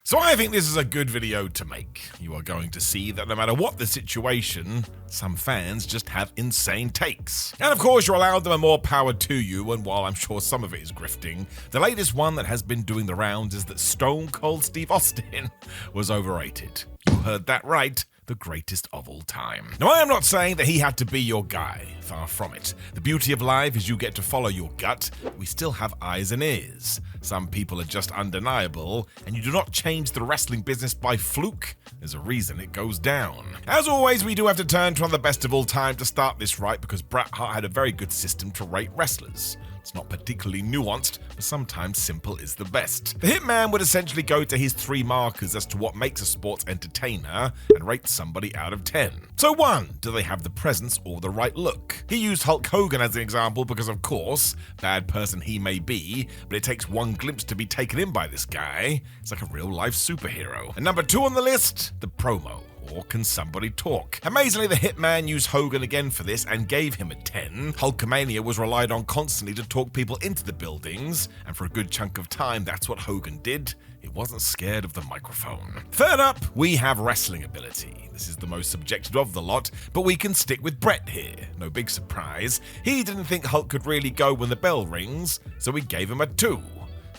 So I think this is a good video to make. You are going to see that no matter what the situation, some fans just have insane takes. And of course you're allowed them, and more power to you, and while I'm sure some of it is grifting, the latest one that has been doing the rounds is that Stone Cold Steve Austin was overrated. You heard that right. The greatest of all time. Now, I am not saying that he had to be your guy. Far from it. The beauty of life is you get to follow your gut. We still have eyes and ears. Some people are just undeniable, and you do not change the wrestling business by fluke. There's a reason it goes down. As always, we do have to turn to one of the best of all time to start this right, because Bret Hart had a very good system to rate wrestlers. It's not particularly nuanced, but sometimes simple is the best. The Hitman would essentially go to his 3 markers as to what makes a sports entertainer and rate somebody out of 10. So 1, do they have the presence or the right look? He used Hulk Hogan as an example because, of course, bad person he may be, but it takes one glimpse to be taken in by this guy. It's like a real-life superhero. And number 2 on the list, the promo. Or can somebody talk? Amazingly, the Hitman used Hogan again for this and gave him a 10. Hulkamania was relied on constantly to talk people into the buildings, and for a good chunk of time, that's what Hogan did. He wasn't scared of the microphone. Third up, we have wrestling ability. This is the most subjective of the lot, but we can stick with Bret here. No big surprise. He didn't think Hulk could really go when the bell rings, so we gave him a 2.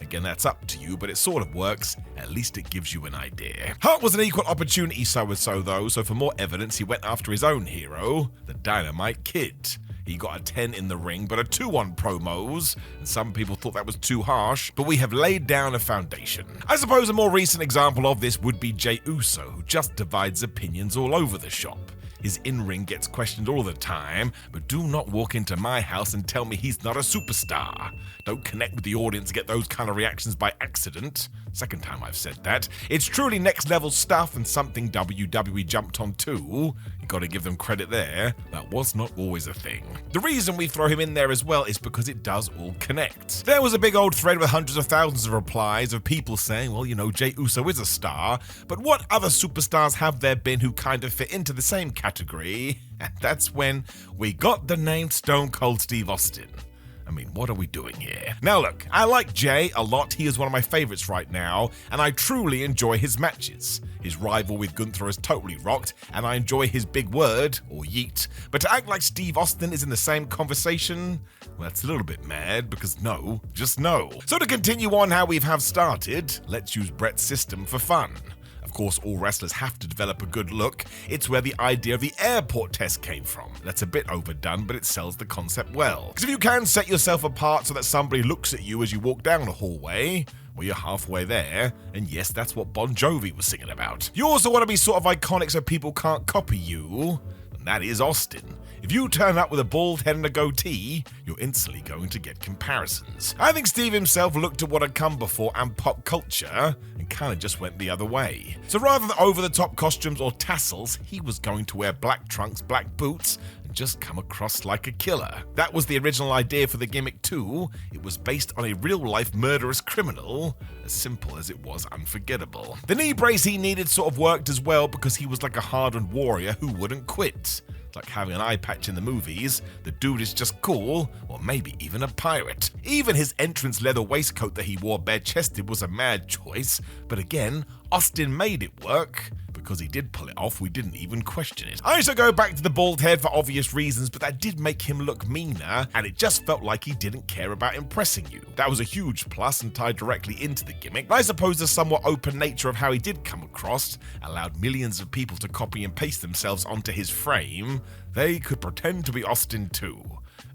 Again, that's up to you, but it sort of works. At least it gives you an idea. Hart was an equal opportunity so-and-so though, so for more evidence, he went after his own hero, the Dynamite Kid. He got a 10 in the ring, but a 2 on promos, and some people thought that was too harsh, but we have laid down a foundation. I suppose a more recent example of this would be Jey Uso, who just divides opinions all over the shop. His in-ring gets questioned all the time, but do not walk into my house and tell me he's not a superstar. Don't connect with the audience and get those kind of reactions by accident. Second time I've said that. It's truly next level stuff and something WWE jumped on too. You gotta give them credit there. That was not always a thing. The reason we throw him in there as well is because it does all connect. There was a big old thread with hundreds of thousands of replies of people saying, well, you know, Jey Uso is a star, but what other superstars have there been who kind of fit into the same category? And that's when we got the name Stone Cold Steve Austin. I mean, what are we doing here? Now look, I like Jey a lot. He is one of my favorites right now, and I truly enjoy his matches. His rival with Gunther has totally rocked, and I enjoy his big word, or yeet. But to act like Steve Austin is in the same conversation, well, that's a little bit mad, because no, just no. So to continue on how we have started, let's use Bret's system for fun. Of course, all wrestlers have to develop a good look. It's where the idea of the airport test came from. That's a bit overdone, but it sells the concept well. Because if you can set yourself apart so that somebody looks at you as you walk down a hallway, well, you're halfway there, and yes, that's what Bon Jovi was singing about. You also want to be sort of iconic so people can't copy you, and that is Austin. If you turn up with a bald head and a goatee, you're instantly going to get comparisons. I think Steve himself looked at what had come before and pop culture and kind of just went the other way. So rather than over-the-top costumes or tassels, he was going to wear black trunks, black boots, and just come across like a killer. That was the original idea for the gimmick too. It was based on a real-life murderous criminal, as simple as it was unforgettable. The knee brace he needed sort of worked as well because he was like a hardened warrior who wouldn't quit. It's like having an eye patch in the movies. The dude is just cool, or maybe even a pirate. Even his entrance leather waistcoat that he wore bare-chested was a mad choice, but again, Austin made it work. Because he did pull it off, we didn't even question it. I also go back to the bald head for obvious reasons, but that did make him look meaner, and it just felt like he didn't care about impressing you. That was a huge plus and tied directly into the gimmick. I suppose the somewhat open nature of how he did come across allowed millions of people to copy and paste themselves onto his frame. They could pretend to be Austin too.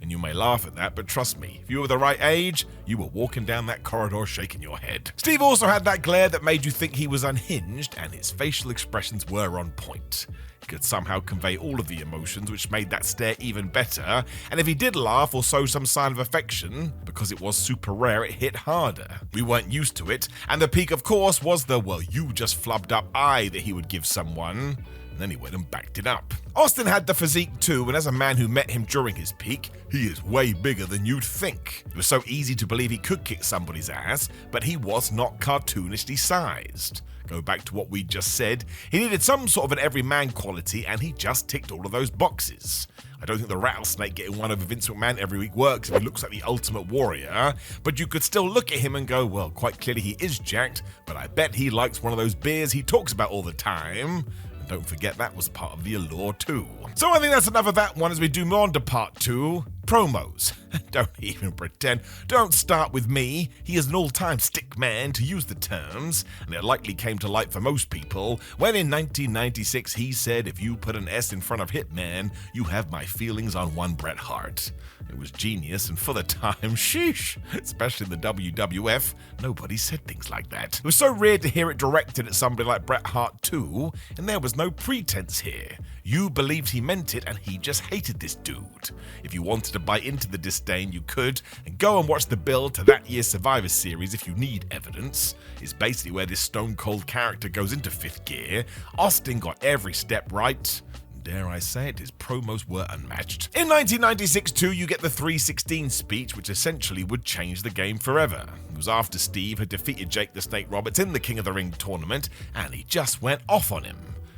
And you may laugh at that, but trust me, if you were the right age, you were walking down that corridor shaking your head. Steve also had that glare that made you think he was unhinged, and his facial expressions were on point. He could somehow convey all of the emotions, which made that stare even better, and if he did laugh or show some sign of affection, because it was super rare, it hit harder. We weren't used to it, and the peak, of course, was the, well, you just flubbed up eye that he would give someone. And then he went and backed it up. Austin had the physique too, and as a man who met him during his peak, he is way bigger than you'd think. It was so easy to believe he could kick somebody's ass, but he was not cartoonishly sized. Go back to what we just said, he needed some sort of an everyman quality, and he just ticked all of those boxes. I don't think the rattlesnake getting one over Vince McMahon every week works if he looks like the Ultimate Warrior, but you could still look at him and go, well, quite clearly he is jacked, but I bet he likes one of those beers he talks about all the time. And don't forget that was part of the allure too. So I think that's enough of that one as we do on to part 2. Promos. Don't even pretend. Don't start with me. He is an all-time stick man, to use the terms, and it likely came to light for most people when in 1996 he said, if you put an S in front of Hitman, you have my feelings on one Bret Hart. It was genius, and for the time, sheesh, especially in the WWF, nobody said things like that. It was so rare to hear it directed at somebody like Bret Hart too, and there was no pretense here. You believed he meant it, and he just hated this dude. If you wanted to buy into the disdain, you could, and go and watch the build to that year's Survivor Series if you need evidence. It's basically where this Stone Cold character goes into 5th gear. Austin got every step right. Dare I say it, his promos were unmatched. In 1996 too, you get the 316 speech, which essentially would change the game forever. It was after Steve had defeated Jake the Snake Roberts in the King of the Ring tournament, and he just went off on him.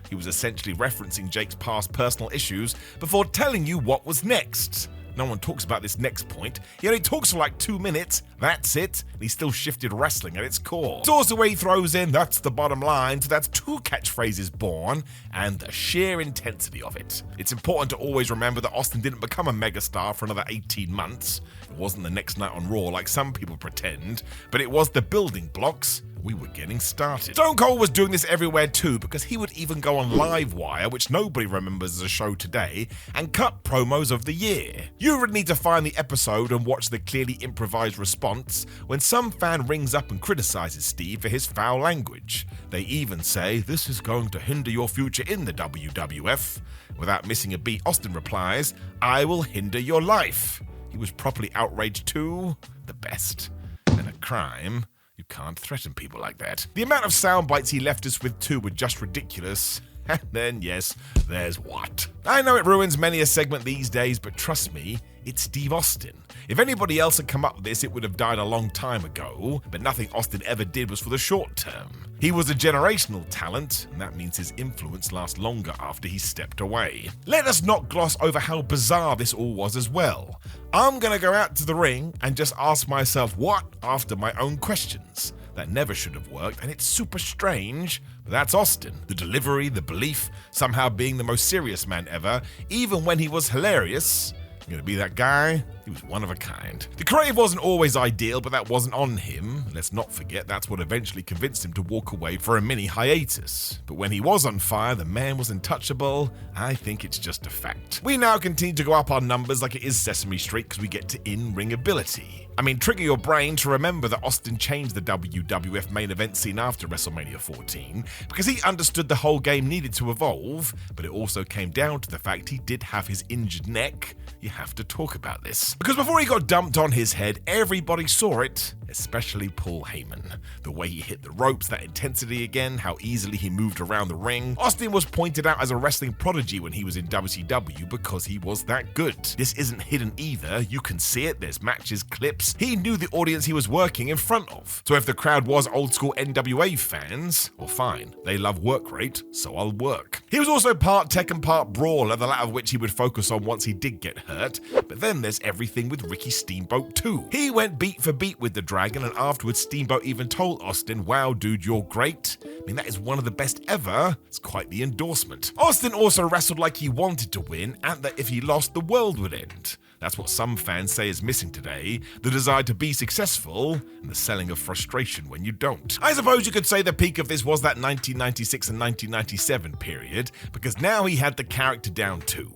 He was essentially referencing Jake's past personal issues before telling you what was next. No one talks about this next point. He only talks for like 2 minutes, that's it, and he still shifted wrestling at its core. It's also where he throws in, that's the bottom line, so that's 2 catchphrases born, and the sheer intensity of it. It's important to always remember that Austin didn't become a megastar for another 18 months. It wasn't the next night on Raw like some people pretend, but it was the building blocks. We were getting started. Stone Cold was doing this everywhere too, because he would even go on Livewire, which nobody remembers as a show today, and cut promos of the year. You would need to find the episode and watch the clearly improvised response when some fan rings up and criticizes Steve for his foul language. They even say, this is going to hinder your future in the WWF. Without missing a beat, Austin replies, I will hinder your life. He was properly outraged too. The best. And a crime. You can't threaten people like that. The amount of sound bites he left us with too were just ridiculous. And then, yes, there's what. I know it ruins many a segment these days, but trust me, it's Steve Austin. If anybody else had come up with this, it would have died a long time ago, but nothing Austin ever did was for the short term. He was a generational talent, and that means his influence lasts longer after he stepped away. Let us not gloss over how bizarre this all was as well. I'm gonna go out to the ring and just ask myself what after my own questions. That never should have worked, and it's super strange, but that's Austin. The delivery, the belief, somehow being the most serious man ever, even when he was hilarious. I'm gonna be that guy. He was one of a kind. The creative wasn't always ideal, but that wasn't on him. Let's not forget that's what eventually convinced him to walk away for a mini hiatus. But when he was on fire, the man was untouchable. I think it's just a fact. We now continue to go up our numbers like it is Sesame Street because we get to in-ring ability. I mean, trigger your brain to remember that Austin changed the WWF main event scene after WrestleMania 14 because he understood the whole game needed to evolve, but it also came down to the fact he did have his injured neck. You have to talk about this. Because before he got dumped on his head, everybody saw it, especially Paul Heyman. The way he hit the ropes, that intensity again, how easily he moved around the ring. Austin was pointed out as a wrestling prodigy when he was in WCW because he was that good. This isn't hidden either, you can see it, there's matches, clips. He knew the audience he was working in front of. So if the crowd was old school NWA fans, well fine, they love work rate, so I'll work. He was also part tech and part brawler, the latter of which he would focus on once he did get hurt. But then there's everything with Ricky Steamboat too. He went beat for beat with the Dragon, and afterwards Steamboat even told Austin, wow dude, you're great. I mean, that is one of the best ever. It's quite the endorsement. Austin also wrestled like he wanted to win, and that if he lost, the world would end. That's what some fans say is missing today, the desire to be successful and the selling of frustration when you don't. I suppose you could say the peak of this was that 1996 and 1997 period, because now he had the character down too.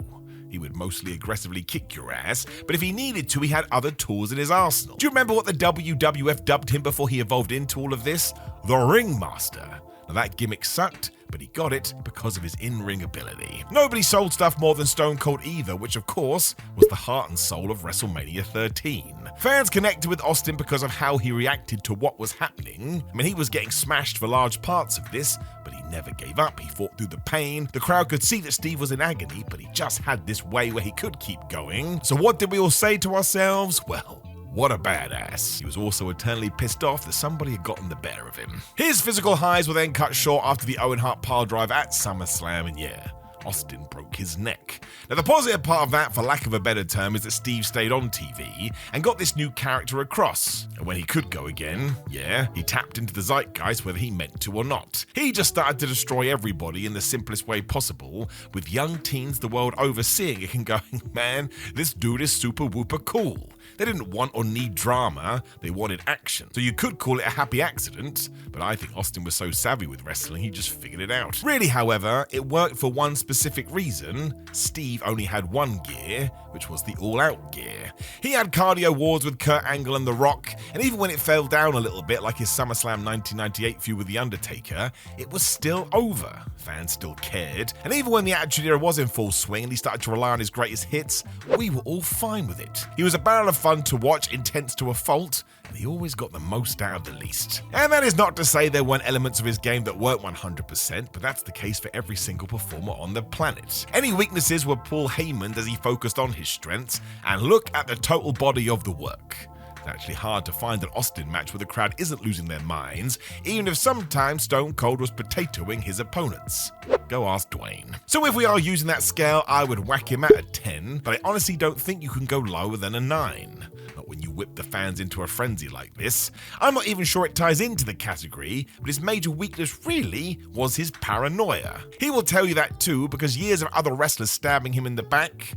He would mostly aggressively kick your ass, but if he needed to, he had other tools in his arsenal. Do you remember what the WWF dubbed him before he evolved into all of this? The Ringmaster. Now that gimmick sucked, but he got it because of his in-ring ability. Nobody sold stuff more than Stone Cold either, which of course was the heart and soul of WrestleMania 13. Fans connected with Austin because of how he reacted to what was happening. I mean, he was getting smashed for large parts of this, but he never gave up. He fought through the pain. The crowd could see that Steve was in agony, but he just had this way where he could keep going. So what did we all say to ourselves? Well, what a badass. He was also eternally pissed off that somebody had gotten the better of him. His physical highs were then cut short after the Owen Hart piledriver at SummerSlam, and yeah, Austin broke his neck. Now, the positive part of that, for lack of a better term, is that Steve stayed on TV and got this new character across. And when he could go again, he tapped into the zeitgeist whether he meant to or not. He just started to destroy everybody in the simplest way possible, with young teens the world over seeing it and going, man, this dude is super whooper cool. They didn't want or need drama, they wanted action. So you could call it a happy accident, but I think Austin was so savvy with wrestling, he just figured it out. Really, however, it worked for one specific reason. Steve only had one gear, which was the all-out gear. He had cardio wars with Kurt Angle and The Rock, and even when it fell down a little bit, like his SummerSlam 1998 feud with The Undertaker, it was still over. Fans still cared, and even when the Attitude Era was in full swing and he started to rely on his greatest hits, we were all fine with it. He was a barrel of fun to watch, intense to a fault, and he always got the most out of the least. And that is not to say there weren't elements of his game that weren't 100%, but that's the case for every single performer on the planet. Any weaknesses were Paul Heyman's as he focused on his strengths, and look at the total body of the work. It's actually hard to find an Austin match where the crowd isn't losing their minds, even if sometimes Stone Cold was potatoing his opponents. Go ask Dwayne. So if we are using that scale, I would whack him at a 10, but I honestly don't think you can go lower than a 9. Not when you whip the fans into a frenzy like this. I'm not even sure it ties into the category, but his major weakness really was his paranoia. He will tell you that too, because years of other wrestlers stabbing him in the back,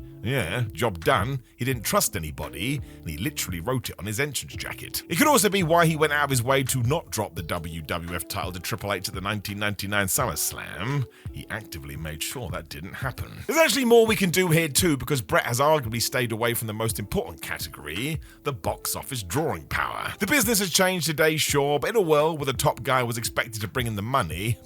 job done. He didn't trust anybody, and he literally wrote it on his entrance jacket. It could also be why he went out of his way to not drop the WWF title to Triple H at the 1999 SummerSlam. He actively made sure that didn't happen. There's actually more we can do here too, because Brett has arguably stayed away from the most important category, the box office drawing power. The business has changed today, sure, but in a world where the top guy was expected to bring in the money,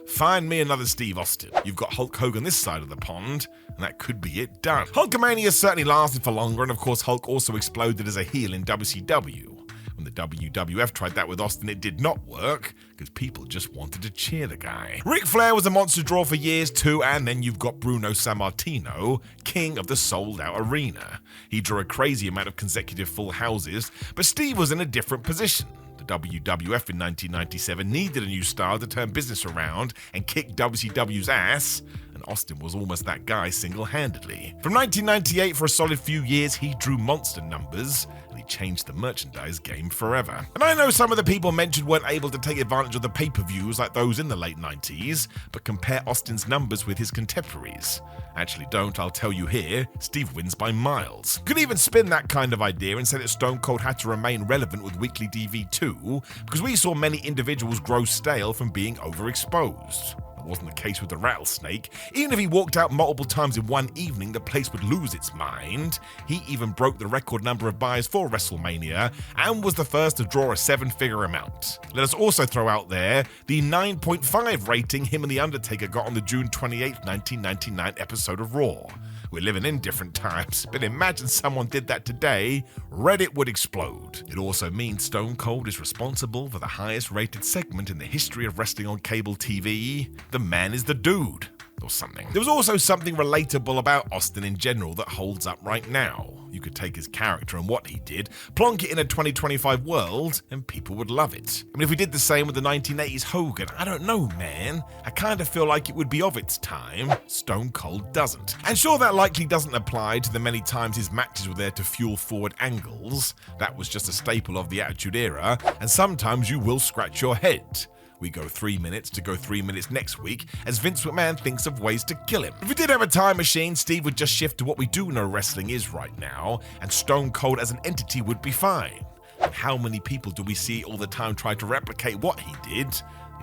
find me another Steve Austin. You've got Hulk Hogan this side of the pond, and that could be it done. Hulkamania certainly lasted for longer, and of course Hulk also exploded as a heel in WCW. When the WWF tried that with Austin, it did not work, because people just wanted to cheer the guy. Ric Flair was a monster draw for years too, and then you've got Bruno Sammartino, king of the sold-out arena. He drew a crazy amount of consecutive full houses, but Steve was in a different position. The WWF in 1997 needed a new star to turn business around and kick WCW's ass, and Austin was almost that guy single-handedly. From 1998 for a solid few years, he drew monster numbers, and he changed the merchandise game forever. And I know some of the people mentioned weren't able to take advantage of the pay-per-views like those in the late 90s, but compare Austin's numbers with his contemporaries. Actually don't, I'll tell you here, Steve wins by miles. You could even spin that kind of idea and say that Stone Cold had to remain relevant with weekly TV too, because we saw many individuals grow stale from being overexposed. That wasn't the case with the Rattlesnake. Even if he walked out multiple times in one evening, the place would lose its mind. He even broke the record number of buys for WrestleMania and was the first to draw a 7-figure amount. Let us also throw out there the 9.5 rating him and The Undertaker got on the June 28, 1999 episode of Raw. We're living in different times, but imagine someone did that today, Reddit would explode. It also means Stone Cold is responsible for the highest rated segment in the history of wrestling on cable TV. The man is the dude, or something. There was also something relatable about Austin in general that holds up right now. You could take his character and what he did, plonk it in a 2025 world, and people would love it. I mean, if we did the same with the 1980s Hogan, I don't know, man. I kind of feel like it would be of its time. Stone Cold doesn't. And sure, that likely doesn't apply to the many times his matches were there to fuel forward angles. That was just a staple of the Attitude Era, and sometimes you will scratch your head. We go 3 minutes to go 3 minutes next week as Vince McMahon thinks of ways to kill him. If we did have a time machine, Steve would just shift to what we do know wrestling is right now, and Stone Cold as an entity would be fine. And how many people do we see all the time try to replicate what he did?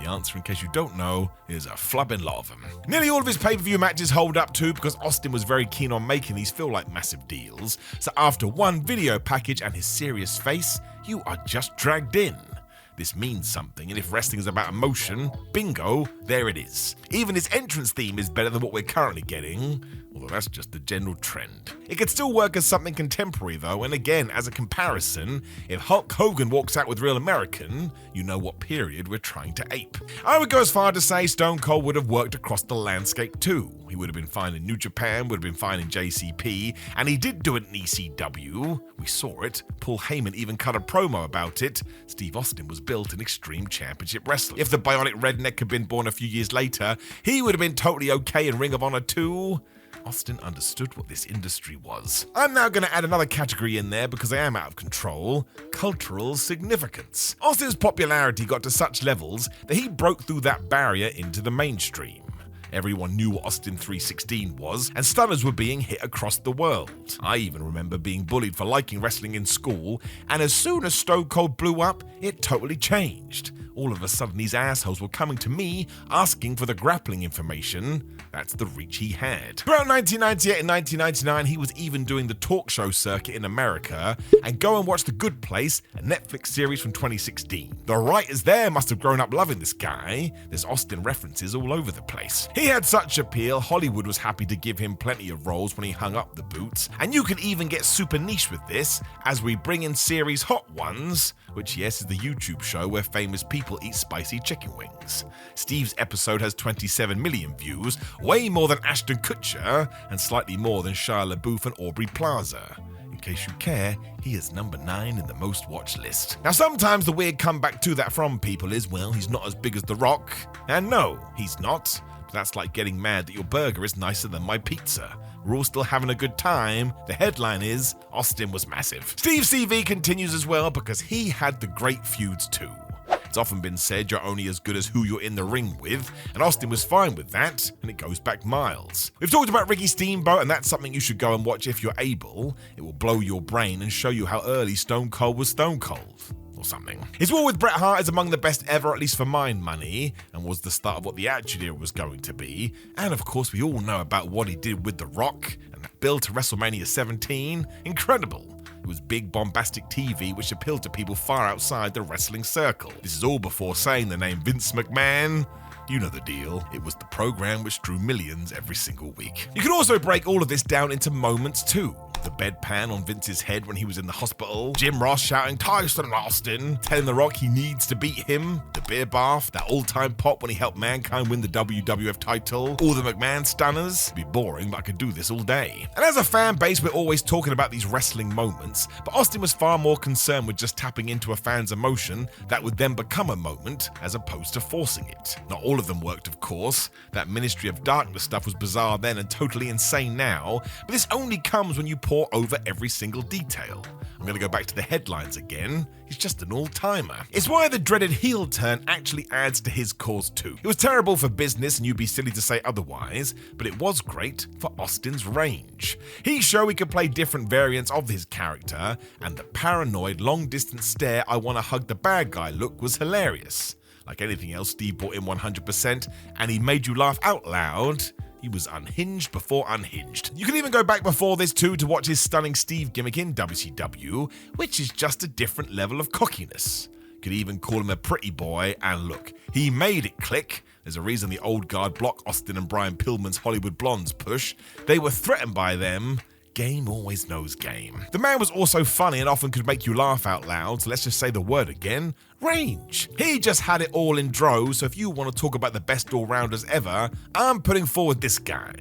The answer, in case you don't know, is a flubbing lot of them. Nearly all of his pay-per-view matches hold up too, because Austin was very keen on making these feel like massive deals. So after one video package and his serious face, you are just dragged in. This means something, and if wrestling is about emotion, bingo, there it is. Even his entrance theme is better than what we're currently getting, although that's just the general trend. It could still work as something contemporary though, and again, as a comparison, if Hulk Hogan walks out with Real American, you know what period we're trying to ape. I would go as far to say Stone Cold would have worked across the landscape too. he would have been fine in New Japan, would have been fine in JCP, and he did do it in ECW. We saw it. Paul Heyman even cut a promo about it. Steve Austin was built in Extreme Championship Wrestling. If the bionic redneck had been born a few years later, he would have been totally okay in Ring of Honor too. Austin understood what this industry was. I'm now going to add another category in there because I am out of control. Cultural significance. Austin's popularity got to such levels that he broke through that barrier into the mainstream. Everyone knew what Austin 316 was, and stunners were being hit across the world. I even remember being bullied for liking wrestling in school, and as soon as Stone Cold blew up, it totally changed. All of a sudden, these assholes were coming to me, asking for the grappling information. That's the reach he had. Throughout 1998 and 1999, he was even doing the talk show circuit in America, and go and watch The Good Place, a Netflix series from 2016. The writers there must have grown up loving this guy. There's Austin references all over the place. He had such appeal, Hollywood was happy to give him plenty of roles when he hung up the boots, and you could even get super niche with this, as we bring in series Hot Ones, which yes is the YouTube show where famous people eat spicy chicken wings. Steve's episode has 27 million views, way more than Ashton Kutcher, and slightly more than Shia LaBeouf and Aubrey Plaza. In case you care, he is number 9 in the most watched list. Now sometimes the weird comeback to that from people is, well, he's not as big as The Rock. And no, he's not. But that's like getting mad that your burger is nicer than my pizza. We're all still having a good time. The headline is, Austin was massive. Steve's CV continues as well because he had the great feuds too. It's often been said you're only as good as who you're in the ring with, and Austin was fine with that, and it goes back miles. We've talked about Ricky Steamboat, and that's something you should go and watch if you're able. It will blow your brain and show you how early Stone Cold was Stone Cold. Or something. His war with Bret Hart is among the best ever, at least for mine money, and was the start of what the Attitude Era was going to be. And of course, we all know about what he did with The Rock, and that build to WrestleMania 17. Incredible. It was big, bombastic TV which appealed to people far outside the wrestling circle. This is all before saying the name Vince McMahon. You know the deal. It was the program which drew millions every single week. You can also break all of this down into moments too. The bedpan on Vince's head when he was in the hospital, Jim Ross shouting Tyson Austin, telling The Rock he needs to beat him, the beer bath, that all-time pop when he helped Mankind win the WWF title, all the McMahon stunners. It'd be boring, but I could do this all day. And as a fan base, we're always talking about these wrestling moments, but Austin was far more concerned with just tapping into a fan's emotion that would then become a moment, as opposed to forcing it. Not all of them worked, of course. That Ministry of Darkness stuff was bizarre then and totally insane now, but this only comes when you pour over every single detail. I'm going to go back to the headlines again. He's just an all-timer. It's why the dreaded heel turn actually adds to his cause too. It was terrible for business, and you'd be silly to say otherwise, but it was great for Austin's range. He showed he could play different variants of his character, and the paranoid long-distance stare I want to hug the bad guy look was hilarious. Like anything else, Steve brought in 100%, and he made you laugh out loud. He was unhinged before unhinged. You can even go back before this too to watch his stunning Steve gimmick in WCW, which is just a different level of cockiness. Could even call him a pretty boy, and look, he made it click. There's a reason the old guard blocked Austin and Brian Pillman's Hollywood Blondes push. They were threatened by them. Game always knows game. The man was also funny and often could make you laugh out loud, so let's just say the word again, range. He just had it all in droves, so if you want to talk about the best all-rounders ever, I'm putting forward this guy.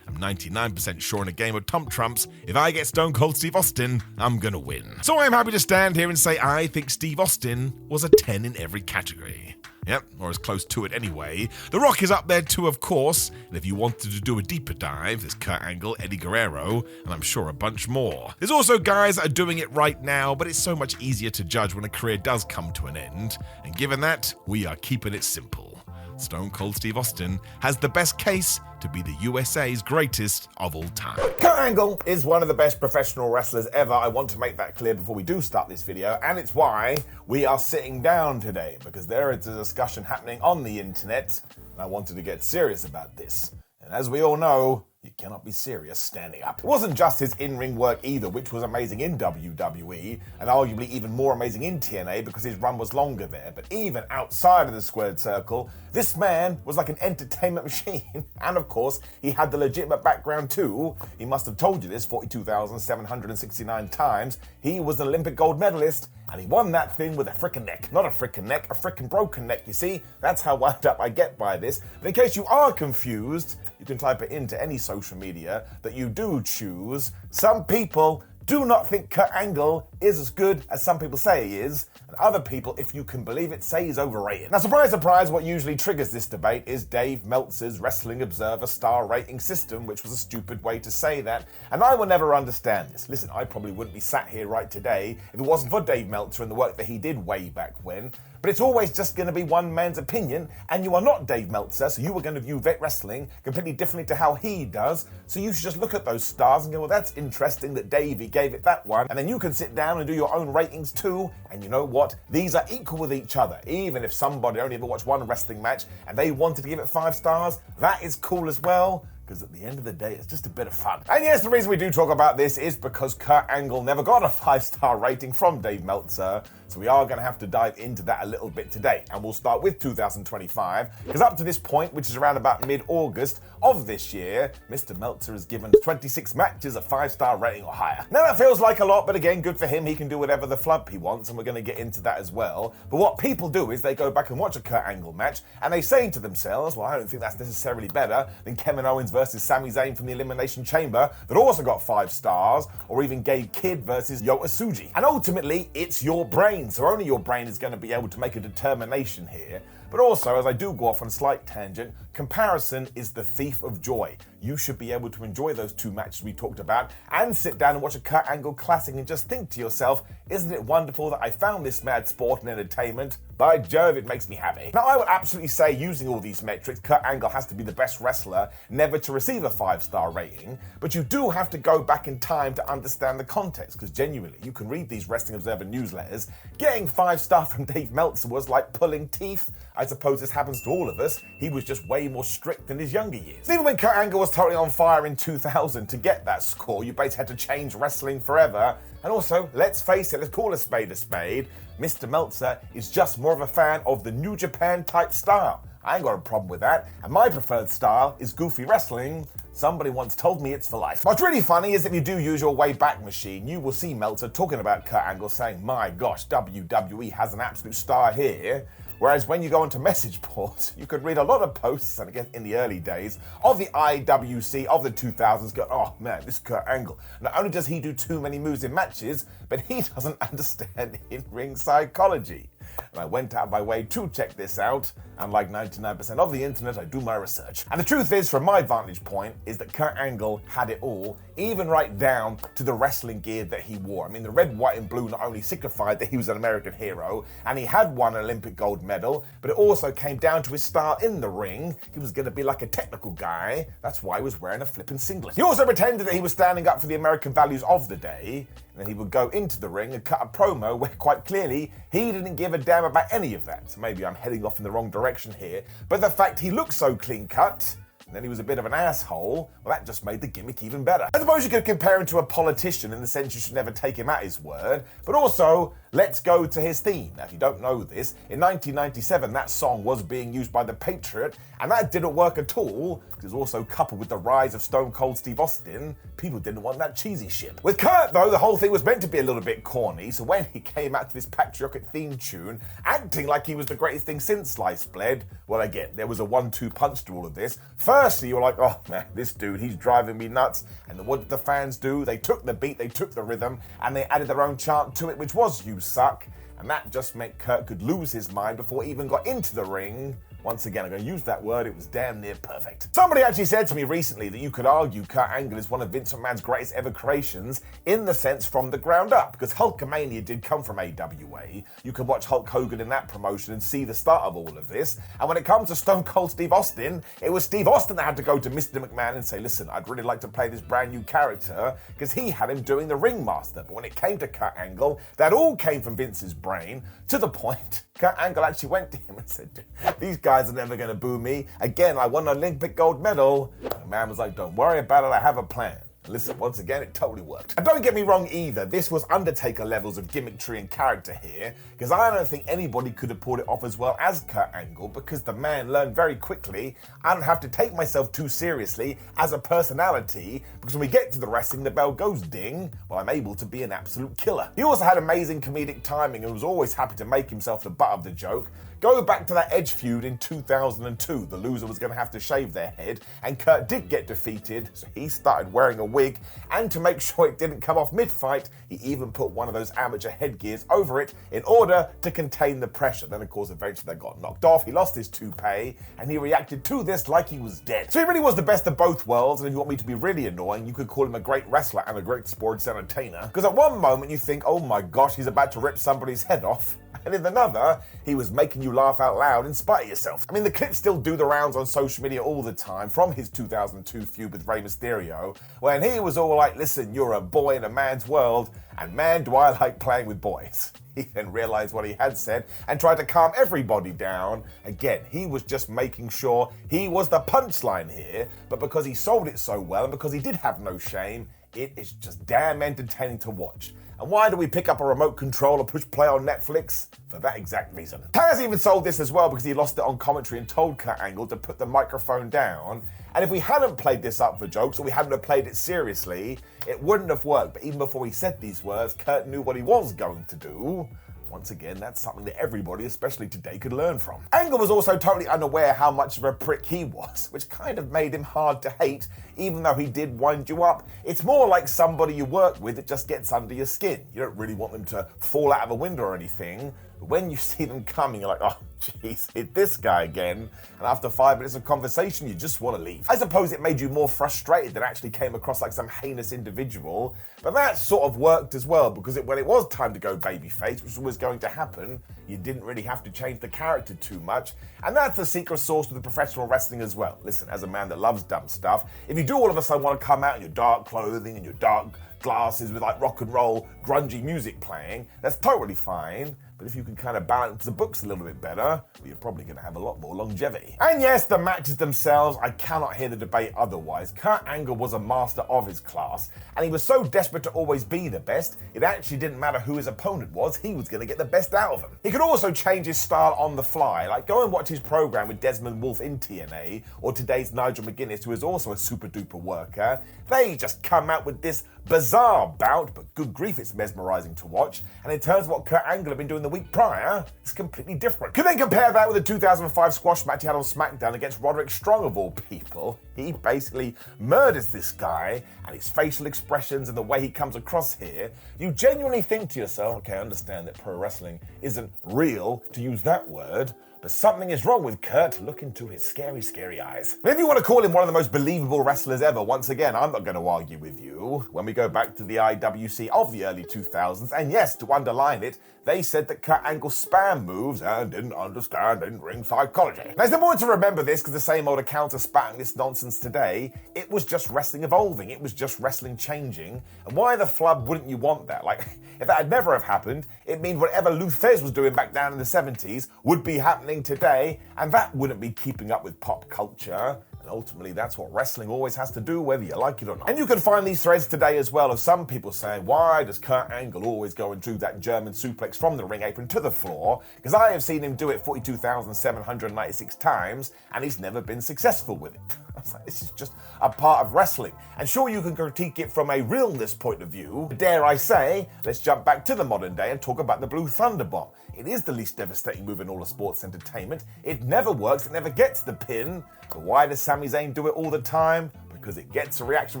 I'm 99% sure in a game of Trump Trumps, if I get Stone Cold Steve Austin, I'm gonna win. So I'm happy to stand here and say I think Steve Austin was a 10 in every category. Yep, or as close to it anyway. The Rock is up there too, of course, and if you wanted to do a deeper dive, there's Kurt Angle, Eddie Guerrero, and I'm sure a bunch more. There's also guys that are doing it right now, but it's so much easier to judge when a career does come to an end, and given that, we are keeping it simple. Stone Cold Steve Austin has the best case to be the USA's greatest of all time. Kurt Angle is one of the best professional wrestlers ever. I want to make that clear before we do start this video, and it's why we are sitting down today, because there is a discussion happening on the internet, and I wanted to get serious about this. And as we all know, you cannot be serious standing up. It wasn't just his in-ring work either, which was amazing in WWE, and arguably even more amazing in TNA because his run was longer there. But even outside of the squared circle, this man was like an entertainment machine. And of course, he had the legitimate background too. He must have told you this 42,769 times. He was an Olympic gold medalist, And he won that thing with a frickin' neck. Not a frickin' neck, a frickin' broken neck, you see? That's how wound up I get by this. But in case you are confused, you can type it into any social media that you do choose. Some people do not think Kurt Angle is as good as some people say he is, and other people, if you can believe it, say he's overrated. Now, surprise, surprise, what usually triggers this debate is Dave Meltzer's Wrestling Observer star rating system, which was a stupid way to say that, and I will never understand this. Listen, I probably wouldn't be sat here right today if it wasn't for Dave Meltzer and the work that he did way back when. But it's always just going to be one man's opinion, and you are not Dave Meltzer, so you are going to view vet wrestling completely differently to how he does. So you should just look at those stars and go, well, that's interesting that Davey gave it that one. And then you can sit down and do your own ratings too. And you know what? These are equal with each other. Even if somebody only ever watched one wrestling match and they wanted to give it 5 stars, that is cool as well. Because at the end of the day, it's just a bit of fun. And yes, the reason we do talk about this is because Kurt Angle never got a 5-star rating from Dave Meltzer. So we are going to have to dive into that a little bit today. And we'll start with 2025. Because up to this point, which is around about mid-August of this year, Mr. Meltzer has given 26 matches a 5-star rating or higher. Now that feels like a lot, but again, good for him. He can do whatever the flump he wants, and we're going to get into that as well. But what people do is they go back and watch a Kurt Angle match, and they say to themselves, well, I don't think that's necessarily better than Kevin Owens versus Sami Zayn from the Elimination Chamber that also got 5 stars, or even Gabe Kidd versus Yota Tsuji. And ultimately, it's your brain, so only your brain is going to be able to make a determination here. But also, as I do go off on a slight tangent, comparison is the thief of joy. You should be able to enjoy those 2 matches we talked about and sit down and watch a Kurt Angle classic and just think to yourself, isn't it wonderful that I found this mad sport and entertainment? By Jove, it makes me happy. Now, I would absolutely say, using all these metrics, Kurt Angle has to be the best wrestler never to receive a 5-star rating, but you do have to go back in time to understand the context, because genuinely, you can read these Wrestling Observer newsletters. Getting 5-star from Dave Meltzer was like pulling teeth. I suppose this happens to all of us. He was just way more strict than his younger years. Even when Kurt Angle was totally on fire in 2000, to get that score, you basically had to change wrestling forever. And also, let's face it, let's call a spade a spade. Mr. Meltzer is just more of a fan of the New Japan type style. I ain't got a problem with that. And my preferred style is goofy wrestling. Somebody once told me it's for life. What's really funny is if you do use your Wayback Machine, you will see Meltzer talking about Kurt Angle saying, my gosh, WWE has an absolute star here. Whereas when you go onto message boards, you could read a lot of posts, and again in the early days, of the IWC of the 2000s go, oh man, this Kurt Angle. Not only does he do too many moves in matches, but he doesn't understand in-ring psychology. And I went out of my way to check this out, and like 99% of the internet, I do my research. And the truth is, from my vantage point, is that Kurt Angle had it all, even right down to the wrestling gear that he wore. I mean, the red, white, and blue not only signified that he was an American hero, and he had won an Olympic gold medal, but it also came down to his style in the ring. He was going to be like a technical guy. That's why he was wearing a flippin' singlet. He also pretended that he was standing up for the American values of the day, and then he would go into the ring and cut a promo where quite clearly he didn't give a damn about any of that. So maybe I'm heading off in the wrong direction here, but the fact he looked so clean cut, and then he was a bit of an asshole, well, that just made the gimmick even better. I suppose you could compare him to a politician in the sense you should never take him at his word, but also, let's go to his theme. Now, if you don't know this, in 1997, that song was being used by The Patriot, and that didn't work at all, because it was also coupled with the rise of Stone Cold Steve Austin. People didn't want that cheesy shit. With Kurt, though, the whole thing was meant to be a little bit corny, so when he came out to this patriotic theme tune, acting like he was the greatest thing since sliced bread, well, again, there was a 1-2 punch to all of this. Firstly, you were like, oh man, this dude, he's driving me nuts. And then what did the fans do? They took the beat, they took the rhythm, and they added their own chant to it, which was "You Suck." And that just meant Kurt could lose his mind before he even got into the ring. Once again, I'm going to use that word, it was damn near perfect. Somebody actually said to me recently that you could argue Kurt Angle is one of Vince McMahon's greatest ever creations in the sense from the ground up, because Hulkamania did come from AWA. You can watch Hulk Hogan in that promotion and see the start of all of this. And when it comes to Stone Cold Steve Austin, it was Steve Austin that had to go to Mr. McMahon and say, listen, I'd really like to play this brand new character, because he had him doing the Ringmaster. But when it came to Kurt Angle, that all came from Vince's brain, to the point Kurt Angle actually went to him and said, these guys are never going to boo me. Again, I won an Olympic gold medal. The man was like, don't worry about it, I have a plan. Listen, once again, it totally worked. And don't get me wrong either, this was Undertaker levels of gimmickry and character here, because I don't think anybody could have pulled it off as well as Kurt Angle, because the man learned very quickly, I don't have to take myself too seriously as a personality, because when we get to the wrestling, the bell goes ding, well, I'm able to be an absolute killer. He also had amazing comedic timing and was always happy to make himself the butt of the joke. Go back to that Edge feud in 2002. The loser was going to have to shave their head, and Kurt did get defeated, so he started wearing a wig, and to make sure it didn't come off mid-fight, he even put one of those amateur headgears over it in order to contain the pressure. Then, of course, eventually they got knocked off, he lost his toupee, and he reacted to this like he was dead. So he really was the best of both worlds, and if you want me to be really annoying, you could call him a great wrestler and a great sports entertainer, because at one moment you think, oh my gosh, he's about to rip somebody's head off, and in another, he was making you laugh out loud in spite of yourself. I mean, the clips still do the rounds on social media all the time from his 2002 feud with Rey Mysterio, when he was all like, listen, you're a boy in a man's world, and man, do I like playing with boys. He then realized what he had said and tried to calm everybody down. Again, he was just making sure he was the punchline here, but because he sold it so well and because he did have no shame, it is just damn entertaining to watch. And why do we pick up a remote control or push play on Netflix? For that exact reason. Taz even sold this as well because he lost it on commentary and told Kurt Angle to put the microphone down. And if we hadn't played this up for jokes or we hadn't have played it seriously, it wouldn't have worked. But even before he said these words, Kurt knew what he was going to do. Once again, that's something that everybody, especially today, could learn from. Angle was also totally unaware how much of a prick he was, which kind of made him hard to hate, even though he did wind you up. It's more like somebody you work with that just gets under your skin. You don't really want them to fall out of a window or anything, but when you see them coming, you're like, oh, jeez, hit this guy again. And after 5 minutes of conversation, you just want to leave. I suppose it made you more frustrated than actually came across like some heinous individual, but that sort of worked as well, because when it was time to go babyface, which was going to happen, you didn't really have to change the character too much. And that's the secret sauce to the professional wrestling as well. Listen, as a man that loves dumb stuff, if you do all of a sudden want to come out in your dark clothing and your dark glasses with like rock and roll, grungy music playing, that's totally fine. But if you can kind of balance the books a little bit better, well, you're probably going to have a lot more longevity. And yes, the matches themselves, I cannot hear the debate otherwise. Kurt Angle was a master of his class, and he was so desperate to always be the best, it actually didn't matter who his opponent was, he was going to get the best out of him. He could also change his style on the fly, like go and watch his program with Desmond Wolfe in TNA, or today's Nigel McGuinness, who is also a super duper worker. They just come out with this bizarre bout, but good grief, it's mesmerizing to watch, and in terms of what Kurt Angle had been doing the week prior, it's completely different. Could then compare that with the 2005 squash match he had on SmackDown against Roderick Strong of all people. He basically murders this guy, and his facial expressions and the way he comes across here, you genuinely think to yourself, okay, I understand that pro wrestling isn't real, to use that word, but something is wrong with Kurt. Look into his scary, scary eyes. But if you want to call him one of the most believable wrestlers ever, once again, I'm not going to argue with you. When we go back to the IWC of the early 2000s, and yes, to underline it, they said that Kurt Angle spam moves and didn't understand in-ring psychology. Now, it's important to remember this because the same old accounts are spouting this nonsense today. It was just wrestling evolving. It was just wrestling changing. And why the flub wouldn't you want that? Like, if that had never have happened, it means whatever Lou Thesz was doing back down in the 70s would be happening today, and that wouldn't be keeping up with pop culture. And ultimately, that's what wrestling always has to do, whether you like it or not. And you can find these threads today as well of some people saying, why does Kurt Angle always go and do that German suplex from the ring apron to the floor? Because I have seen him do it 42,796 times, and he's never been successful with it. I was like, this is just a part of wrestling. And sure, you can critique it from a realness point of view, but dare I say, let's jump back to the modern day and talk about the Blue Thunder Bomb. It is the least devastating move in all of sports entertainment. It never works, it never gets the pin. But why does Sami Zayn do it all the time? Because it gets a reaction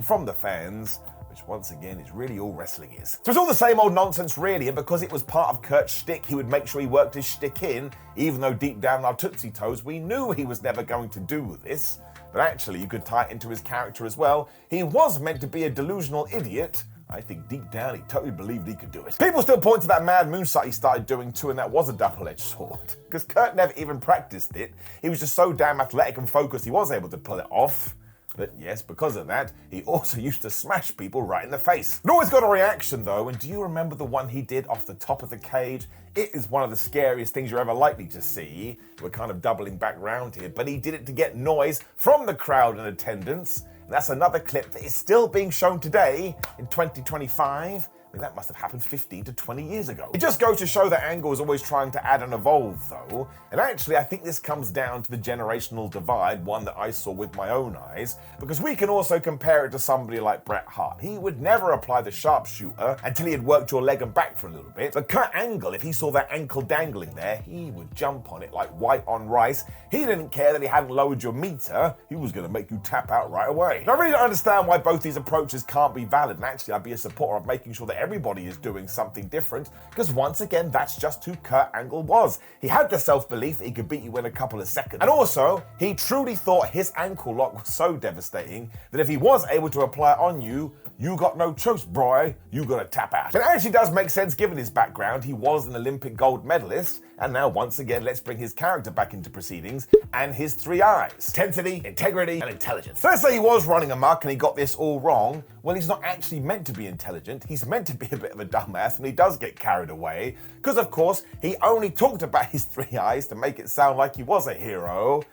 from the fans, which once again is really all wrestling is. So it's all the same old nonsense really, and because it was part of Kurt's shtick, he would make sure he worked his shtick in, even though deep down in our Tootsie Toes, we knew he was never going to do this. But actually, you could tie it into his character as well. He was meant to be a delusional idiot. I think deep down, he totally believed he could do it. People still point to that mad moonsault he started doing too, and that was a double-edged sword. Because Kurt never even practiced it. He was just so damn athletic and focused, he was able to pull it off. But yes, because of that, he also used to smash people right in the face. It always got a reaction though, and do you remember the one he did off the top of the cage? It is one of the scariest things you're ever likely to see. We're kind of doubling back round here, but he did it to get noise from the crowd in attendance. That's another clip that is still being shown today in 2025. I mean, that must have happened 15 to 20 years ago. It just goes to show that Angle is always trying to add and evolve, though. And actually, I think this comes down to the generational divide, one that I saw with my own eyes, because we can also compare it to somebody like Bret Hart. He would never apply the sharpshooter until he had worked your leg and back for a little bit. But Kurt Angle, if he saw that ankle dangling there, he would jump on it like white on rice. He didn't care that he hadn't lowered your meter. He was going to make you tap out right away. And I really don't understand why both these approaches can't be valid. And actually, I'd be a supporter of making sure that everybody is doing something different, because once again, that's just who Kurt Angle was. He had the self-belief that he could beat you in a couple of seconds. And also, he truly thought his ankle lock was so devastating that if he was able to apply it on you, you got no choice, boy. You gotta tap out. It actually does make sense given his background. He was an Olympic gold medalist, and now once again, let's bring his character back into proceedings and his three I's: intensity, integrity, and intelligence. So let's say he was running amok and he got this all wrong. Well, he's not actually meant to be intelligent. He's meant to be a bit of a dumbass, and he does get carried away. Because of course, he only talked about his three I's to make it sound like he was a hero,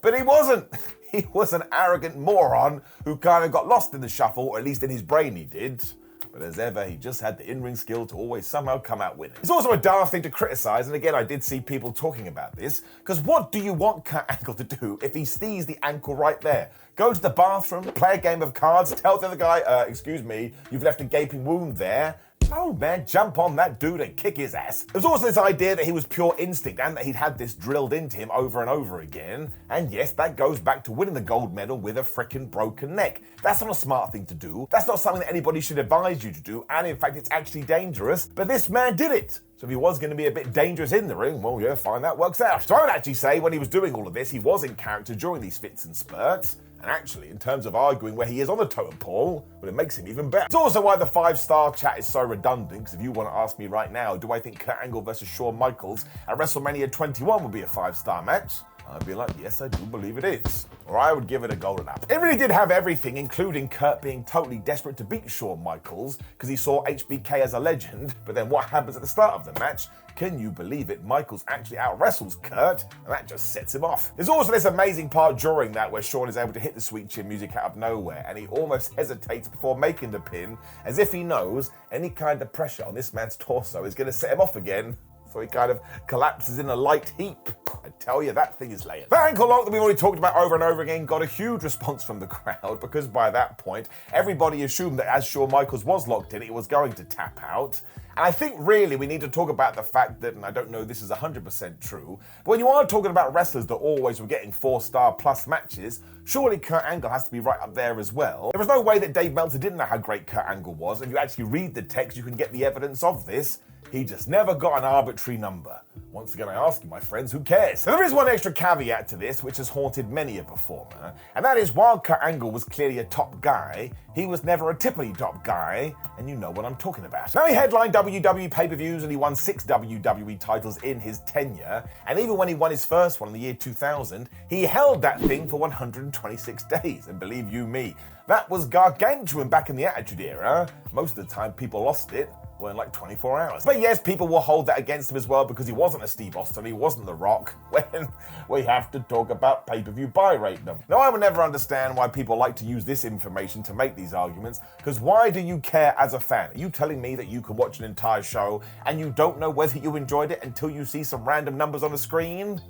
but he wasn't. He was an arrogant moron who kind of got lost in the shuffle, or at least in his brain he did. But as ever, he just had the in-ring skill to always somehow come out winning. It's also a daft thing to criticize, and again, I did see people talking about this, because what do you want Kurt Angle to do if he sees the ankle right there? Go to the bathroom, play a game of cards, tell the other guy, excuse me, you've left a gaping wound there. No, man, jump on that dude and kick his ass. There's also this idea that he was pure instinct and that he'd had this drilled into him over and over again. And yes, that goes back to winning the gold medal with a frickin' broken neck. That's not a smart thing to do. That's not something that anybody should advise you to do. And in fact, it's actually dangerous. But this man did it. So if he was going to be a bit dangerous in the ring, well, yeah, fine, that works out. So I would actually say when he was doing all of this, he was in character during these fits and spurts. And actually, in terms of arguing where he is on the totem pole, well, it makes him even better. It's also why the 5-star chat is so redundant, because if you want to ask me right now, do I think Kurt Angle versus Shawn Michaels at WrestleMania 21 would be a 5-star match? I'd be like, yes, I do believe it is. Or I would give it a golden apple. It really did have everything, including Kurt being totally desperate to beat Shawn Michaels because he saw HBK as a legend. But then what happens at the start of the match? Can you believe it? Michaels actually out-wrestles Kurt, and that just sets him off. There's also this amazing part during that where Shawn is able to hit the sweet chin music out of nowhere, and he almost hesitates before making the pin, as if he knows any kind of pressure on this man's torso is going to set him off again. So he kind of collapses in a light heap. I tell you, that thing is laying. That ankle lock that we've already talked about over and over again got a huge response from the crowd, because by that point, everybody assumed that as Shawn Michaels was locked in, he was going to tap out. And I think really we need to talk about the fact that, and I don't know this is 100% true, but when you are talking about wrestlers that always were getting 4-star plus matches, surely Kurt Angle has to be right up there as well. There was no way that Dave Meltzer didn't know how great Kurt Angle was. If you actually read the text, you can get the evidence of this. He just never got an arbitrary number. Once again, I ask you, my friends, who cares? Now, there is one extra caveat to this, which has haunted many a performer, and that is while Kurt Angle was clearly a top guy, he was never a tippity top guy, and you know what I'm talking about. Now, he headlined WWE pay-per-views and he won 6 WWE titles in his tenure, and even when he won his first one in the year 2000, he held that thing for 126 days, and believe you me, that was gargantuan back in the Attitude Era. Most of the time, people lost it. Well, in like 24 hours. But yes, people will hold that against him as well because he wasn't a Steve Austin, he wasn't The Rock, when we have to talk about pay-per-view buy rate number. Now, I would never understand why people like to use this information to make these arguments, because why do you care as a fan? Are you telling me that you can watch an entire show and you don't know whether you enjoyed it until you see some random numbers on the screen?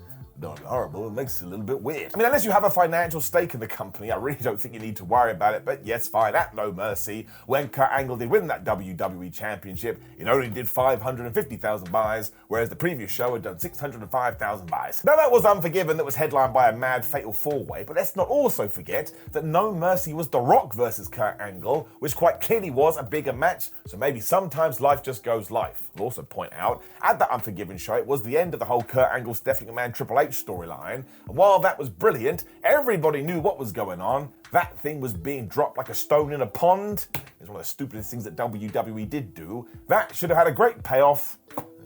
Not horrible, it makes it a little bit weird. I mean, unless you have a financial stake in the company, I really don't think you need to worry about it, but yes, fine, at No Mercy, when Kurt Angle did win that WWE Championship, it only did 550,000 buys, whereas the previous show had done 605,000 buys. Now, that was Unforgiven, that was headlined by a mad fatal 4-way, but let's not also forget that No Mercy was The Rock versus Kurt Angle, which quite clearly was a bigger match, so maybe sometimes life just goes life. I'll also point out, at the Unforgiven show, it was the end of the whole Kurt Angle, Stephanie McMahon, Triple H storyline, and while that was brilliant, everybody knew what was going on. That thing was being dropped like a stone in a pond. It's one of the stupidest things that WWE did do. That should have had a great payoff.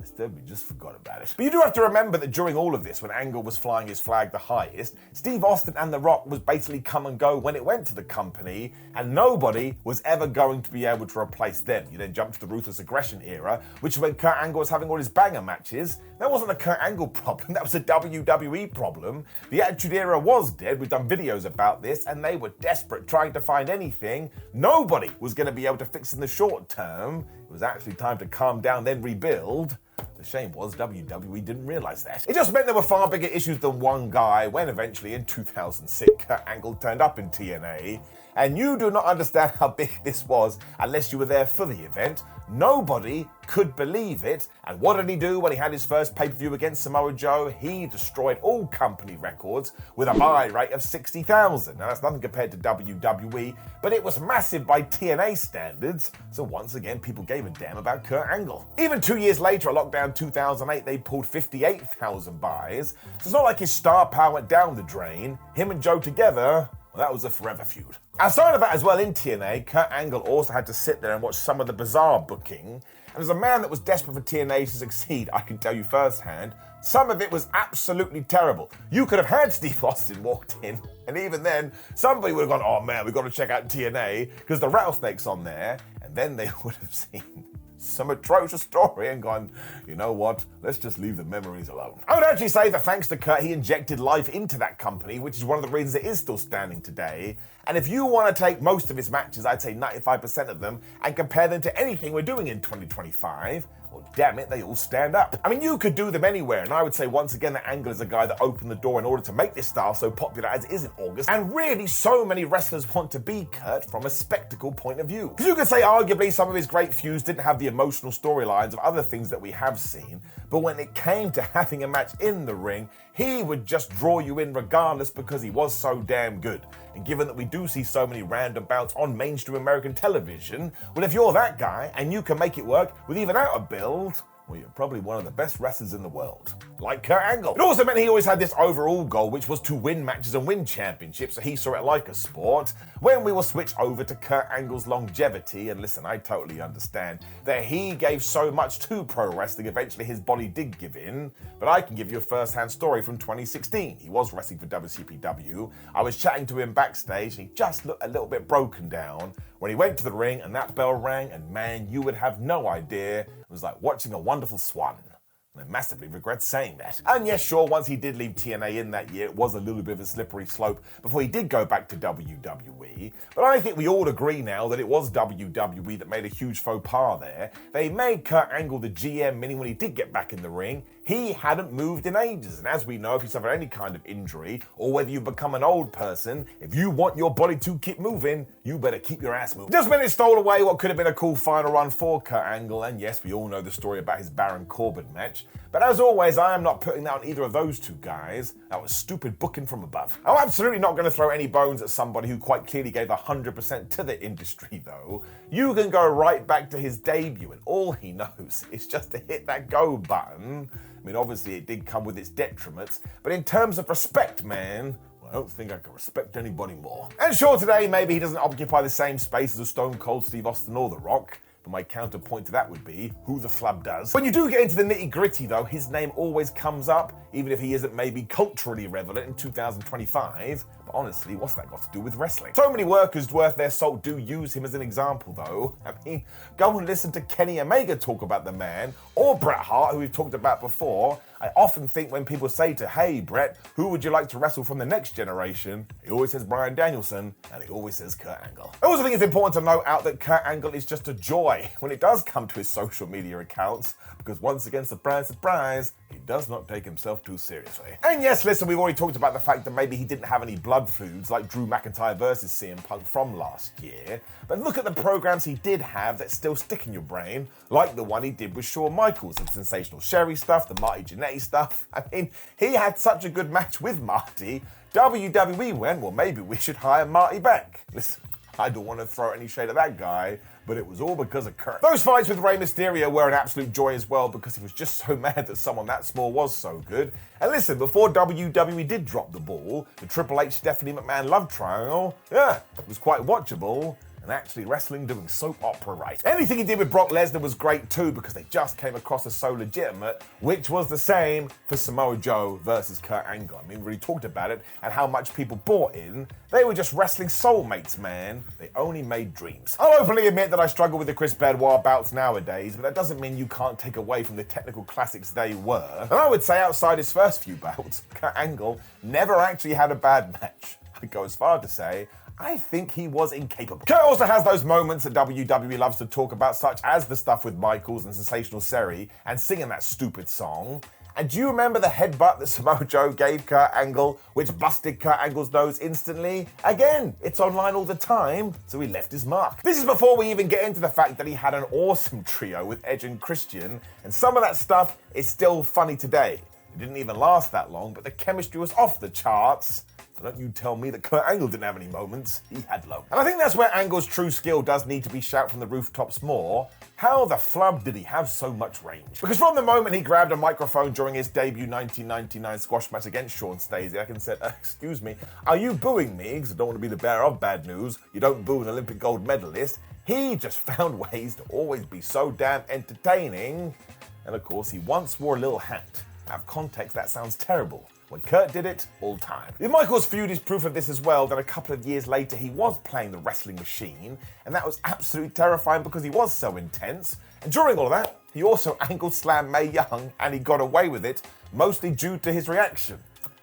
Instead, we just forgot about it. But you do have to remember that during all of this, when Angle was flying his flag the highest, Steve Austin and The Rock was basically come and go when it went to the company, and nobody was ever going to be able to replace them. You then jump to the Ruthless Aggression era, which is when Kurt Angle was having all his banger matches. That wasn't a Kurt Angle problem, that was a WWE problem. The Attitude Era was dead, we've done videos about this, and they were desperate trying to find anything. Nobody was going to be able to fix in the short term. It was actually time to calm down, then rebuild. The shame was WWE didn't realize that. It just meant there were far bigger issues than one guy when eventually in 2006 Kurt Angle turned up in TNA. And you do not understand how big this was unless you were there for the event. Nobody could believe it. And what did he do when he had his first pay-per-view against Samoa Joe? He destroyed all company records with a buy rate of 60,000. Now that's nothing compared to WWE, but it was massive by TNA standards. So once again, people gave a damn about Kurt Angle. Even 2 years later, at Lockdown 2008, they pulled 58,000 buys. So it's not like his star power went down the drain. Him and Joe together, well, that was a forever feud. Outside of that as well, in TNA, Kurt Angle also had to sit there and watch some of the bizarre booking. And as a man that was desperate for TNA to succeed, I can tell you firsthand, some of it was absolutely terrible. You could have had Steve Austin walked in, and even then, somebody would have gone, oh man, we've got to check out TNA, because the Rattlesnake's on there, and then they would have seen some atrocious story and gone, you know what, let's just leave the memories alone. I would actually say that thanks to Kurt, he injected life into that company, which is one of the reasons it is still standing today. And if you want to take most of his matches, I'd say 95% of them, and compare them to anything we're doing in 2025, well, damn it, they all stand up. I mean, you could do them anywhere, and I would say once again that Angle is a guy that opened the door in order to make this style so popular as it is in August. And really, so many wrestlers want to be Kurt from a spectacle point of view. Because you could say arguably some of his great feuds didn't have the emotional storylines of other things that we have seen, but when it came to having a match in the ring, he would just draw you in regardless because he was so damn good. And given that we do see so many random bouts on mainstream American television, well, if you're that guy and you can make it work with even out a build, well, you're probably one of the best wrestlers in the world. Like Kurt Angle. It also meant he always had this overall goal, which was to win matches and win championships, so he saw it like a sport. When we will switch over to Kurt Angle's longevity, and listen, I totally understand that he gave so much to pro wrestling, eventually his body did give in, but I can give you a first-hand story from 2016. He was wrestling for WCPW. I was chatting to him backstage, and he just looked a little bit broken down when he went to the ring and that bell rang, and man, you would have no idea. It was like watching a wonderful swan. And I massively regret saying that. And yes, sure, once he did leave TNA in that year, it was a little bit of a slippery slope before he did go back to WWE. But I think we all agree now that it was WWE that made a huge faux pas there. They made Kurt Angle the GM, meaning when he did get back in the ring, he hadn't moved in ages. And as we know, if you suffer any kind of injury, or whether you become an old person, if you want your body to keep moving, you better keep your ass moving. Just when it stole away what could have been a cool final run for Kurt Angle, and yes, we all know the story about his Baron Corbin match. But as always, I am not putting that on either of those two guys. That was stupid booking from above. I'm absolutely not going to throw any bones at somebody who quite clearly gave 100% to the industry, though. You can go right back to his debut, and all he knows is just to hit that go button. I mean, obviously it did come with its detriments, but in terms of respect, man, well, I don't think I can respect anybody more. And sure, today maybe he doesn't occupy the same space as a Stone Cold Steve Austin or The Rock, but my counterpoint to that would be, who the flub does? When you do get into the nitty-gritty though, his name always comes up, even if he isn't maybe culturally relevant in 2025. But honestly, what's that got to do with wrestling? So many workers worth their salt do use him as an example though. I mean, go and listen to Kenny Omega talk about the man, or Bret Hart, who we've talked about before. I often think when people say to, hey Bret, who would you like to wrestle from the next generation? He always says Bryan Danielson, and he always says Kurt Angle. I also think it's important to note out that Kurt Angle is just a joy when it does come to his social media accounts, because once again, surprise, surprise, he does not take himself too seriously. And yes, listen, we've already talked about the fact that maybe he didn't have any blood feuds like Drew McIntyre versus CM Punk from last year, but look at the programs he did have that still stick in your brain, like the one he did with Shawn Michaels, the Sensational Sherry stuff, the Marty Jannetty stuff. I mean, he had such a good match with Marty, WWE went, well, maybe we should hire Marty back. Listen, I don't want to throw any shade at that guy, but it was all because of Kurt. Those fights with Rey Mysterio were an absolute joy as well, because he was just so mad that someone that small was so good. And listen, before WWE did drop the ball, the Triple H Stephanie McMahon love triangle, yeah, it was quite watchable. and actually wrestling doing soap opera right. Anything he did with Brock Lesnar was great too because they just came across as so legitimate, which was the same for Samoa Joe versus Kurt Angle. I mean, we really talked about it and how much people bought in. They were just wrestling soulmates, man. They only made dreams. I'll openly admit that I struggle with the Chris Benoit bouts nowadays, but that doesn't mean you can't take away from the technical classics they were. And I would say outside his first few bouts, Kurt Angle never actually had a bad match. I'd go as far to say, I think he was incapable. Kurt also has those moments that WWE loves to talk about, such as the stuff with Michaels and Sensational Seri and singing that stupid song. And do you remember the headbutt that Samoa Joe gave Kurt Angle, which busted Kurt Angle's nose instantly? Again, it's online all the time, so he left his mark. This is before we even get into the fact that he had an awesome trio with Edge and Christian, and some of that stuff is still funny today. It didn't even last that long, but the chemistry was off the charts. So don't you tell me that Kurt Angle didn't have any moments. He had loads. And I think that's where Angle's true skill does need to be shouted from the rooftops more. How the flub did he have so much range? Because from the moment he grabbed a microphone during his debut 1999 squash match against Sean Stasiak and said, excuse me, are you booing me? Because I don't want to be the bearer of bad news. You don't boo an Olympic gold medalist. He just found ways to always be so damn entertaining. And of course, he once wore a little hat. Out of context, that sounds terrible. When Kurt did it, all time. If Michael's feud is proof of this as well, that a couple of years later he was playing the wrestling machine, and that was absolutely terrifying because he was so intense. And during all of that, he also angled slammed Mae Young, and he got away with it, mostly due to his reaction.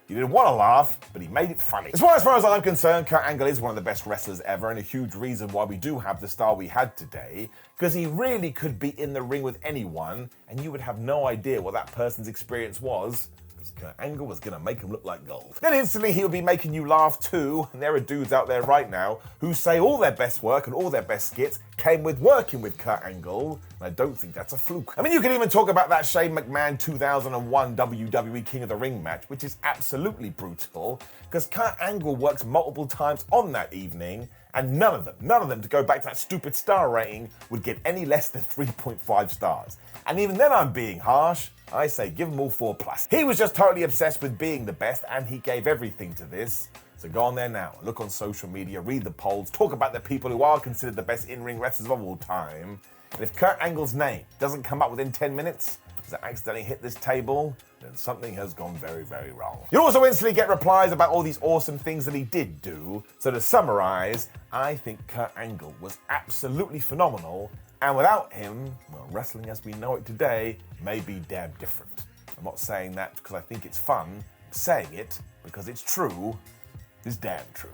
He didn't want to laugh, but he made it funny. As far as I'm concerned, Kurt Angle is one of the best wrestlers ever, and a huge reason why we do have the star we had today, because he really could be in the ring with anyone, and you would have no idea what that person's experience was. Kurt Angle was going to make him look like gold. Then instantly he'll be making you laugh too, and there are dudes out there right now who say all their best work and all their best skits came with working with Kurt Angle, and I don't think that's a fluke. I mean, you can even talk about that Shane McMahon 2001 WWE King of the Ring match, which is absolutely brutal, because Kurt Angle works multiple times on that evening, and none of them, to go back to that stupid star rating, would get any less than 3.5 stars. And even then I'm being harsh. I say give them all 4+. He was just totally obsessed with being the best, and he gave everything to this. So go on there now, look on social media, read the polls, talk about the people who are considered the best in-ring wrestlers of all time. And if Kurt Angle's name doesn't come up within 10 minutes, because it accidentally hit this table, then something has gone very, very wrong. You'll also instantly get replies about all these awesome things that he did do. So to summarize, I think Kurt Angle was absolutely phenomenal, and without him, well, wrestling as we know it today may be damn different. I'm not saying that because I think it's fun. I'm saying it because it's true. It's damn true.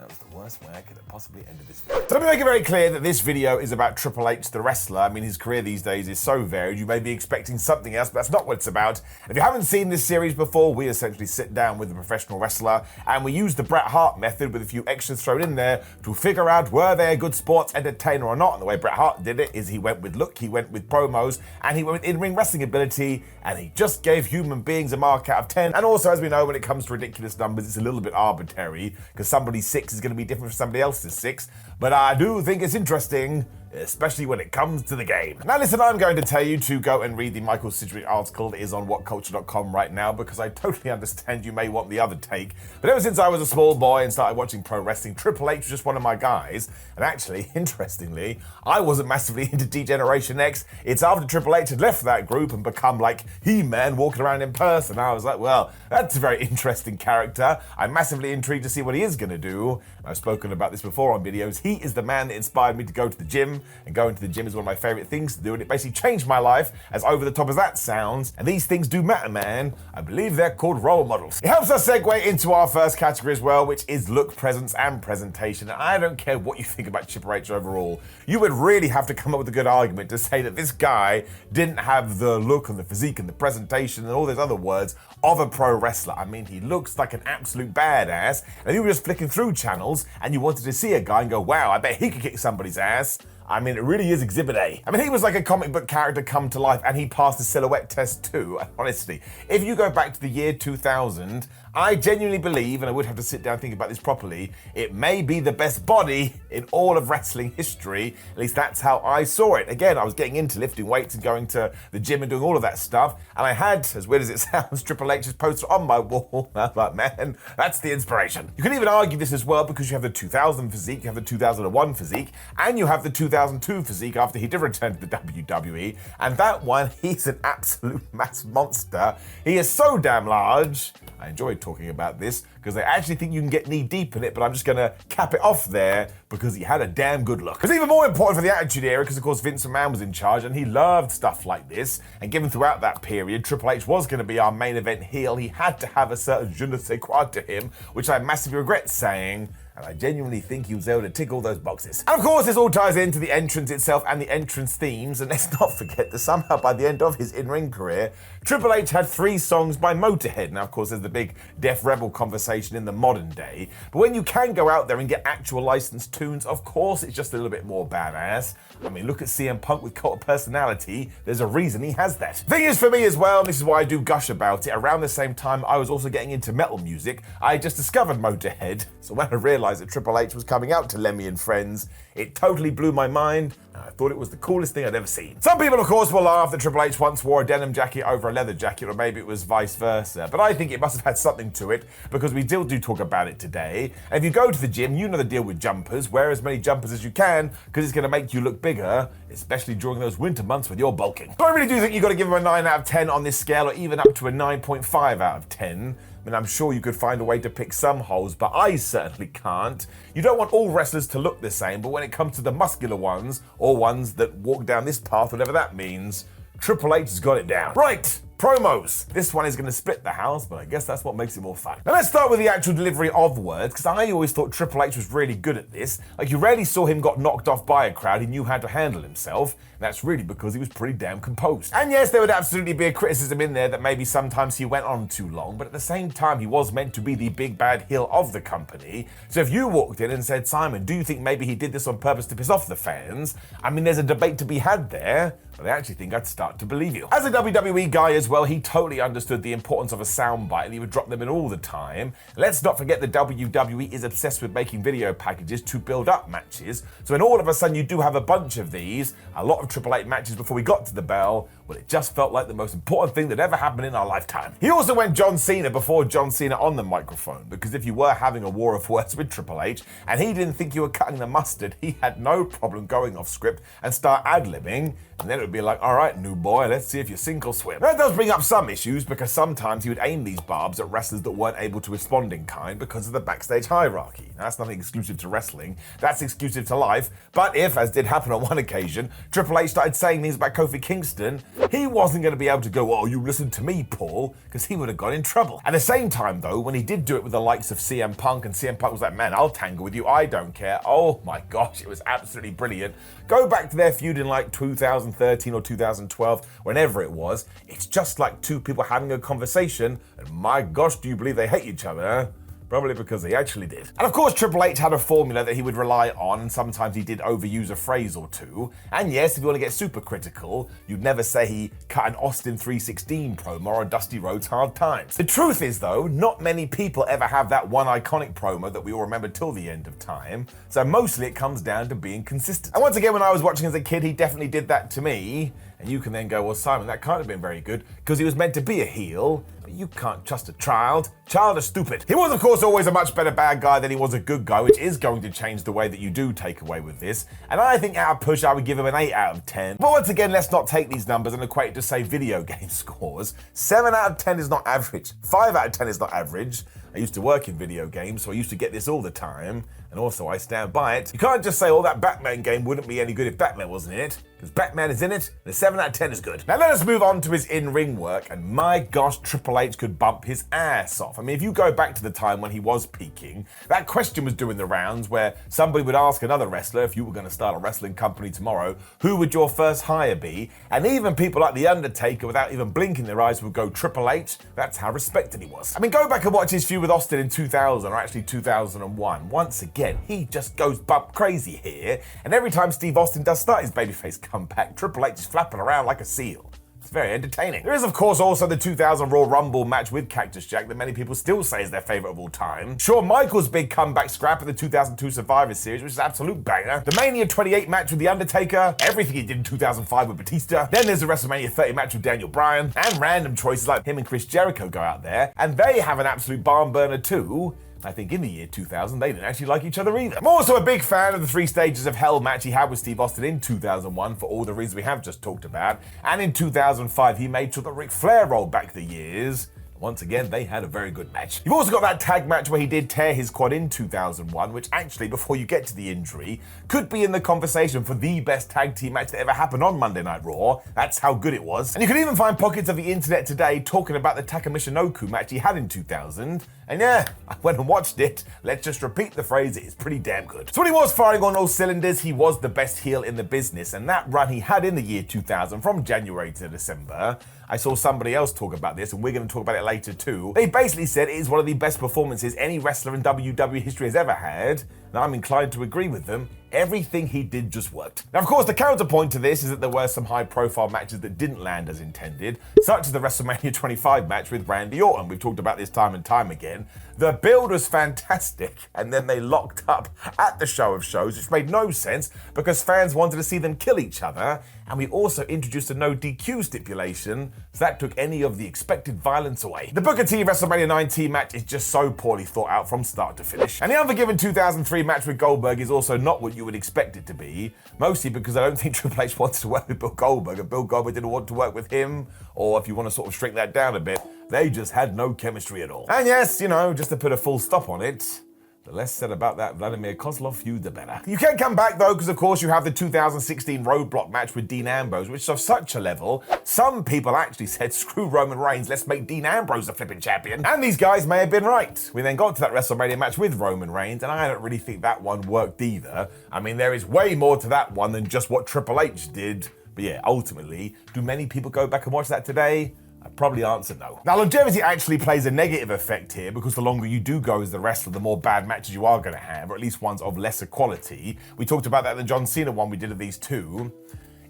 That was the worst way I could have possibly ended this video. So let me make it very clear that this video is about Triple H the wrestler. I mean, his career these days is so varied, you may be expecting something else, but that's not what it's about. If you haven't seen this series before, we essentially sit down with a professional wrestler and we use the Bret Hart method with a few extras thrown in there to figure out were they a good sports entertainer or not. And the way Bret Hart did it is he went with look, he went with promos, and he went with in-ring wrestling ability, and he just gave human beings a mark out of 10. And also, as we know, when it comes to ridiculous numbers, it's a little bit arbitrary, because somebody's 6 is going to be different from somebody else's 6, but I do think it's interesting, especially when it comes to the game. Now listen, I'm going to tell you to go and read the Michael Sidgwick article that is on WhatCulture.com right now, because I totally understand you may want the other take, but ever since I was a small boy and started watching pro wrestling, Triple H was just one of my guys, and actually, interestingly, I wasn't massively into D-Generation X. It's after Triple H had left that group and become like He-Man walking around in person. I was like, well, that's a very interesting character. I'm massively intrigued to see what he is going to do. I've spoken about this before on videos. He is the man that inspired me to go to the gym, and going to the gym is one of my favorite things to do, and it basically changed my life, as over the top as that sounds. And these things do matter, man. I believe they're called role models. It helps us segue into our first category as well, which is look, presence, and presentation. And I don't care what you think about Triple H overall. You would really have to come up with a good argument to say that this guy didn't have the look and the physique and the presentation and all those other words of a pro wrestler. I mean, he looks like an absolute badass. And if you were just flicking through channels and you wanted to see a guy and go, wow, I bet he could kick somebody's ass, I mean, it really is Exhibit A. I mean, he was like a comic book character come to life, and he passed the silhouette test too. Honestly, if you go back to the year 2000, I genuinely believe, and I would have to sit down and think about this properly, it may be the best body in all of wrestling history. At least that's how I saw it. Again, I was getting into lifting weights and going to the gym and doing all of that stuff, and I had, as weird as it sounds, Triple H's poster on my wall. I was like, man, that's the inspiration. You can even argue this as well because you have the 2000 physique, you have the 2001 physique, and you have the 2002 physique after he did return to the WWE, and that one, he's an absolute mass monster. He is so damn large. I enjoyed talking about this because I actually think you can get knee deep in it, but I'm just going to cap it off there because he had a damn good look. It's even more important for the Attitude Era because, of course, Vince McMahon was in charge and he loved stuff like this. And given throughout that period, Triple H was going to be our main event heel, he had to have a certain je ne sais quoi to him, which I massively regret saying. And I genuinely think he was able to tick all those boxes. And of course, this all ties into the entrance itself and the entrance themes. And let's not forget that somehow by the end of his in-ring career, Triple H had 3 songs by Motorhead. Now, of course, there's the big Def Rebel conversation in the modern day. But when you can go out there and get actual licensed tunes, of course, it's just a little bit more badass. I mean, look at CM Punk with cult of personality. There's a reason he has that. Thing is, for me as well, and this is why I do gush about it, around the same time I was also getting into metal music, I just discovered Motorhead. So when I realized that Triple H was coming out to Lemmy and Friends, it totally blew my mind. I thought it was the coolest thing I'd ever seen. Some people, of course, will laugh that Triple H once wore a denim jacket over a leather jacket, or maybe it was vice versa. But I think it must have had something to it, because we still do talk about it today. And if you go to the gym, you know the deal with jumpers. Wear as many jumpers as you can, because it's going to make you look bigger, especially during those winter months when you're bulking. So I really do think you've got to give him a 9 out of 10 on this scale, or even up to a 9.5 out of 10. I mean, I'm sure you could find a way to pick some holes, but I certainly can't. You don't want all wrestlers to look the same, but when it comes to the muscular ones, or ones that walk down this path, whatever that means, Triple H has got it down. Right, promos. This one is going to split the house, but I guess that's what makes it more fun. Now let's start with the actual delivery of words, because I always thought Triple H was really good at this. Like, you rarely saw him got knocked off by a crowd. He knew how to handle himself, and that's really because he was pretty damn composed. And yes, there would absolutely be a criticism in there that maybe sometimes he went on too long, but at the same time, he was meant to be the big bad heel of the company. So if you walked in and said, Simon, do you think maybe he did this on purpose to piss off the fans? I mean, there's a debate to be had there, but I actually think I'd start to believe you. As a WWE guy as well, he totally understood the importance of a soundbite and he would drop them in all the time. Let's not forget that WWE is obsessed with making video packages to build up matches. So when all of a sudden you do have a bunch of these, a lot of Triple H matches before we got to the bell, well, it just felt like the most important thing that ever happened in our lifetime. He also went John Cena before John Cena on the microphone, because if you were having a war of words with Triple H and he didn't think you were cutting the mustard, he had no problem going off script and start ad-libbing, and then it would be like, all right, new boy, let's see if you sink or swim. That does bring up some issues, because sometimes he would aim these barbs at wrestlers that weren't able to respond in kind because of the backstage hierarchy. Now, that's nothing exclusive to wrestling, that's exclusive to life, but if, as did happen on one occasion, Triple H started saying things about Kofi Kingston, he wasn't going to be able to go, oh, you listen to me, Paul, because he would have got in trouble. At the same time, though, when he did do it with the likes of CM Punk, and CM Punk was like, man, I'll tangle with you, I don't care. Oh my gosh, it was absolutely brilliant. Go back to their feud in like 2013 or 2012, whenever it was. It's just like two people having a conversation, and my gosh, do you believe they hate each other? Probably because they actually did. And of course, Triple H had a formula that he would rely on, and sometimes he did overuse a phrase or two. And yes, if you want to get super critical, you'd never say he cut an Austin 316 promo or Dusty Rhodes Hard Times. The truth is, though, not many people ever have that one iconic promo that we all remember till the end of time. So mostly it comes down to being consistent. And once again, when I was watching as a kid, he definitely did that to me. And you can then go, well, Simon, that can't have been very good because he was meant to be a heel, but you can't trust a child. Child is stupid. He was, of course, always a much better bad guy than he was a good guy, which is going to change the way that you do take away with this. And I think out of push, I would give him an 8 out of 10. But once again, let's not take these numbers and equate it to, say, video game scores. 7 out of 10 is not average. 5 out of 10 is not average. I used to work in video games, so I used to get this all the time. And also, I stand by it. You can't just say, oh, that Batman game wouldn't be any good if Batman wasn't in it. Because Batman is in it, and a 7 out of 10 is good. Now let us move on to his in-ring work, and my gosh, Triple H could bump his ass off. I mean, if you go back to the time when he was peaking, that question was doing the rounds where somebody would ask another wrestler, if you were going to start a wrestling company tomorrow, who would your first hire be? And even people like The Undertaker, without even blinking their eyes, would go Triple H. That's how respected he was. I mean, go back and watch his feud with Austin in 2000, or actually 2001. Once again, he just goes bump crazy here, and every time Steve Austin does start his babyface comeback, Triple H is flapping around like a seal. It's very entertaining. There is, of course, also the 2000 Royal Rumble match with Cactus Jack that many people still say is their favourite of all time. Shawn Michaels' big comeback scrap at the 2002 Survivor Series, which is an absolute banger. The Mania 28 match with The Undertaker, everything he did in 2005 with Batista. Then there's the WrestleMania 30 match with Daniel Bryan, and random choices like him and Chris Jericho go out there, and they have an absolute barn burner too. I think in the year 2000, they didn't actually like each other either. I'm also a big fan of the 3 Stages of Hell match he had with Steve Austin in 2001 for all the reasons we have just talked about. And in 2005, he made sure that Ric Flair rolled back the years. Once again, they had a very good match. You've also got that tag match where he did tear his quad in 2001, which actually, before you get to the injury, could be in the conversation for the best tag team match that ever happened on Monday Night Raw. That's how good it was. And you can even find pockets of the internet today talking about the Taka Michinoku match he had in 2000. And yeah, I went and watched it. Let's just repeat the phrase, it is pretty damn good. So when he was firing on all cylinders, he was the best heel in the business, and that run he had in the year 2000 from January to December, I saw somebody else talk about this, and we're going to talk about it later too. They basically said it is one of the best performances any wrestler in WWE history has ever had, and I'm inclined to agree with them. Everything he did just worked. Now, of course, the counterpoint to this is that there were some high-profile matches that didn't land as intended, such as the WrestleMania 25 match with Randy Orton. We've talked about this time and time again. The build was fantastic, and then they locked up at the show of shows, which made no sense because fans wanted to see them kill each other, and we also introduced a no DQ stipulation, so that took any of the expected violence away. The Booker T WrestleMania 19 match is just so poorly thought out from start to finish, and the Unforgiven 2003 match with Goldberg is also not what you would expect it to be, mostly because I don't think Triple H wants to work with Bill Goldberg, and Bill Goldberg didn't want to work with him, or if you want to sort of shrink that down a bit, they just had no chemistry at all. And yes, you know, just to put a full stop on it, the less said about that Vladimir Kozlov feud, the better. You can come back though, because of course you have the 2016 Roadblock match with Dean Ambrose, which is of such a level, some people actually said, screw Roman Reigns, let's make Dean Ambrose the flipping champion. And these guys may have been right. We then got to that WrestleMania match with Roman Reigns, and I don't really think that one worked either. I mean, there is way more to that one than just what Triple H did. But yeah, ultimately, do many people go back and watch that today? I'd probably answer no. Now, longevity actually plays a negative effect here because the longer you do go as the wrestler, the more bad matches you are going to have, or at least ones of lesser quality. We talked about that in the John Cena one we did of these two.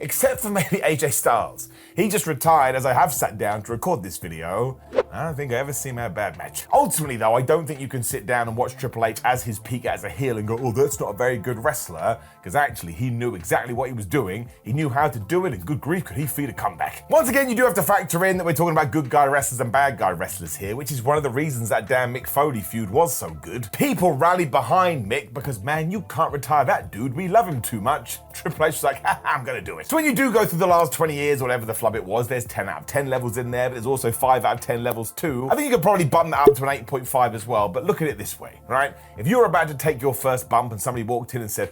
Except for maybe AJ Styles. He just retired as I have sat down to record this video. I don't think I ever seen him have a bad match. Ultimately though, I don't think you can sit down and watch Triple H as his peak as a heel and go, oh, that's not a very good wrestler, because actually he knew exactly what he was doing, he knew how to do it, and good grief could he feed a comeback. Once again, you do have to factor in that we're talking about good guy wrestlers and bad guy wrestlers here, which is one of the reasons that damn Mick Foley feud was so good. People rallied behind Mick because, man, you can't retire that dude, we love him too much. Triple H was like, I'm gonna do it. So when you do go through the last 20 years, or whatever the flub it was, there's 10 out of 10 levels in there, but there's also 5 out of 10 levels too. I think you could probably bump that up to an 8.5 as well, but look at it this way, right? If you were about to take your first bump and somebody walked in and said,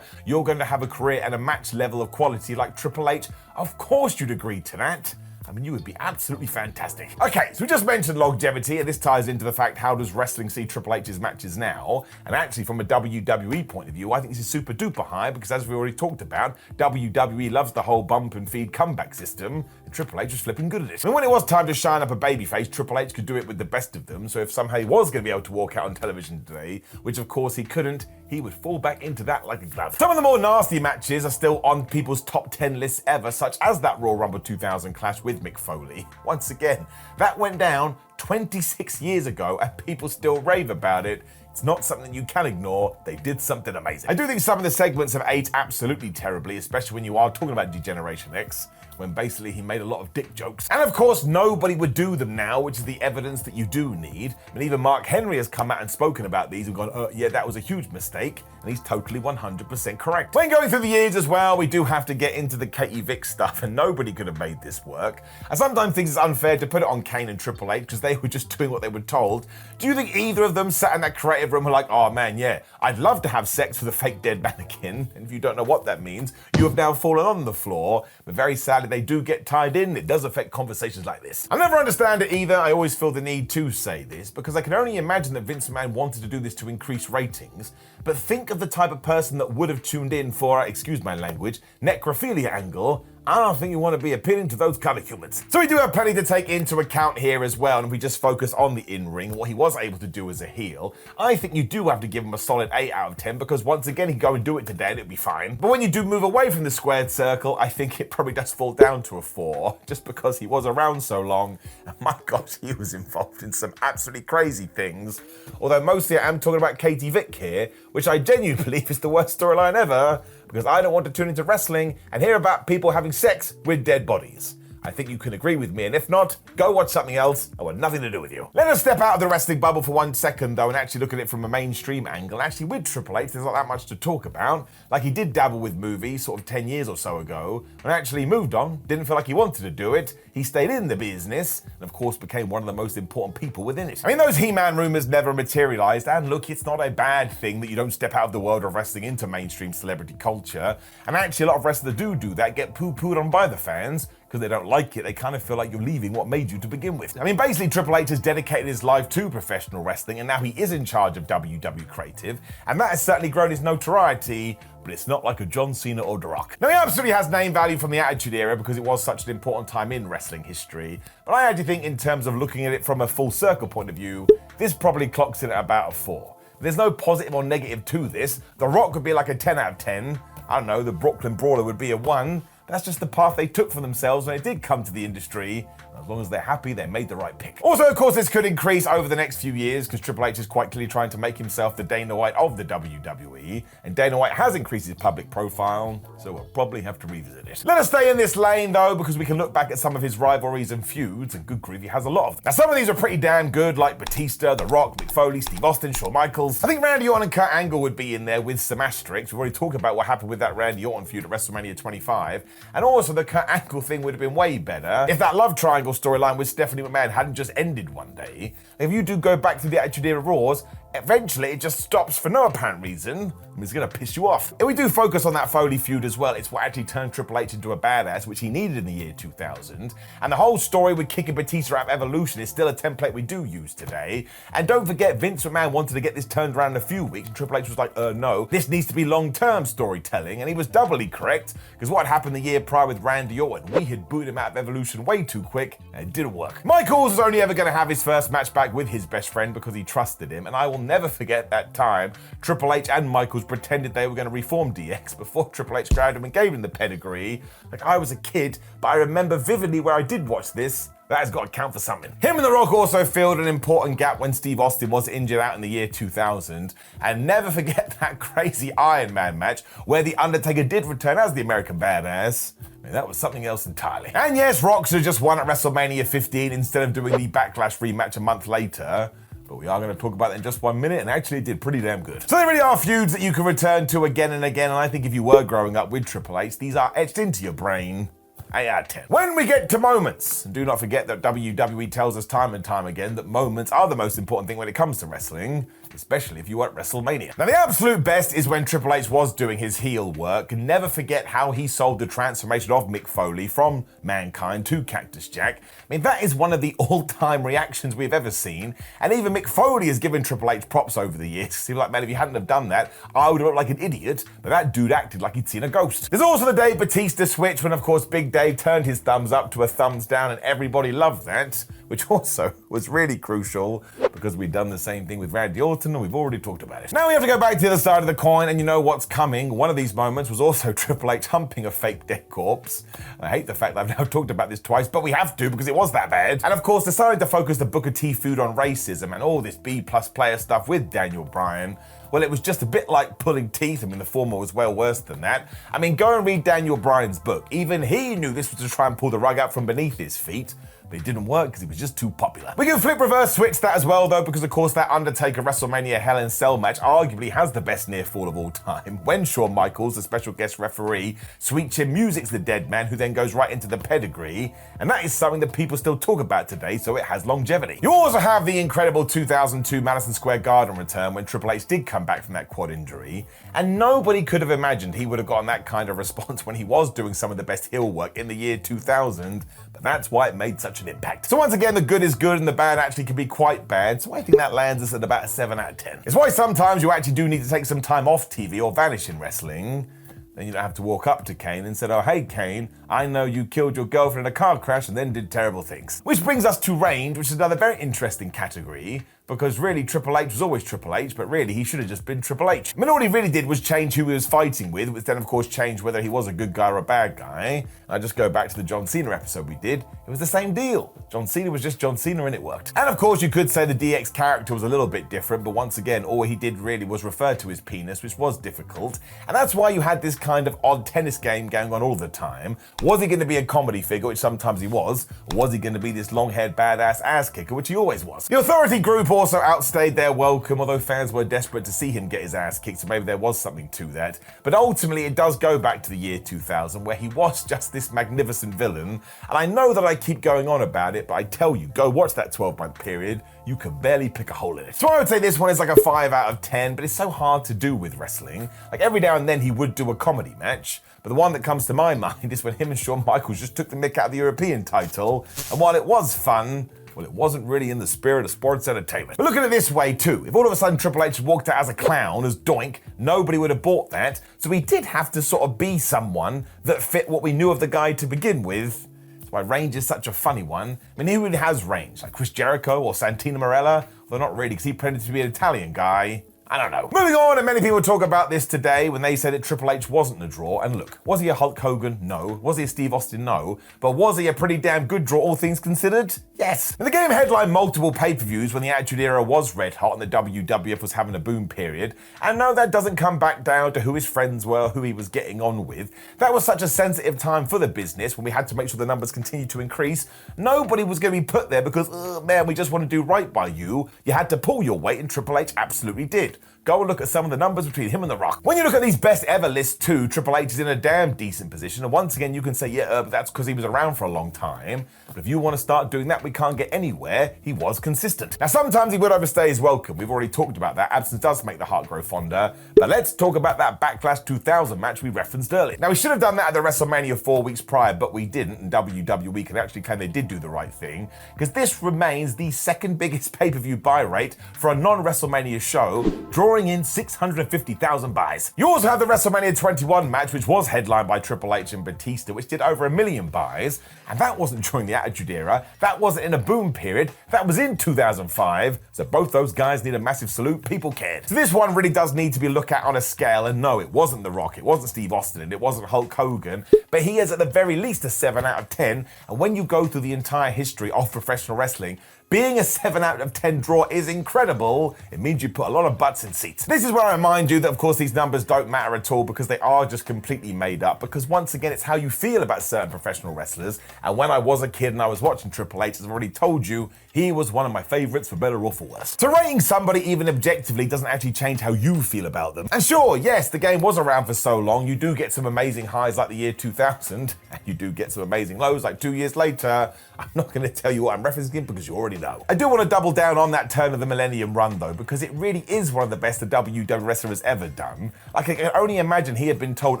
you're going to have a career and a match level of quality like Triple H, of course you'd agree to that. I mean, you would be absolutely fantastic. Okay, so we just mentioned longevity, and this ties into the fact, how does wrestling see Triple H's matches now? And actually, from a WWE point of view, I think this is super duper high, because as we already talked about, WWE loves the whole bump and feed comeback system, and Triple H was flipping good at it. And when it was time to shine up a babyface, Triple H could do it with the best of them, so if somehow he was going to be able to walk out on television today, which of course he couldn't, he would fall back into that like a glove. Some of the more nasty matches are still on people's top 10 lists ever, such as that Royal Rumble 2000 clash with Mick Foley. Once again, that went down 26 years ago and people still rave about it. It's not something you can ignore. They did something amazing. I do think some of the segments have aged absolutely terribly, especially when you are talking about Degeneration X, when basically he made a lot of dick jokes. And of course, nobody would do them now, which is the evidence that you do need. And even Mark Henry has come out and spoken about these and gone, yeah, that was a huge mistake. And he's totally 100% correct. When going through the years as well, we do have to get into the Katie Vick stuff, and nobody could have made this work. I sometimes think it's unfair to put it on Kane and Triple H because they were just doing what they were told. Do you think either of them sat in that creative room and were like, oh man, yeah, I'd love to have sex with a fake dead mannequin, and if you don't know what that means, you have now fallen on the floor, but very sadly they do get tied in. It does affect conversations like this. I never understand it either. I always feel the need to say this because I can only imagine that Vince McMahon wanted to do this to increase ratings, but think of the type of person that would have tuned in for, excuse my language, necrophilia angle. I don't think you want to be appealing to those kind of humans. So we do have plenty to take into account here as well, and if we just focus on the in-ring, what he was able to do as a heel, I think you do have to give him a solid 8 out of 10, because once again, he'd go and do it today and it'd be fine. But when you do move away from the squared circle, I think it probably does fall down to a 4, just because he was around so long, and my gosh, he was involved in some absolutely crazy things. Although mostly I am talking about Katie Vick here, which I genuinely believe is the worst storyline ever, because I don't want to tune into wrestling and hear about people having sex with dead bodies. I think you can agree with me, and if not, go watch something else. I want nothing to do with you. Let us step out of the wrestling bubble for 1 second, though, and actually look at it from a mainstream angle. Actually, with Triple H, there's not that much to talk about. Like, he did dabble with movies sort of 10 years or so ago, and actually moved on, didn't feel like he wanted to do it. He stayed in the business, and of course became one of the most important people within it. I mean, those He-Man rumors never materialized, and look, it's not a bad thing that you don't step out of the world of wrestling into mainstream celebrity culture. And actually, a lot of wrestlers do that, get poo-pooed on by the fans, because they don't like it. They kind of feel like you're leaving what made you to begin with. I mean, basically, Triple H has dedicated his life to professional wrestling, and now he is in charge of WWE Creative, and that has certainly grown his notoriety, but it's not like a John Cena or The Rock. Now, he absolutely has name value from the Attitude Era because it was such an important time in wrestling history, but I actually think in terms of looking at it from a full circle point of view, this probably clocks in at about a 4. There's no positive or negative to this. The Rock would be like a 10 out of 10. I don't know, the Brooklyn Brawler would be a 1. That's just the path they took for themselves when they did come to the industry. As long as they're happy, they made the right pick. Also, of course, this could increase over the next few years because Triple H is quite clearly trying to make himself the Dana White of the WWE, and Dana White has increased his public profile, so we'll probably have to revisit it. Let us stay in this lane, though, because we can look back at some of his rivalries and feuds, and good grief, he has a lot of them. Now, some of these are pretty damn good, like Batista, The Rock, Mick Foley, Steve Austin, Shawn Michaels. I think Randy Orton and Kurt Angle would be in there with some asterisks. We've already talked about what happened with that Randy Orton feud at WrestleMania 25, and also the Kurt Angle thing would have been way better if that love triangle storyline with Stephanie McMahon hadn't just ended one day. If you do go back to the Attitude Era Raws, eventually it just stops for no apparent reason. It's gonna piss you off. If we do focus on that Foley feud as well, it's what actually turned Triple H into a badass, which he needed in the year 2000. And the whole story with kicking Batista out of Evolution is still a template we do use today. And don't forget, Vince McMahon wanted to get this turned around in a few weeks, and Triple H was like, no, this needs to be long-term storytelling. And he was doubly correct, because what happened the year prior with Randy Orton, we had booted him out of Evolution way too quick, and it didn't work. Michaels was only ever gonna have his first match back with his best friend because he trusted him, and I will never forget that time Triple H and Michaels pretended they were going to reform DX before Triple H grabbed him and gave him the pedigree. Like, I was a kid, but I remember vividly where I did watch this. That has got to count for something. Him and The Rock also filled an important gap when Steve Austin was injured out in the year 2000. And never forget that crazy Iron Man match where The Undertaker did return as the American Badass. I mean, that was something else entirely. And yes, Rock should have just won at WrestleMania 15 instead of doing the Backlash rematch a month later. But we are going to talk about that in just 1 minute, and actually it did pretty damn good. So there really are feuds that you can return to again and again, and I think if you were growing up with Triple H, these are etched into your brain. 8 out of 10. When we get to moments, and do not forget that WWE tells us time and time again that moments are the most important thing when it comes to wrestling, especially if you were at WrestleMania. Now, the absolute best is when Triple H was doing his heel work. Never forget how he sold the transformation of Mick Foley from Mankind to Cactus Jack. I mean, that is one of the all-time reactions we've ever seen, and even Mick Foley has given Triple H props over the years. Seems like, man, if you hadn't have done that, I would have looked like an idiot, but that dude acted like he'd seen a ghost. There's also the Dave Batista switch when, of course, Big Dave turned his thumbs up to a thumbs down, and everybody loved that, which also was really crucial because we'd done the same thing with Randy Orton, and we've already talked about it. Now we have to go back to the other side of the coin, and you know what's coming. One of these moments was also Triple H humping a fake dead corpse. I hate the fact that I've now talked about this twice, but we have to because it was that bad. And of course, deciding to focus the Booker T feud on racism and all this B-plus player stuff with Daniel Bryan. Well, it was just a bit like pulling teeth. I mean, the former was well worse than that. I mean, go and read Daniel Bryan's book. Even he knew this was to try and pull the rug out from beneath his feet. But it didn't work because he was just too popular. We can flip reverse switch that as well, though, because of course that Undertaker WrestleMania Hell in Cell match arguably has the best near fall of all time. When Shawn Michaels, the special guest referee, Sweet Chin Music's the dead man, who then goes right into the pedigree. And that is something that people still talk about today, so it has longevity. You also have the incredible 2002 Madison Square Garden return when Triple H did come back from that quad injury. And nobody could have imagined he would have gotten that kind of response when he was doing some of the best heel work in the year 2000. But that's why it made such an impact. So once again, the good is good and the bad actually can be quite bad, so I think that lands us at about a 7 out of 10. It's why sometimes you actually do need to take some time off TV or vanish in wrestling. Then you don't have to walk up to Kane and say, oh, hey, Kane, I know you killed your girlfriend in a car crash and then did terrible things. Which brings us to range, which is another very interesting category, because really Triple H was always Triple H, but really he should have just been Triple H. I mean, all he really did was change who he was fighting with, which then of course changed whether he was a good guy or a bad guy. I just go back to the John Cena episode we did. It was the same deal. John Cena was just John Cena and it worked. And of course you could say the DX character was a little bit different, but once again, all he did really was refer to his penis, which was difficult. And that's why you had this kind of odd tennis game going on all the time. Was he going to be a comedy figure, which sometimes he was, or was he going to be this long-haired badass ass kicker, which he always was? The Authority group also outstayed their welcome, although fans were desperate to see him get his ass kicked, so maybe there was something to that. But ultimately it does go back to the year 2000, where he was just this magnificent villain. And I know that I keep going on about it, but I tell you, go watch that 12-month period, you can barely pick a hole in it. So I would say this one is like a 5 out of 10, but it's so hard to do with wrestling. Like every now and then he would do a comedy match, but the one that comes to my mind is when him and Shawn Michaels just took the mick out of the European title, and while it was fun, well, it wasn't really in the spirit of sports entertainment. But look at it this way too. If all of a sudden Triple H walked out as a clown, as Doink, nobody would have bought that. So he did have to sort of be someone that fit what we knew of the guy to begin with. That's why range is such a funny one. I mean, who really has range? Like Chris Jericho or Santino Marella? Well, not really, because he pretended to be an Italian guy. I don't know. Moving on, and many people talk about this today when they said that Triple H wasn't a draw. And look, was he a Hulk Hogan? No. Was he a Steve Austin? No. But was he a pretty damn good draw, all things considered? Yes. And the game headlined multiple pay-per-views when the Attitude Era was red hot and the WWF was having a boom period. And no, that doesn't come back down to who his friends were, who he was getting on with. That was such a sensitive time for the business when we had to make sure the numbers continued to increase. Nobody was going to be put there because, man, we just want to do right by you. You had to pull your weight, and Triple H absolutely did. Go and look at some of the numbers between him and The Rock. When you look at these best ever lists too, Triple H is in a damn decent position. And once again, you can say, yeah, but that's because he was around for a long time. But if you want to start doing that, we can't get anywhere. He was consistent. Now, sometimes he would overstay his welcome. We've already talked about that. Absence does make the heart grow fonder. But let's talk about that Backlash 2000 match we referenced earlier. Now, we should have done that at the WrestleMania 4 weeks prior, but we didn't. And WWE can actually claim they did do the right thing, because this remains the second biggest pay-per-view buy rate for a non-WrestleMania show, drawing in 650,000 buys. You also have the WrestleMania 21 match, which was headlined by Triple H and Batista, which did over 1 million buys. And that wasn't during the Attitude Era. That wasn't in a boom period. That was in 2005. So both those guys need a massive salute. People cared. So this one really does need to be looked at on a scale. And no, it wasn't The Rock. It wasn't Steve Austin. And it wasn't Hulk Hogan. But he is at the very least a 7 out of 10. And when you go through the entire history of professional wrestling, being a 7 out of 10 draw is incredible. It means you put a lot of butts in seats. This is where I remind you that, of course, these numbers don't matter at all, because they are just completely made up. Because once again, it's how you feel about certain professional wrestlers. And when I was a kid and I was watching Triple H, as I've already told you, he was one of my favorites for better or for worse. So rating somebody even objectively doesn't actually change how you feel about them. And sure, yes, the game was around for so long. You do get some amazing highs like the year 2000, and you do get some amazing lows like 2 years later. I'm not going to tell you what I'm referencing because you already know. I do want to double down on that turn of the millennium run though, because it really is one of the best the WWE wrestler has ever done. Like, I can only imagine he had been told,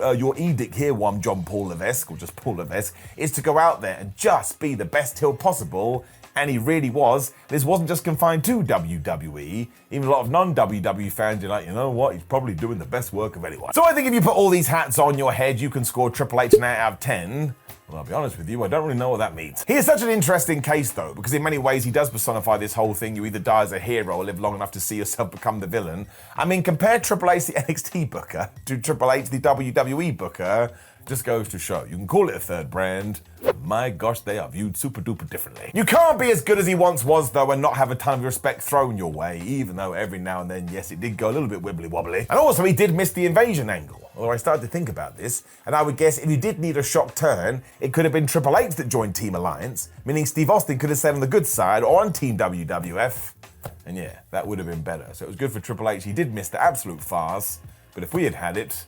your edict here, one John Paul Levesque, or just Paul Levesque, is to go out there and just be the best heel possible. And he really was. This wasn't just confined to WWE. Even a lot of non-WWE fans are like, you know what, he's probably doing the best work of anyone. So I think if you put all these hats on your head, you can score Triple H an 8 out of 10. Well, I'll be honest with you, I don't really know what that means. He is such an interesting case though, because in many ways he does personify this whole thing. You either die as a hero or live long enough to see yourself become the villain. I mean, compare Triple H, the NXT booker, to Triple H, the WWE booker. Just goes to show. You can call it a third brand. My gosh, they are viewed super duper differently. You can't be as good as he once was though and not have a ton of respect thrown your way, even though every now and then, yes, it did go a little bit wibbly wobbly. And also he did miss the invasion angle. Although I started to think about this, and I would guess if you did need a shock turn, it could have been Triple H that joined Team Alliance, meaning Steve Austin could have stayed on the good side or on Team WWF. And yeah, that would have been better. So it was good for Triple H. He did miss the absolute farce, but if we had had it,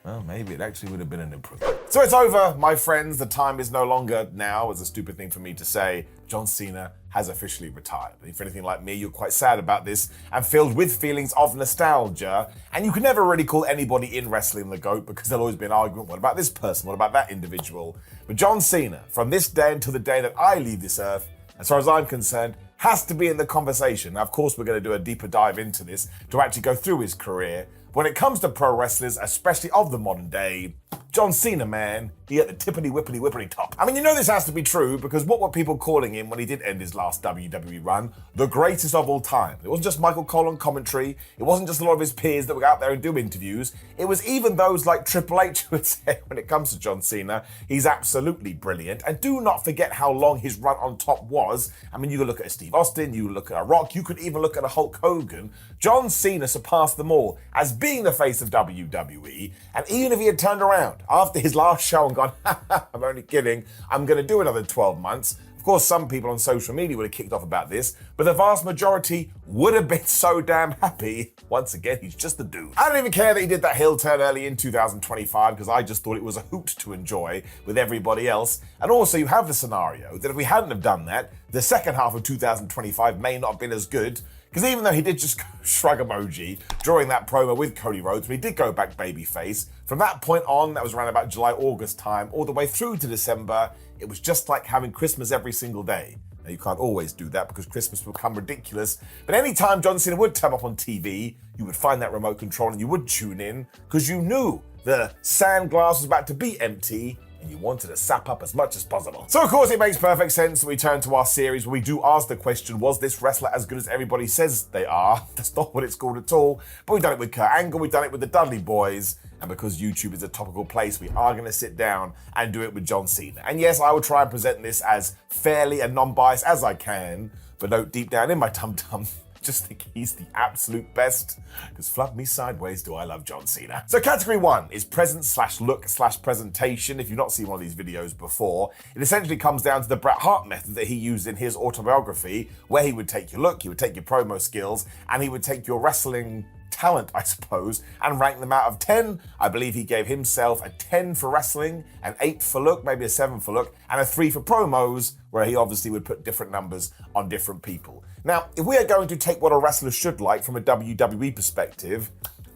well, maybe it actually would have been an improvement. So it's over, my friends. The time is no longer now, as a stupid thing for me to say. John Cena has officially retired. If anything like me, you're quite sad about this and filled with feelings of nostalgia. And you can never really call anybody in wrestling the GOAT, because there'll always be an argument. What about this person? What about that individual? But John Cena, from this day until the day that I leave this earth, as far as I'm concerned, has to be in the conversation. Now, of course, we're going to do a deeper dive into this to actually go through his career. But when it comes to pro wrestlers, especially of the modern day, John Cena, man, he at the tippity-whippity top. I mean, you know this has to be true because what were people calling him when he did end his last WWE run? The greatest of all time. It wasn't just Michael Cole on commentary. It wasn't just a lot of his peers that would go out there and do interviews. It was even those like Triple H who would say when it comes to John Cena, he's absolutely brilliant. And do not forget how long his run on top was. I mean, you could look at a Steve Austin, you could look at a Rock, you could even look at a Hulk Hogan. John Cena surpassed them all as being the face of WWE. And even if he had turned around after his last show and gone, I'm only kidding, I'm going to do another 12 months. Of course, some people on social media would have kicked off about this, but the vast majority would have been so damn happy. Once again, he's just a dude. I don't even care that he did that heel turn early in 2025 because I just thought it was a hoot to enjoy with everybody else. And also, you have the scenario that if we hadn't have done that, the second half of 2025 may not have been as good. Because even though he did just shrug emoji during that promo with Cody Rhodes, when he did go back babyface, from that point on, that was around about July, August time, all the way through to December, it was just like having Christmas every single day. Now, you can't always do that because Christmas will become ridiculous. But anytime John Cena would turn up on TV, you would find that remote control and you would tune in because you knew the sand glass was about to be empty and you wanted to sap up as much as possible. So of course it makes perfect sense that we turn to our series where we do ask the question, was this wrestler as good as everybody says they are? That's not what it's called at all. But we've done it with Kurt Angle, we've done it with the Dudley Boyz, and because YouTube is a topical place, we are going to sit down and do it with John Cena. And yes, I will try and present this as fairly and non-biased as I can, but note deep down in my tum-tum, just think he's the absolute best, because flub me sideways do I love John Cena. So category 1 is presence/look/presentation. If you've not seen one of these videos before, it essentially comes down to the Bret Hart method that he used in his autobiography, where he would take your look, he would take your promo skills, and he would take your wrestling talent, I suppose, and rank them out of 10. I believe he gave himself a 10 for wrestling, an 8 for look, maybe a 7 for look, and a 3 for promos, where he obviously would put different numbers on different people. Now, if we are going to take what a wrestler should like from a WWE perspective,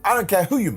I don't care who you